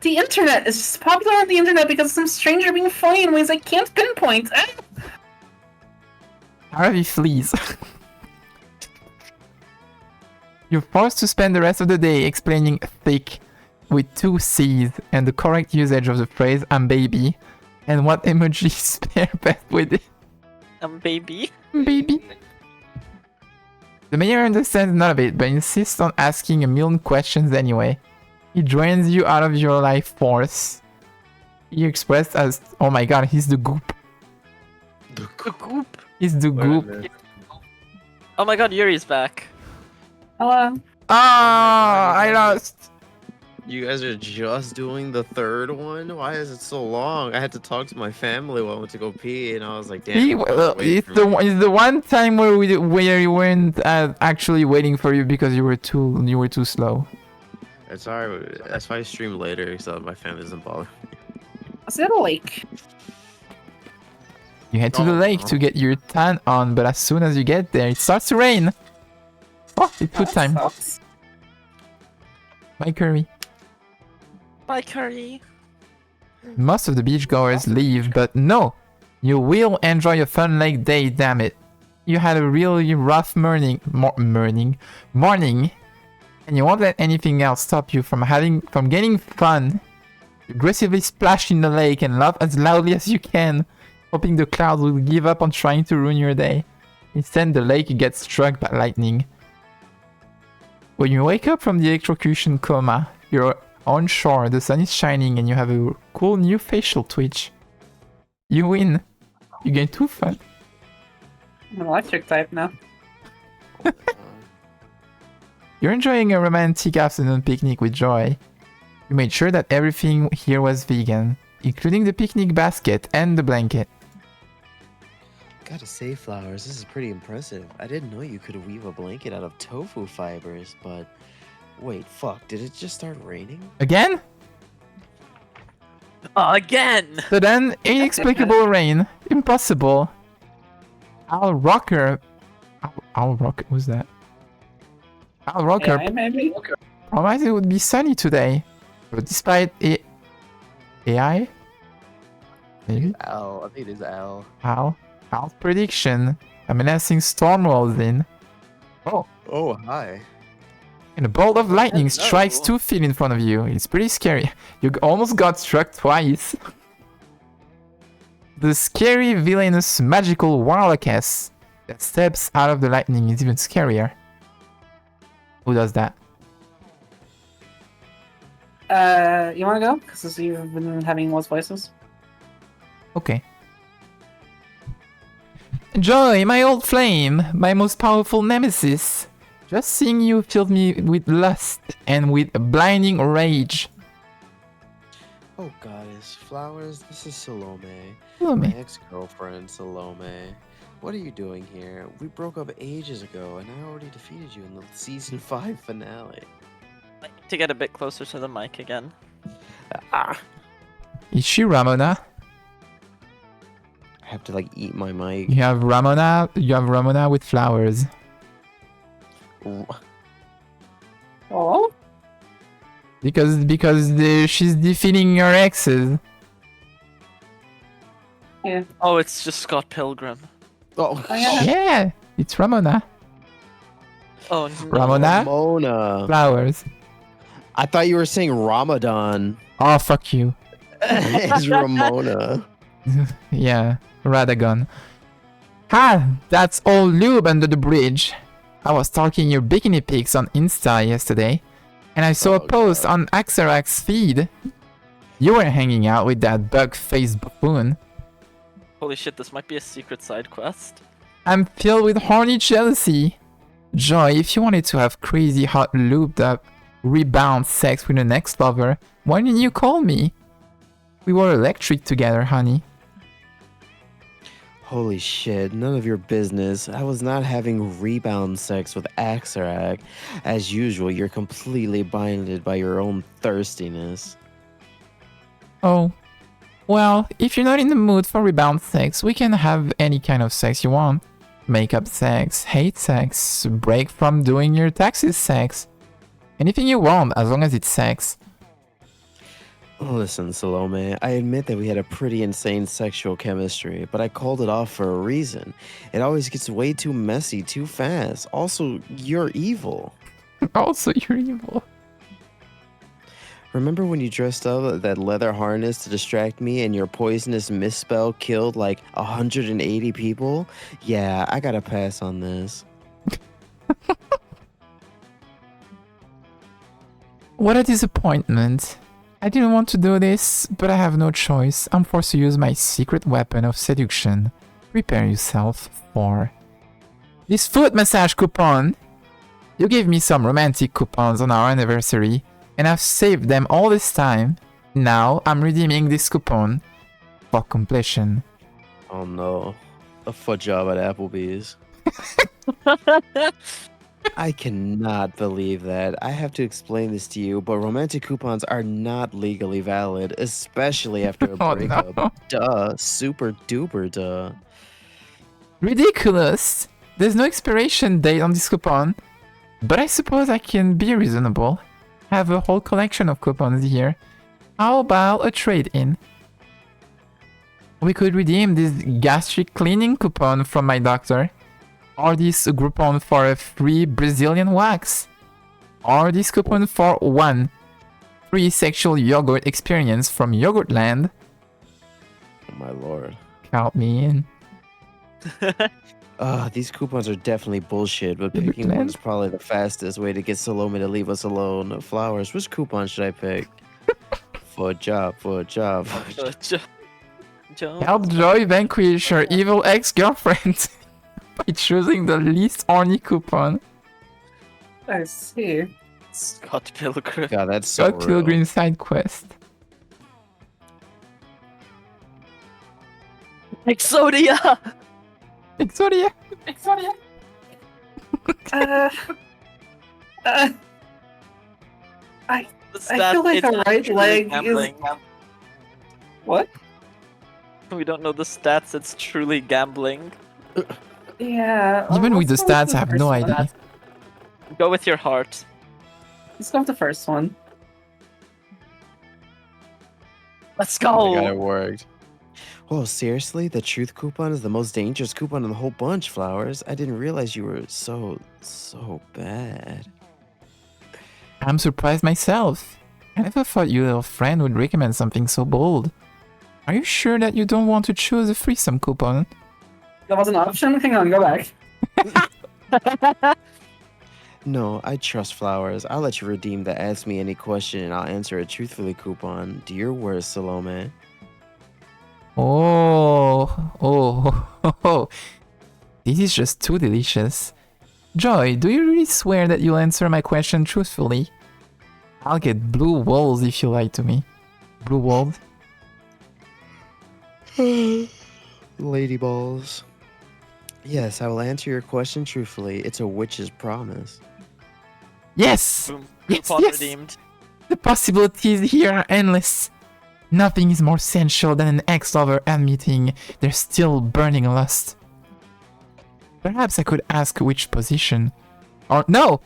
The internet is just popular on the internet because of some stranger being funny in ways I can't pinpoint. Aravi flees. You're forced to spend the rest of the day explaining thick with 2 C's and the correct usage of the phrase I'm baby and what emojis pair best with it. Baby. Baby. The mayor understands none of it but insists on asking a million questions anyway. He drains you out of your life force. He expressed as, oh my god, he's the goop. The Goop. He's the goop. Oh my god, Yuri's back. Hello. Ah, I lost. You guys are just doing the 3rd one? Why is it so long? I had to talk to my family while I went to go pee, and I was like, damn. It's the one time where you weren't actually waiting for you because you were too slow. It's alright. That's why I stream later, so my family doesn't bother. Is it a lake? You head to the lake to get your tan on, but as soon as you get there, it starts to rain. Oh, it's food time. Sucks. Bye, Curry. Bye, Curry. Most of the beachgoers leave, but no! You will enjoy a fun lake day, damn it. You had a really rough morning, and you won't let anything else stop you from getting fun. You aggressively splash in the lake and laugh as loudly as you can, hoping the clouds will give up on trying to ruin your day. Instead, the lake gets struck by lightning. When you wake up from the electrocution coma, you're on shore, the sun is shining, and you have a cool new facial twitch. You win. You gain 2 fun. I'm an electric type now. You're enjoying a romantic afternoon picnic with Joy. You made sure that everything here was vegan, including the picnic basket and the blanket. Gotta say, Flowers, this is pretty impressive. I didn't know you could weave a blanket out of tofu fibers, but... Wait, fuck, did it just start raining? Again? Again! Sudden, inexplicable rain. Impossible. Al Rocker... Al Rocker... Who's that? Al Rocker AI, maybe? promised it would be sunny today. But despite AI? Maybe? Al, I think it is Al. Al's prediction, a menacing storm rolls in. Oh, hi. And a bolt of lightning Hello. strikes 2 feet in front of you. It's pretty scary. You almost got struck twice. The scary, villainous, magical Warlockess that steps out of the lightning is even scarier. Who does that? You wanna go? Because you've been having most voices. Okay. Joy, my old flame, my most powerful nemesis. Just seeing you filled me with lust and with a blinding rage. Oh, goddess. Flowers, this is Salome. Salome. My ex-girlfriend, Salome. What are you doing here? We broke up ages ago, and I already defeated you in the season 5 finale. I need to get a bit closer to the mic again. Ah! Is she Ramona? I have to like eat my mic. You have Ramona with flowers. Oh, Because she's defeating your exes. Oh, it's just Scott Pilgrim. Oh, Oh, yeah. Yeah, it's Ramona. Oh, no. Ramona? Ramona. Flowers. I thought you were saying Ramadan. Oh, fuck you. It's Ramona. Yeah, Radagon. That's all lube under the bridge. I was stalking your bikini pics on Insta yesterday, and I saw a Oh, post God. on Axarax's feed. You were hanging out with that bug-faced buffoon. Holy shit, this might be a secret side quest. I'm filled with horny jealousy. Joy, if you wanted to have crazy hot looped up rebound sex with an ex-lover, why didn't you call me? We were electric together, honey. Holy shit, none of your business. I was not having rebound sex with Axarak. As usual, you're completely blinded by your own thirstiness. Oh. Well, if you're not in the mood for rebound sex, we can have any kind of sex you want. Makeup sex, hate sex, break from doing your taxes sex. Anything you want, as long as it's sex. Listen, Salome, I admit that we had a pretty insane sexual chemistry, but I called it off for a reason. It always gets way too messy too fast. Also, you're evil. Also, you're evil. Remember when you dressed up that leather harness to distract me and your poisonous misspell killed like 180 people? Yeah, I gotta pass on this. What a disappointment. I didn't want to do this, but I have no choice. I'm forced to use my secret weapon of seduction. Prepare yourself for this foot massage coupon. You gave me some romantic coupons on our anniversary, and I've saved them all this time. Now I'm redeeming this coupon for completion. Oh no, a foot job at Applebee's. I cannot believe that. I have to explain this to you, but romantic coupons are not legally valid, especially after a Oh breakup. no. Duh, super duper duh. Ridiculous! There's no expiration date on this coupon. But I suppose I can be reasonable. I have a whole collection of coupons here. How about a trade-in? We could redeem this gastric cleaning coupon from my doctor. Or this coupon for a free Brazilian wax. Or this coupon for one free sexual yogurt experience from Yogurtland. Oh my lord. Count me in. These coupons are definitely bullshit, but Yogurt picking land? one's probably the fastest way to get Salome to leave us alone. Flowers, which coupon should I pick? Foot job, foot job. Help Joy vanquish her evil ex-girlfriend by choosing the least horny coupon. I see. Scott Pilgrim. God, that's so Scott real. Pilgrim side quest. Exodia! Exodia! Exodia. uh, I The feel like it's the right truly leg is- gambling. what? We don't know the stats, it's truly gambling. Yeah. Even with the let's go stats, the I have no first one. idea. Go with your heart. Let's go with the first one. Let's Oh my god, go! it worked. Oh, seriously? The truth coupon is the most dangerous coupon in the whole bunch, Flowers. I didn't realize you were so bad. I'm surprised myself. I never thought your little friend would recommend something so bold. Are you sure that you don't want to choose a threesome coupon? That was an option? Hang on, go back. No, I trust Flowers. I'll let you redeem the Ask Me Any Question and I'll answer it truthfully coupon. Do your worst, Salome. Oh. This is just too delicious. Joy, do you really swear that you'll answer my question truthfully? I'll get blue walls if you lie to me. Blue walls? Lady balls. Yes, I will answer your question truthfully. It's a witch's promise. Yes! Boom. Yes, Coupon yes. redeemed. The possibilities here are endless. Nothing is more sensual than an ex-lover admitting they're still burning lust. Perhaps I could ask which position. Or no!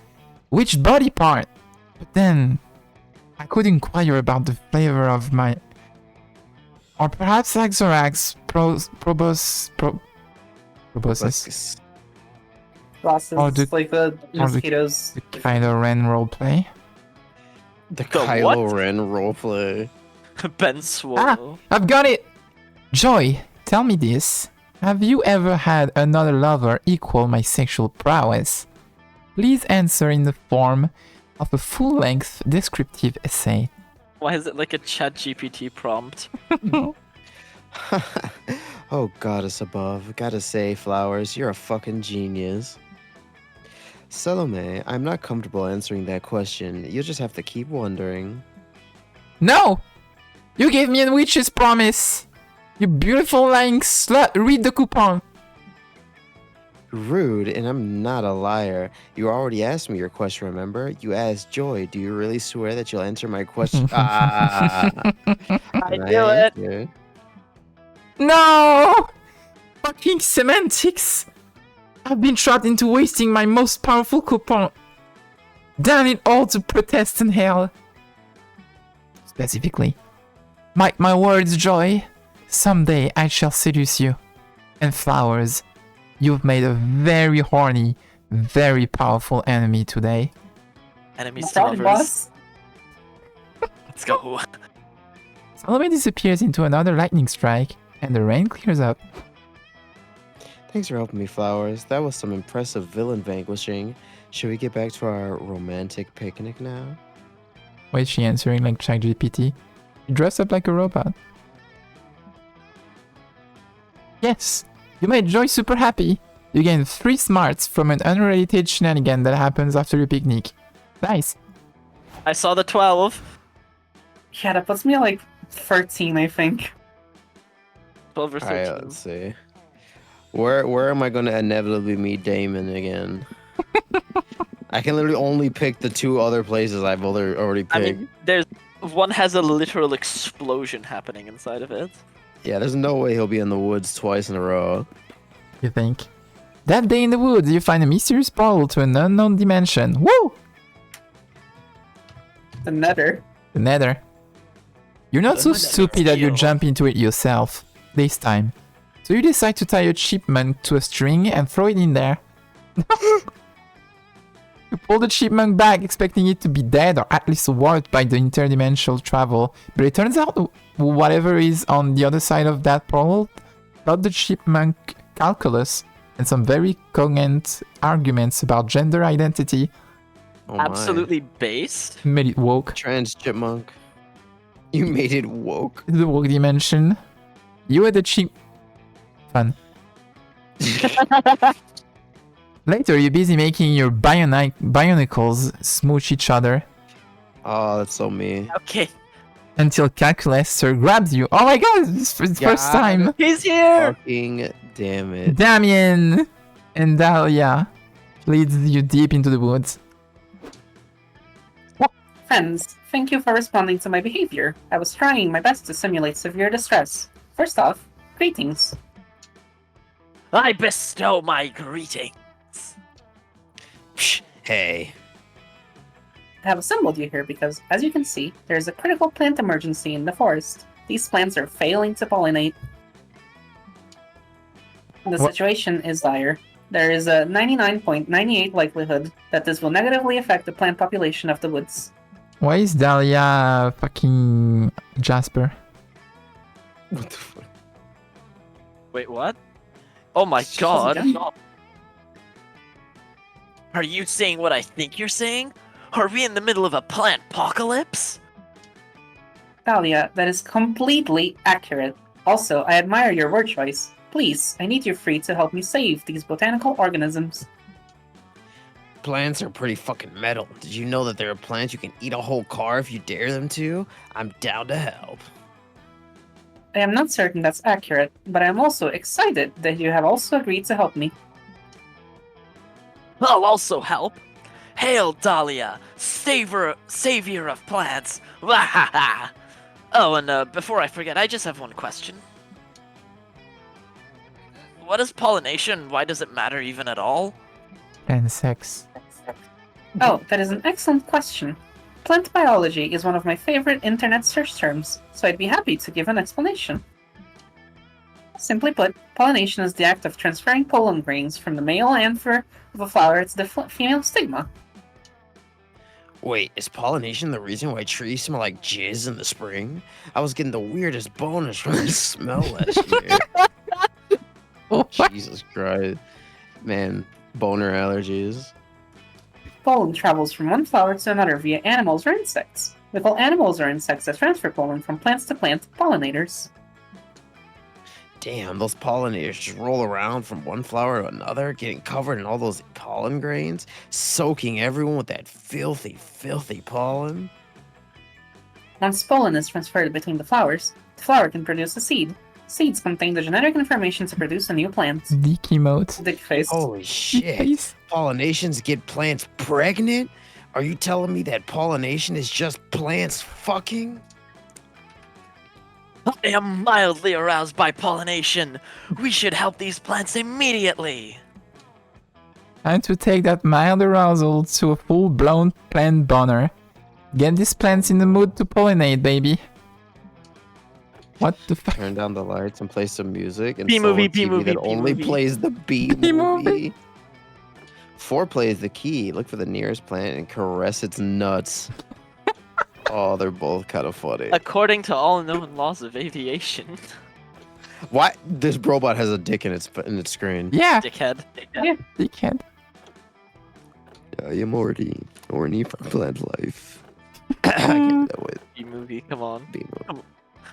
Which body part? But then I could inquire about the flavor of my... Or perhaps Axorax proboscis. Proboscis. Glasses, Or the- like the or the- mosquitoes. The Kylo Ren roleplay. The The Kylo what? Ren roleplay. Ben Swallow. I've got it! Joy, tell me this. Have you ever had another lover equal my sexual prowess? Please answer in the form of a full-length descriptive essay. Why is it like a chat GPT prompt? Oh, goddess above. Gotta say, Flowers, you're a fucking genius. Salome, I'm not comfortable answering that question. You'll just have to keep wondering. No! You gave me a witch's promise! You beautiful lying slut, read the coupon! Rude, and I'm not a liar. You already asked me your question, remember? You asked Joy, do you really swear that you'll answer my question? I And knew it. answered. No! Fucking semantics! I've been trapped into wasting my most powerful coupon. Damn it all to protest in hell. Specifically. Mark my words, Joy. Someday I shall seduce you. And Flowers, you've made a very horny, very powerful enemy today. Enemies No to problem, lovers. boss. Let's go. Salome disappears into another lightning strike, and the rain clears up. Thanks for helping me, Flowers. That was some impressive villain vanquishing. Should we get back to our romantic picnic now? Why is she answering like ChatGPT? You dress up like a robot. Yes, you made Joy super happy. You gain 3 smarts from an unrelated shenanigan that happens after your picnic. Nice. I saw the 12. Yeah, that puts me at like 13, I think. 12 or 13. Alright, let's see. Where am I gonna inevitably meet Damon again? I can literally only pick the 2 other places I've already picked. I mean, there's one has a literal explosion happening inside of it. Yeah, there's no way he'll be in the woods twice in a row. You think? That day in the woods, you find a mysterious portal to an unknown dimension. Woo! The Nether. The Nether. You're not The so Nether stupid that you steel. jump into it yourself. This time. So you decide to tie a chipmunk to a string and throw it in there. You pull the chipmunk back expecting it to be dead or at least warped by the interdimensional travel, but it turns out whatever is on the other side of that portal taught the chipmunk calculus and some very cogent arguments about gender identity, Oh my. Absolutely based. made it woke. Trans chipmunk. You made it woke. The woke dimension. You had the chip... Fun. Later, you're busy making your bionicles smooch each other Oh, that's so me. Okay, until Calculus Sir grabs you. Oh my god, it's the first God. time. he's here. Fucking damn it. Damien and Dahlia leads you deep into the woods. Friends, thank you for responding to my behavior. I was trying my best to simulate severe distress. First off, greetings. I bestow my greeting. Psh, hey. I have assembled you here because, as you can see, there is a critical plant emergency in the forest. These plants are failing to pollinate. The What? situation is dire. There is a 99.98 likelihood that this will negatively affect the plant population of the woods. Why is Dahlia fucking Jasper? What the fuck? Wait, what? Oh my She's god. a- Are you saying what I think you're saying? Are we in the middle of a plant apocalypse? Thalia, that is completely accurate. Also, I admire your word choice. Please, I need you free to help me save these botanical organisms. Plants are pretty fucking metal. Did you know that there are plants you can eat a whole car if you dare them to? I'm down to help. I am not certain that's accurate, but I am also excited that you have also agreed to help me. I'll also help. Hail, Dahlia, savior of plants. Wahaha! Oh, and before I forget, I just have one question. What is pollination? Why does it matter even at all? And sex. Oh, that is an excellent question. Plant biology is one of my favorite internet search terms, so I'd be happy to give an explanation. Simply put, pollination is the act of transferring pollen grains from the male anther of a flower to the female stigma. Wait, is pollination the reason why trees smell like jizz in the spring? I was getting the weirdest bonus from the smell last year. Jesus Christ. Man, boner allergies. Pollen travels from one flower to another via animals or insects. With all animals or insects that transfer pollen from plants to plant, pollinators. Damn, those pollinators just roll around from one flower to another, getting covered in all those pollen grains, soaking everyone with that filthy, filthy pollen. Once pollen is transferred between the flowers, the flower can produce a seed. Seeds contain the genetic information to produce a new plant. Dick emote. Dick face. Holy Dick shit. face. Pollinations get plants pregnant? Are you telling me that pollination is just plants fucking? I am mildly aroused by pollination. We should help these plants immediately. Time to take that mild arousal to a full-blown plant boner. Get these plants in the mood to pollinate, baby. What the fuck? Turn down the lights and play some music. And B-movie, sell a TV B-movie, that only B-movie. plays the B B-movie. movie. Foreplay is the key. Look for the nearest plant and caress its nuts. Oh, they're both kind of funny. According to all known laws of aviation. Why? This robot has a dick in its screen. Yeah, Dickhead. dickhead. I am horny for plant life. I can't do that with B-movie, come on. B movie.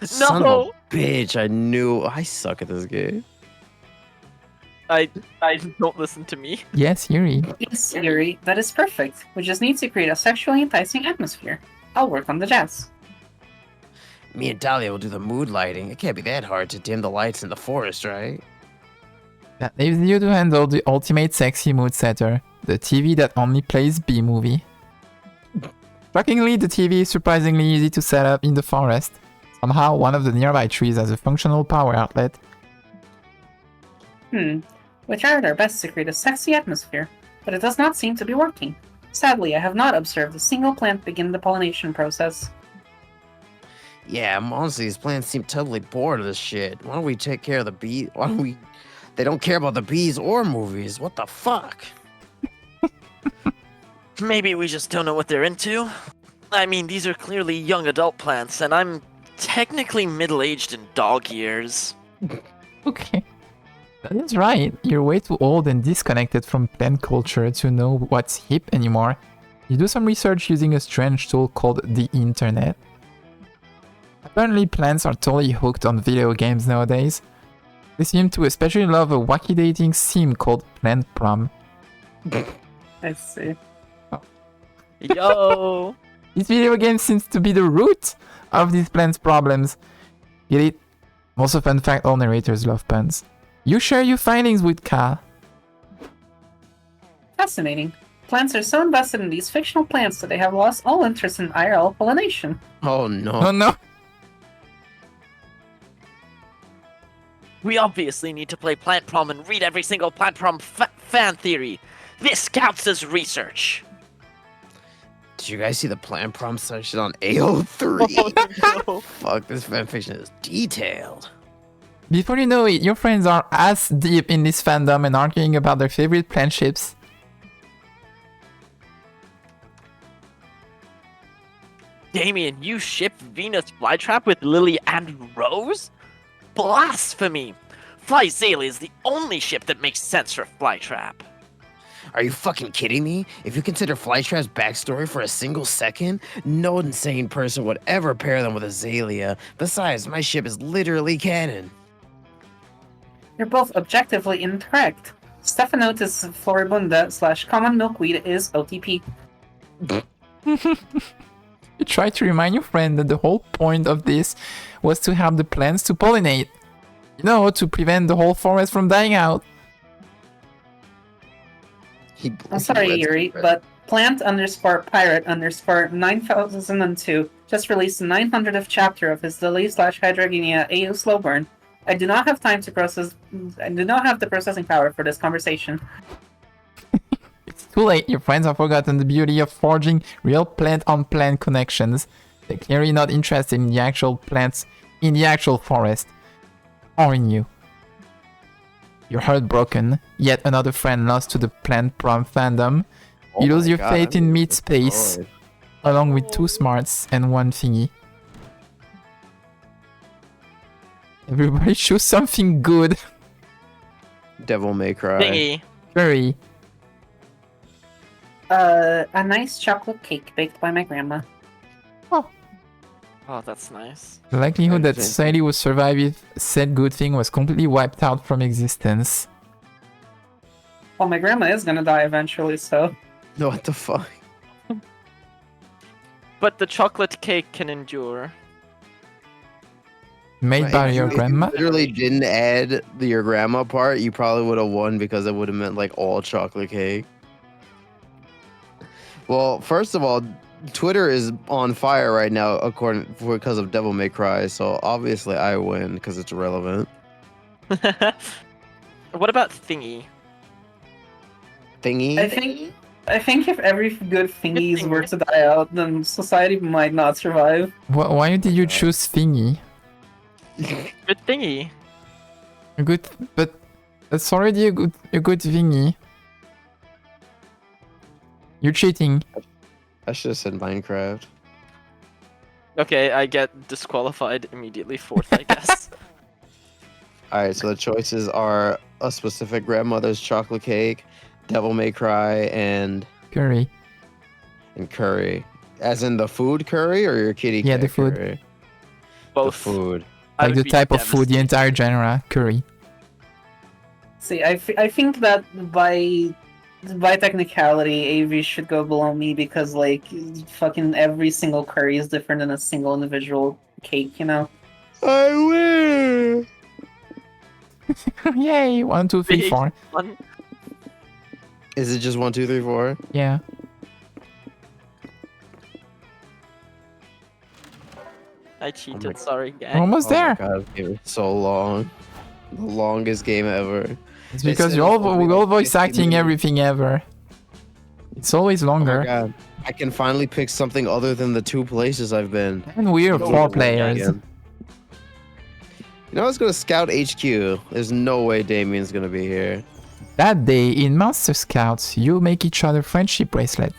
Son of No! a bitch, I knew. I suck at this game. I don't listen to me. Yes, Yuri. Yes, Yuri, that is perfect. We just need to create a sexually enticing atmosphere. I'll work on the jazz. Me and Dahlia will do the mood lighting. It can't be that hard to dim the lights in the forest, right? That leaves you to handle the ultimate sexy mood setter, the TV that only plays B-movie. Shockingly, the TV is surprisingly easy to set up in the forest. Somehow, one of the nearby trees has a functional power outlet. We tried our best to create a sexy atmosphere, but it does not seem to be working. Sadly, I have not observed a single plant begin the pollination process. Yeah, honestly, these plants seem totally bored of this shit. Why don't we take care of the bee? Why don't we? They don't care about the bees or movies. What the fuck? Maybe we just don't know what they're into. I mean, these are clearly young adult plants, and I'm technically middle-aged in dog years. Okay. That is right. You're way too old and disconnected from plant culture to know what's hip anymore. You do some research using a strange tool called the internet. Apparently plants are totally hooked on video games nowadays. They seem to especially love a wacky dating sim called Plant Prom. I see. Yo! This video game seems to be the root of these plants' problems. Get it? Also, fun fact, all narrators love puns. You share your findings with Ka. Fascinating. Plants are so invested in these fictional plants that they have lost all interest in IRL pollination. Oh no. Oh no! We obviously need to play Plant Prom and read every single Plant Prom fan theory. This counts as research. Did you guys see the plant prom section on AO3? No. Fuck, this fanfiction is detailed. Before you know it, your friends are ass deep in this fandom and arguing about their favorite plant ships. Damien, you ship Venus Flytrap with Lily and Rose? Blasphemy! Flyzale is the only ship that makes sense for Flytrap. Are you fucking kidding me? If you consider Flytrap's backstory for a single second, no insane person would ever pair them with Azalea. Besides, my ship is literally canon. You're both objectively incorrect. Stephanotis floribunda / common milkweed is OTP. You try to remind your friend that the whole point of this was to help the plants to pollinate. You know, to prevent the whole forest from dying out. I'm sorry, Yuri, but plant_pirate_9002 just released the 900th chapter of his Lily/Hydrogenea AU slow burn. I do not have time to process. I do not have the processing power for this conversation. It's too late. Your friends have forgotten the beauty of forging real plant-on-plant connections. They're clearly not interested in the actual plants in the actual forest. Or in you. You're heartbroken. Yet another friend lost to the plant prom fandom. You lose your faith in meat space, along with 2 smarts and 1 thingy. Everybody choose something good. Devil May Cry. Thingy. Curry. A nice chocolate cake baked by my grandma. Oh, that's nice. The likelihood that Interesting. society would survive if said good thing was completely wiped out from existence. Well, my grandma is gonna die eventually, so. No, what the fuck? But the chocolate cake can endure. Made Right, by if your you grandma? literally didn't add your grandma part, you probably would have won because it would have meant like all chocolate cake. Well, first of all, Twitter is on fire right now because of Devil May Cry, so obviously I win because it's relevant. What about Thingy? Thingy? I think if every good thingies were to die out, then society might not survive. Why did you choose thingy? Good Thingy. A good, but it's already a good thingy. You're cheating. I should have said Minecraft. Okay, I get disqualified immediately. Fourth, I guess. Alright, so the choices are a specific grandmother's chocolate cake, Devil May Cry, and Curry. curry. As in the food curry or your kitty Yeah, cat the food. curry? Both. The food. I Like would the be type of food, the devastated. entire genre, curry. See, I think that by technicality, AV should go below me because, like, fucking every single curry is different than a single individual cake, you know? I win! Yay! 1, 2, 3, Big 4. One. Is it just 1, 2, 3, 4? Yeah. I cheated. my- Sorry, We're gang. almost there. Oh my god, this game is so long. The longest game ever. It's because It's we're all only like voice 50 acting minutes. everything ever. It's always Oh my longer. god. I can finally pick something other than the 2 places I've been. And we're No 4 way players. again. You know, I was gonna scout HQ. There's no way Damien's gonna be here. That day, in Monster Scouts, you make each other friendship bracelets.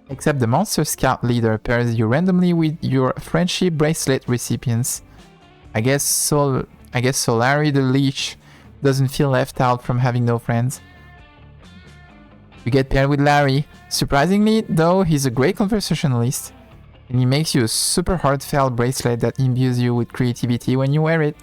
Except the Monster Scout leader pairs you randomly with your friendship bracelet recipients. I guess Solari the Leech doesn't feel left out from having no friends. You get paired with Larry. Surprisingly, though, he's a great conversationalist. And he makes you a super heartfelt bracelet that imbues you with creativity when you wear it.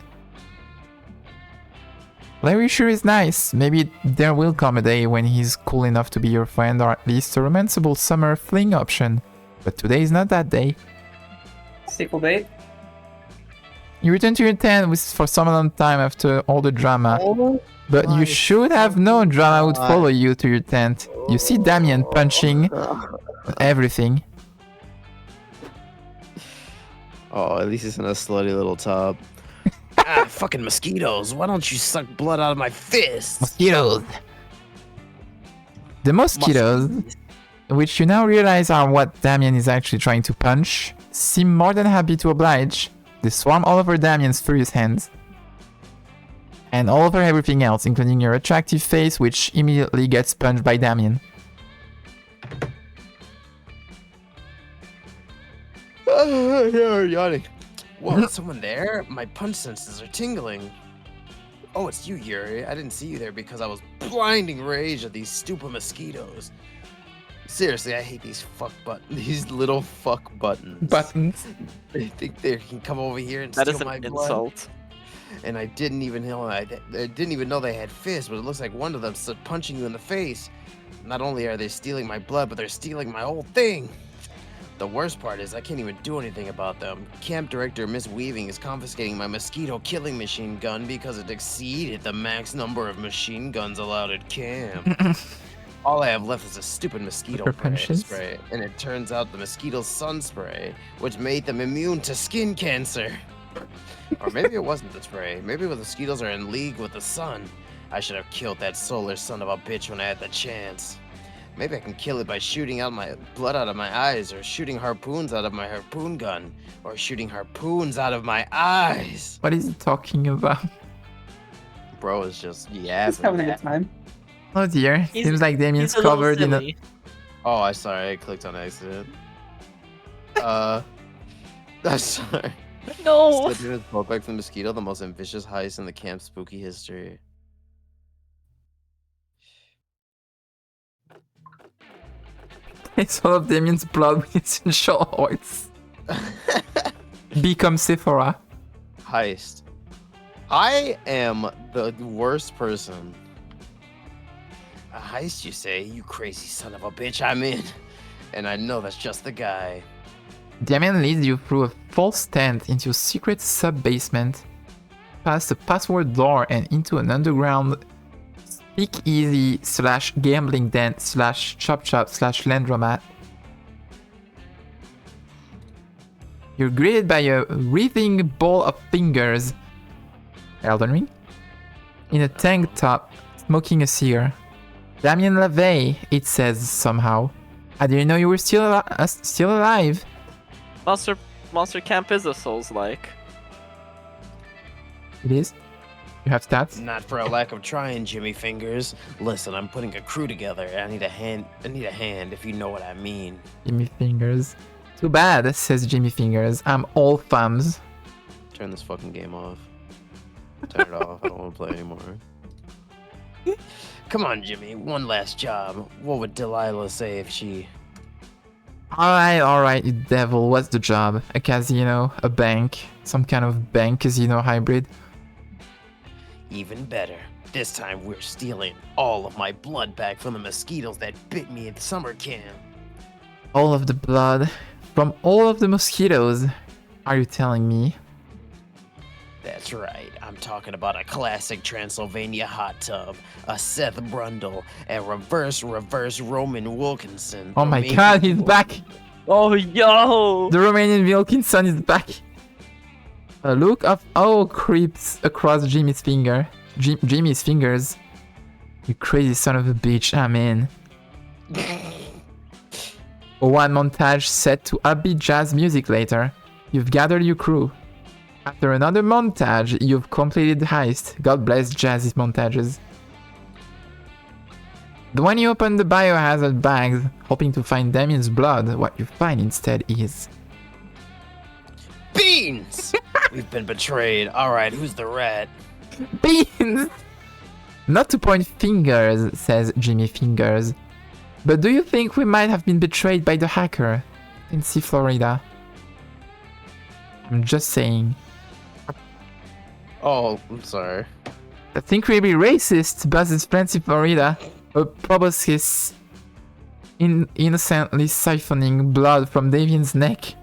Larry sure is nice. Maybe there will come a day when he's cool enough to be your friend or at least a romanceable summer fling option. But today is not that day. Sequel bait. You return to your tent for some long time after all the drama. But my you should have known drama would God. follow you to your tent. You see Damien punching everything. Oh, at least it's in a slutty little tub. Ah, fucking mosquitoes. Why don't you suck blood out of my fist? Mosquitoes. The mosquitoes, which you now realize are what Damien is actually trying to punch, seem more than happy to oblige. They swarm all over Damien's furious hands. And all over everything else, including your attractive face, which immediately gets punched by Damien. You're yawning. Whoa, someone there? My punch senses are tingling. Oh, it's you, Yuri. I didn't see you there because I was blinding rage at these stupid mosquitoes. Seriously, I hate these These little fuck buttons. Buttons. They think they can come over here and That steal is an my blood. insult. And I didn't even know I didn't even know they had fists, but it looks like one of them stood punching you in the face. Not only are they stealing my blood, but they're stealing my whole thing. The worst part is I can't even do anything about them. Camp director Miss Weaving is confiscating my mosquito killing machine gun because it exceeded the max number of machine guns allowed at camp. All I have left is a stupid mosquito Repercussions? spray, and it turns out the mosquito's sun spray, which made them immune to skin cancer. Or maybe it wasn't the spray. Maybe the mosquitoes are in league with the sun. I should have killed that solar son of a bitch when I had the chance. Maybe I can kill it by shooting out my blood out of my eyes, or shooting harpoons out of my harpoon gun, or shooting harpoons out of my eyes. What is he talking about? Bro is just He's yapping. having a good time. Oh dear. He's- Seems like Damien's He's a little covered in a... silly. Oh, I sorry, I clicked on accident. I'm sorry. No. Slipping his poke back from the mosquito, the most ambitious heist in the camp's spooky history. It's all of Damien's blood with its initial voice. Become Sephora. Heist. I am the worst person. A heist, you say? You crazy son of a bitch, I'm in. And I know that's just the guy. Damien leads you through a false tent into a secret sub-basement, past a password door and into an underground speakeasy / gambling den / chop chop / landromat. You're greeted by a wreathing ball of fingers, Elden Ring, in a tank top, smoking a cigar. Damien LaVey, it says somehow. I didn't know you were still alive. Monster Camp is a Souls-like. It is. You have stats. Not for a lack of trying, Jimmy Fingers. Listen, I'm putting a crew together. I need a hand if you know what I mean. Jimmy Fingers. Too bad, says Jimmy Fingers. I'm all thumbs. Turn this fucking game off. Turn it off. I don't want to play anymore. Come on, Jimmy. One last job. What would Delilah say if she... Alright, you devil. What's the job? A casino? A bank? Some kind of bank casino hybrid? Even better. This time we're stealing all of my blood back from the mosquitoes that bit me at summer camp. All of the blood from all of the mosquitoes. Are you telling me? That's right. I'm talking about a classic Transylvania hot tub, a Seth Brundle, and reverse Roman Wilkinson. Oh or my maybe- god, he's back! Oh, yo! The Romanian Wilkinson is back! A look of awe creeps across Jimmy's finger. Jimmy's fingers. You crazy son of a bitch, I'm in. One montage set to upbeat jazz music later. You've gathered your crew. After another montage, you've completed the heist. God bless jazzy montages. When you open the biohazard bags, hoping to find Damien's blood, what you find instead is... Beans! We've been betrayed. Alright, who's the rat? Beans! Not to point fingers, says Jimmy Fingers. But do you think we might have been betrayed by the hacker in C. Florida? I'm just saying. Oh, I'm sorry. That's incredibly racist, buzzes Fancy Florida, a proboscis innocently siphoning blood from Damien's neck.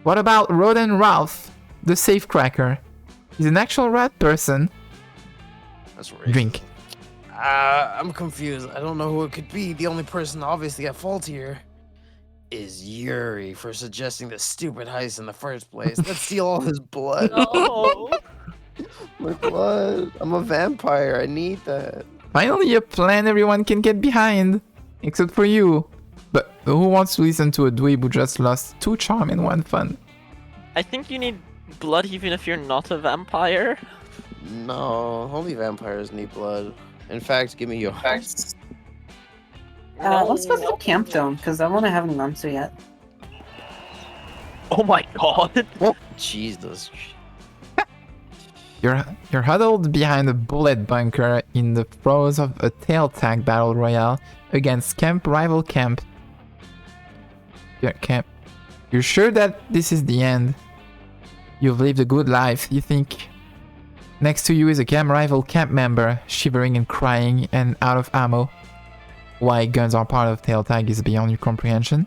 What about Roden Ralph, the safecracker? He's an actual rat person. That's right. Drink. I'm confused. I don't know who it could be. The only person obviously at fault here is Yuri for suggesting the stupid heist in the first place. Let's steal all his blood. No! My blood. I'm a vampire. I need that. Finally a plan everyone can get behind. Except for you. But who wants to listen to a dweeb who just lost 2 charm and 1 fun? I think you need blood even if you're not a vampire. No, only vampires need blood. In fact, give me yours. Let's go to Camp Dome, because that one I haven't gone to yet. Oh my god! Oh, Jesus. You're huddled behind a bullet bunker in the throes of a tail tag battle royale against camp rival camp. You're sure that this is the end? You've lived a good life, you think? Next to you is a camp rival camp member, shivering and crying and out of ammo. Why guns are part of tail tag is beyond your comprehension.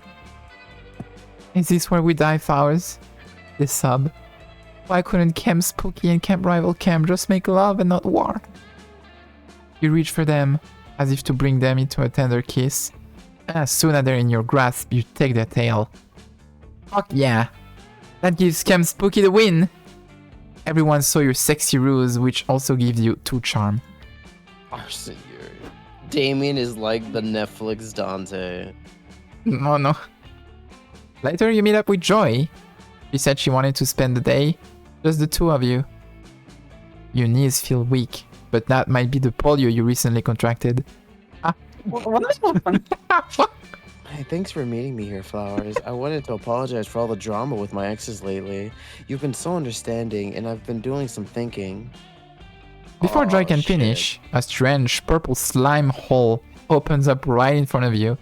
Is this where we die, Flowers? This sub? Why couldn't Camp Spooky and Camp Rival Camp just make love and not war? You reach for them. as if to bring them into a tender kiss. As soon as they're in your grasp, you take their tail. Fuck yeah! That gives Cam Spooky the win! Everyone saw your sexy ruse, which also gives you 2 charm. Arson, Damien is like the Netflix Dante. Oh no. Later you meet up with Joy. She said she wanted to spend the day, just the 2 of you. Your knees feel weak, but that might be the polio you recently contracted. What happened? Hey, thanks for meeting me here, Flowers. I wanted to apologize for all the drama with my exes lately. You've been so understanding, and I've been doing some thinking. Before Joy Oh, can shit. finish, a strange purple slime hole opens up right in front of you.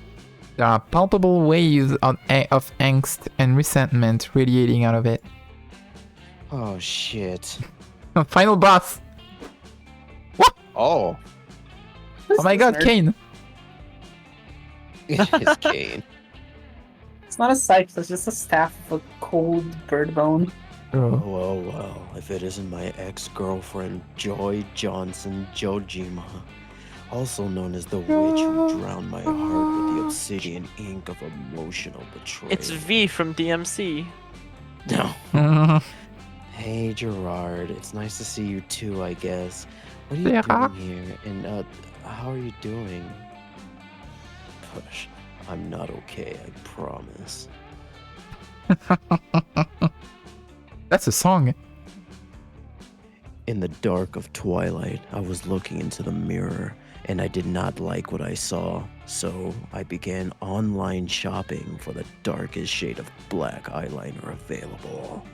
There are palpable waves of angst and resentment radiating out of it. Oh, shit. Final boss! Oh, Oh my god, Kane! it's Kane. It's not a cycle, it's just a staff of a cold bird bone. Oh. Well, if it isn't my ex-girlfriend, Joy Johnson Jojima, also known as the witch who drowned my heart with the obsidian ink of emotional betrayal. It's V from DMC. No. Hey, Gerard. It's nice to see you too, I guess. What are you Yeah. doing here? And, how are you doing? Push. I'm not okay, I promise. That's a song. In the dark of twilight, I was looking into the mirror, and I did not like what I saw, so I began online shopping for the darkest shade of black eyeliner available.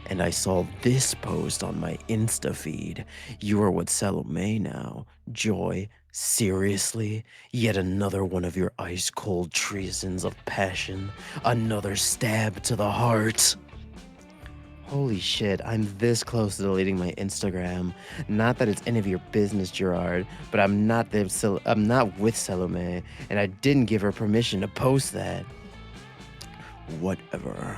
And I saw this post on my Insta feed. You are what Salome now. Joy, seriously? Yet another one of your ice-cold treasons of passion. Another stab to the heart. Holy shit, I'm this close to deleting my Instagram. Not that it's any of your business, Gerard, but I'm not with Salome, and I didn't give her permission to post that. Whatever.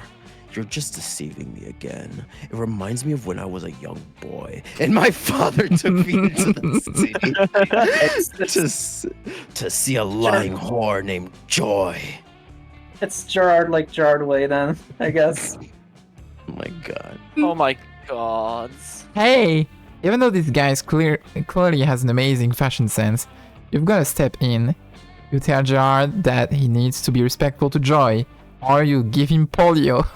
You're just deceiving me again. It reminds me of when I was a young boy, and my father took me into the city to see a lying whore named Joy. It's Gerard like Gerard Way then, I guess. Oh my god. Oh my gods. Hey! Even though this guy clearly has an amazing fashion sense, you've got to step in. You tell Gerard that he needs to be respectful to Joy, or you give him polio.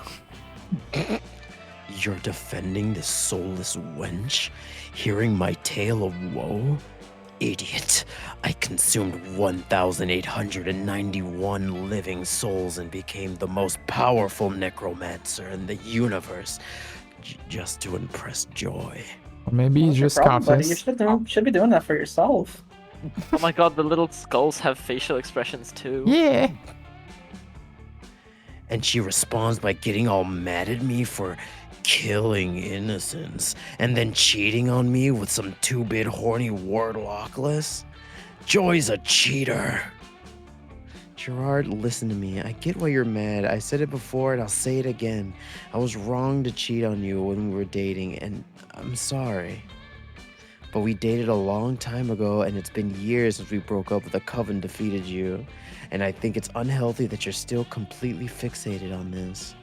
You're defending this soulless wench? Hearing my tale of woe? Idiot. I consumed 1,891 living souls and became the most powerful necromancer in the universe just to impress Joy. Or maybe he's What's your just problem, buddy? You Scarface. should be doing that for yourself. Oh my god, the little skulls have facial expressions too. Yeah! And she responds by getting all mad at me for killing innocents and then cheating on me with some 2-bit horny wardlockless. Joy's a cheater. Gerard, listen to me. I get why you're mad. I said it before and I'll say it again. I was wrong to cheat on you when we were dating, and I'm sorry. But we dated a long time ago, and it's been years since we broke up with a coven defeated you. And I think it's unhealthy that you're still completely fixated on this.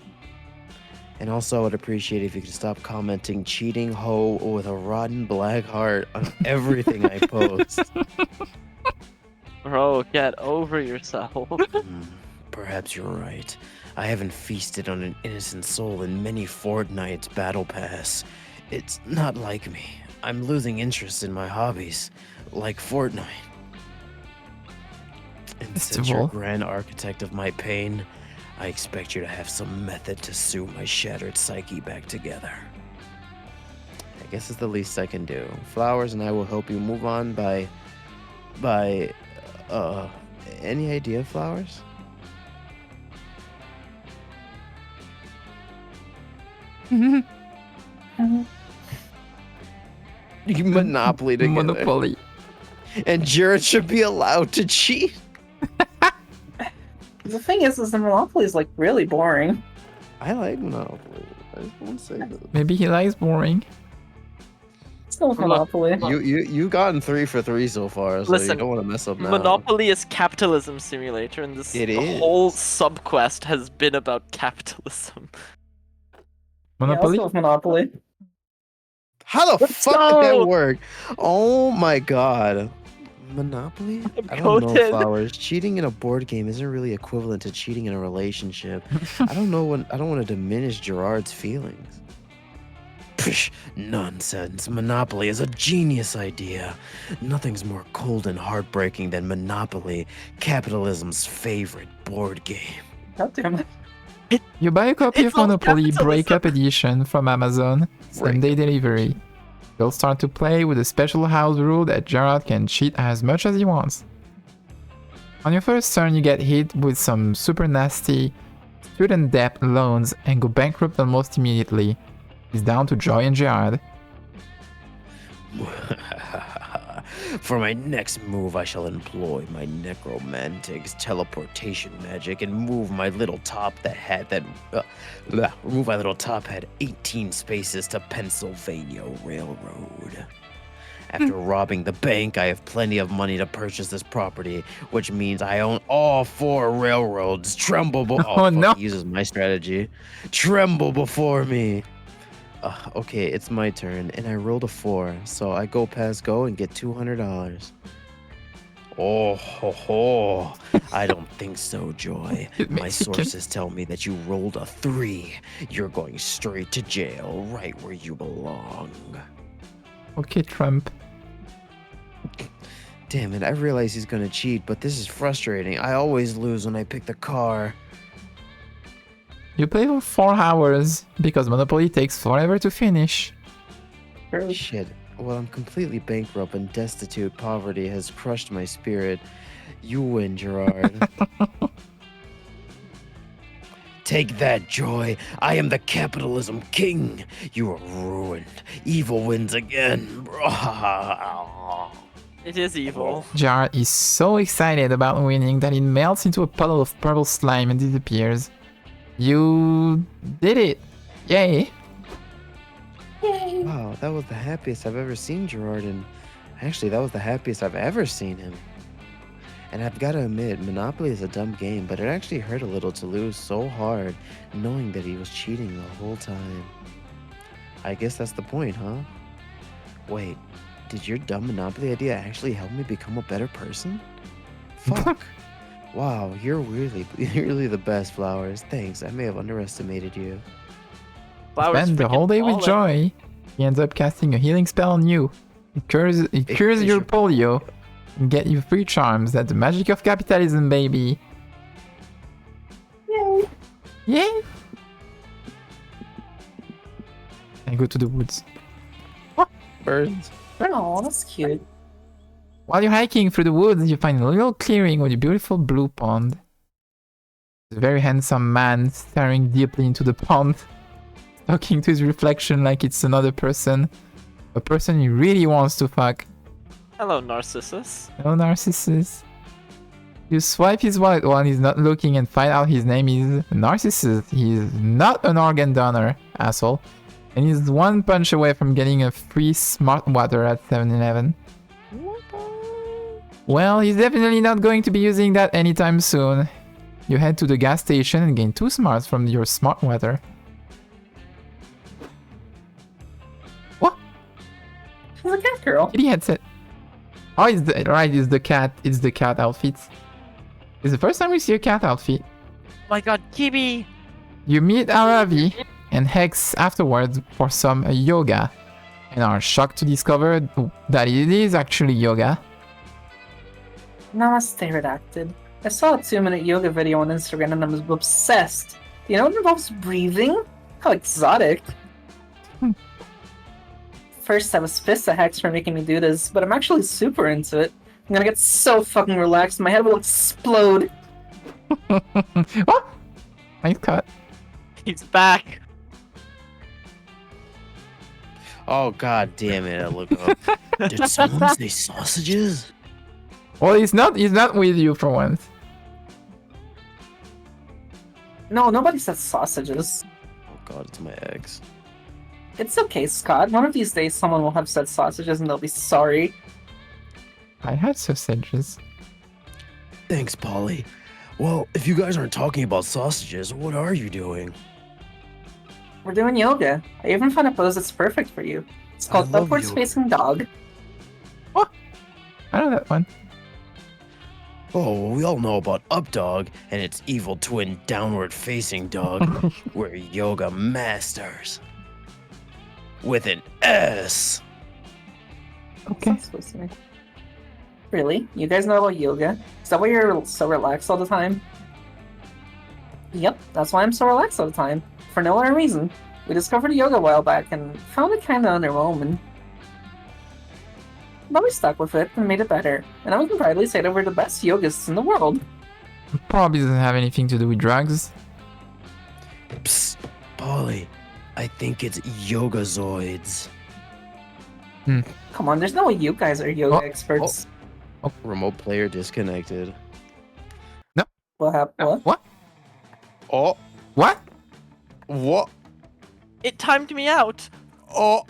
And also, I would appreciate if you could stop commenting cheating hoe with a rotten black heart on everything I post. Bro, get over yourself. Perhaps you're right. I haven't feasted on an innocent soul in many fortnights battle pass. It's not like me. I'm losing interest in my hobbies, like Fortnite. And since you're Festival. grand architect of my pain, I expect you to have some method to sew my shattered psyche back together. I guess it's the least I can do. Flowers and I will help you move on by any idea, Flowers? You Monopoly together. Monopoly. And Jared should be allowed to cheat. The thing is the Monopoly is like really boring. I like Monopoly. I just won't say that. Maybe he likes boring. go with Look, Monopoly. You gotten 3 for 3 so far, so you Listen, don't want to mess up now. Monopoly is capitalism simulator, and It the whole is. subquest has been about capitalism. Yeah, let's Monopoly? go with Monopoly. How the Let's fuck did go! that work? Oh my god. Monopoly? I Go, don't know, Ted. Flowers. Cheating in a board game isn't really equivalent to cheating in a relationship. I don't want to diminish Gerard's feelings. Psh, nonsense. Monopoly is a genius idea. Nothing's more cold and heartbreaking than Monopoly, capitalism's favorite board game. God damn it. You buy a copy It's of all Monopoly capitalism. Breakup Edition from Amazon, same day delivery. You'll start to play with a special house rule that Gerard can cheat as much as he wants. On your first turn, you get hit with some super nasty student debt loans and go bankrupt almost immediately. It's down to Joy and Gerard. For my next move, I shall employ my necromantic's teleportation magic and move my little top had 18 spaces to Pennsylvania Railroad. After robbing the bank, I have plenty of money to purchase this property, which means I own all 4 railroads. Tremble! No. He uses my strategy. Tremble before me. Okay, it's my turn, and I rolled a 4, so I go past go and get $200. Oh ho ho! I don't think so, Joy. My Mexican. sources tell me that you rolled a 3. You're going straight to jail, right where you belong. Okay, Trump. Damn it! I realize he's gonna cheat, but this is frustrating. I always lose when I pick the car. You play for 4 hours because Monopoly takes forever to finish. Shit. Well, I'm completely bankrupt and destitute. Poverty has crushed my spirit. You win, Gerard. Take that, Joy. I am the capitalism king. You are ruined. Evil wins again. It is evil. Gerard is so excited about winning that it melts into a puddle of purple slime and disappears. You did it! Yay! Wow, that was the happiest I've ever seen Gerard, and actually, that was the happiest I've ever seen him. And I've got to admit, Monopoly is a dumb game, but it actually hurt a little to lose so hard, knowing that he was cheating the whole time. I guess that's the point, huh? Wait, did your dumb Monopoly idea actually help me become a better person? Fuck. Wow, you're really the best, Flowers. Thanks, I may have underestimated you. Flowers Spend the whole day with freaking Joy. He ends up casting a healing spell on you. It cures cures your your polio and get you 3 charms. That's the magic of capitalism, baby. Yay. Yay! I go to the woods. Birds. Oh, that's cute. While you're hiking through the woods, you find a little clearing with a beautiful blue pond. There's a very handsome man staring deeply into the pond, talking to his reflection like it's another person. A person he really wants to fuck. Hello, Narcissus. No Narcissus. You swipe his wallet while he's not looking and find out his name is Narcissus. He's not an organ donor, asshole. And he's 1 punch away from getting a free smart water at 7-Eleven. Well, he's definitely not going to be using that anytime soon. You head to the gas station and gain 2 smarts from your smart water. What? She's a cat girl. Kitty headset. Oh, it's the cat. It's the cat outfit. It's the first time we see a cat outfit. My god, Kibi! You meet Aravi and Hex afterwards for some yoga, and are shocked to discover that it is actually yoga. Namaste redacted. I saw a 2-minute yoga video on Instagram and I was obsessed. You know it involves breathing? How exotic. First, I was pissed at Hex for making me do this, but I'm actually super into it. I'm gonna get so fucking relaxed, my head will explode. What? Nice cut. He's back! Oh god damn it! I look up. Did someone say sausages? Well, he's not with you for once. No, nobody said sausages. Oh god, it's my eggs. It's okay, Scott. One of these days, someone will have said sausages and they'll be sorry. I had sausages. Thanks, Polly. Well, if you guys aren't talking about sausages, what are you doing? We're doing yoga. I even found a pose that's perfect for you. It's I called love upwards yoga. facing dog. I know that one. Oh, well, we all know about Up Dog and its evil twin downward facing dog. We're yoga masters. With an S. Okay. What's that supposed to mean? Really? You guys know about yoga? Is that why you're so relaxed all the time? Yep, that's why I'm so relaxed all the time. For no other reason. We discovered yoga a while back and found it kinda underwhelming. But we stuck with it and made it better. And now we can proudly say that we're the best yogists in the world. Probably doesn't have anything to do with drugs. Psst, Polly. I think it's Yogazoids. Come on, there's no way you guys are yoga Oh, experts. Remote player disconnected. What happened? What? What? Oh, What? what? It timed me out. Oh,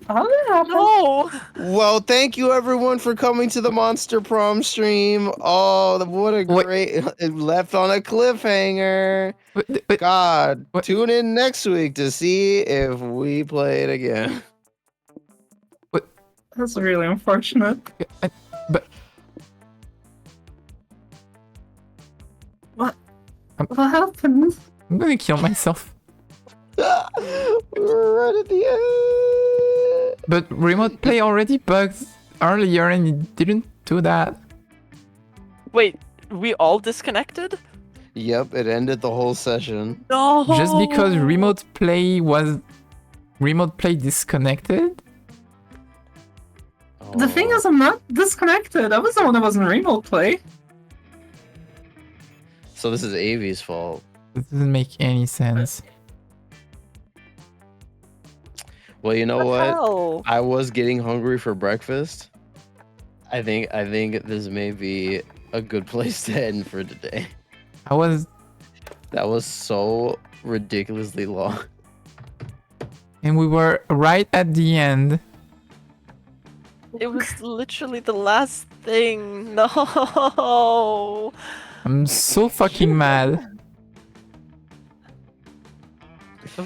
How did that happen? No. well, thank you everyone for coming to the Monster Prom stream. Oh, what a Wait. great. It left on a cliffhanger. But God, What? tune in next week to see if we play it again. That's really unfortunate. What happened? I'm gonna kill myself. We were right at the end. But remote play already bugged earlier and it didn't do that. Wait, we all disconnected? Yep, it ended the whole session. No. Just because remote play disconnected? The thing is, I'm not disconnected. I was the one that was in remote play. So this is Avi's fault. This doesn't make any sense. Well, you know what? Hell? I was getting hungry for breakfast. I think this may be a good place to end for today. I was, That was so ridiculously long. and we were right at the end. It was literally the last thing. No. I'm so fucking mad.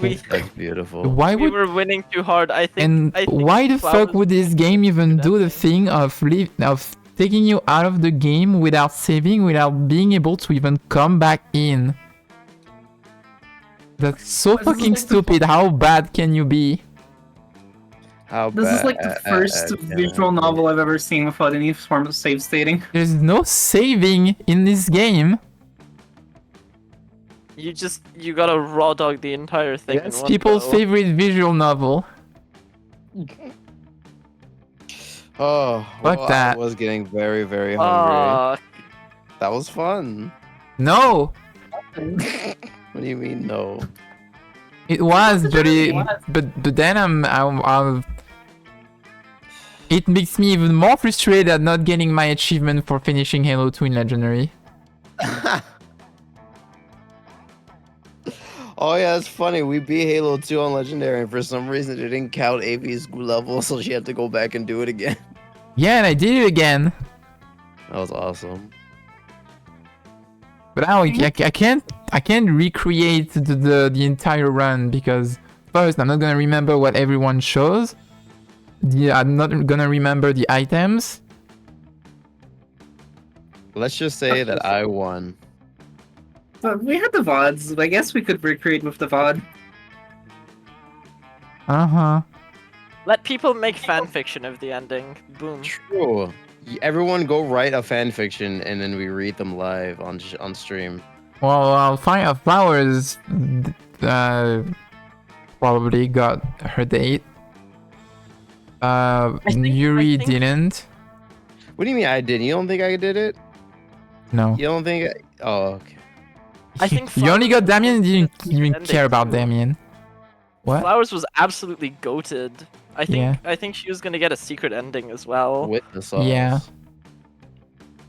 We, That's beautiful. Why we would were winning too hard. I think. and I think why the fuck Flowers would this game even do the thing of taking you out of the game without saving, without being able to even come back in? That's so This is fucking like the stupid. How bad can you be? How This is like the first visual novel I've ever seen without any form of save stating. There's no saving in this game. You gotta raw dog the entire thing. That's in one people's go. favorite visual novel. Oh, Fuck well, that. I was getting very, very hungry. Fuck. That was fun. No, What do you mean, no? it was, but It was. but then I'm it makes me even more frustrated at not getting my achievement for finishing Halo 2 in Legendary. Oh yeah, it's funny. We beat Halo 2 on Legendary, and for some reason it didn't count Avi's level, so she had to go back and do it again. Yeah, and I did it again. That was awesome. But now I can't recreate the entire run because first I'm not gonna remember what everyone shows. I'm not gonna remember the items. Let's just say that I won. But we had the VODs. I guess we could recreate with the VOD. Uh-huh. Let people make fan fiction of the ending. Boom. True. Everyone go write a fan fiction, and then we read them live on stream. Well, I'll find out Flowers probably got her date. Yuri think- didn't. What do you mean I didn't? You don't think I did it? No. You don't think? Oh, okay. I think You only got Damien and you didn't even ending care about too. Damien. What? Flowers was absolutely goated. I think Yeah. I think she was gonna get a secret ending as well. Witness us. Yeah.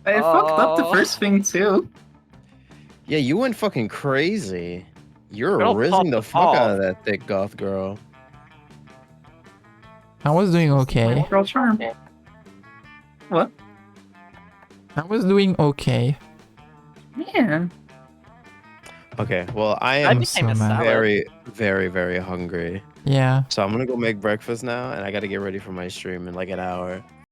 I fucked up the Oh. first thing too. Yeah, you went fucking crazy. You're Girl rizzing popped the the fuck out ball. of that thick goth girl. I was doing okay. Girl charm. What? I was doing okay. Yeah. Okay, well, I I am became so a mad. salad. very, very, very hungry. Yeah. So I'm gonna go make breakfast now, and I gotta get ready for my stream in like an hour.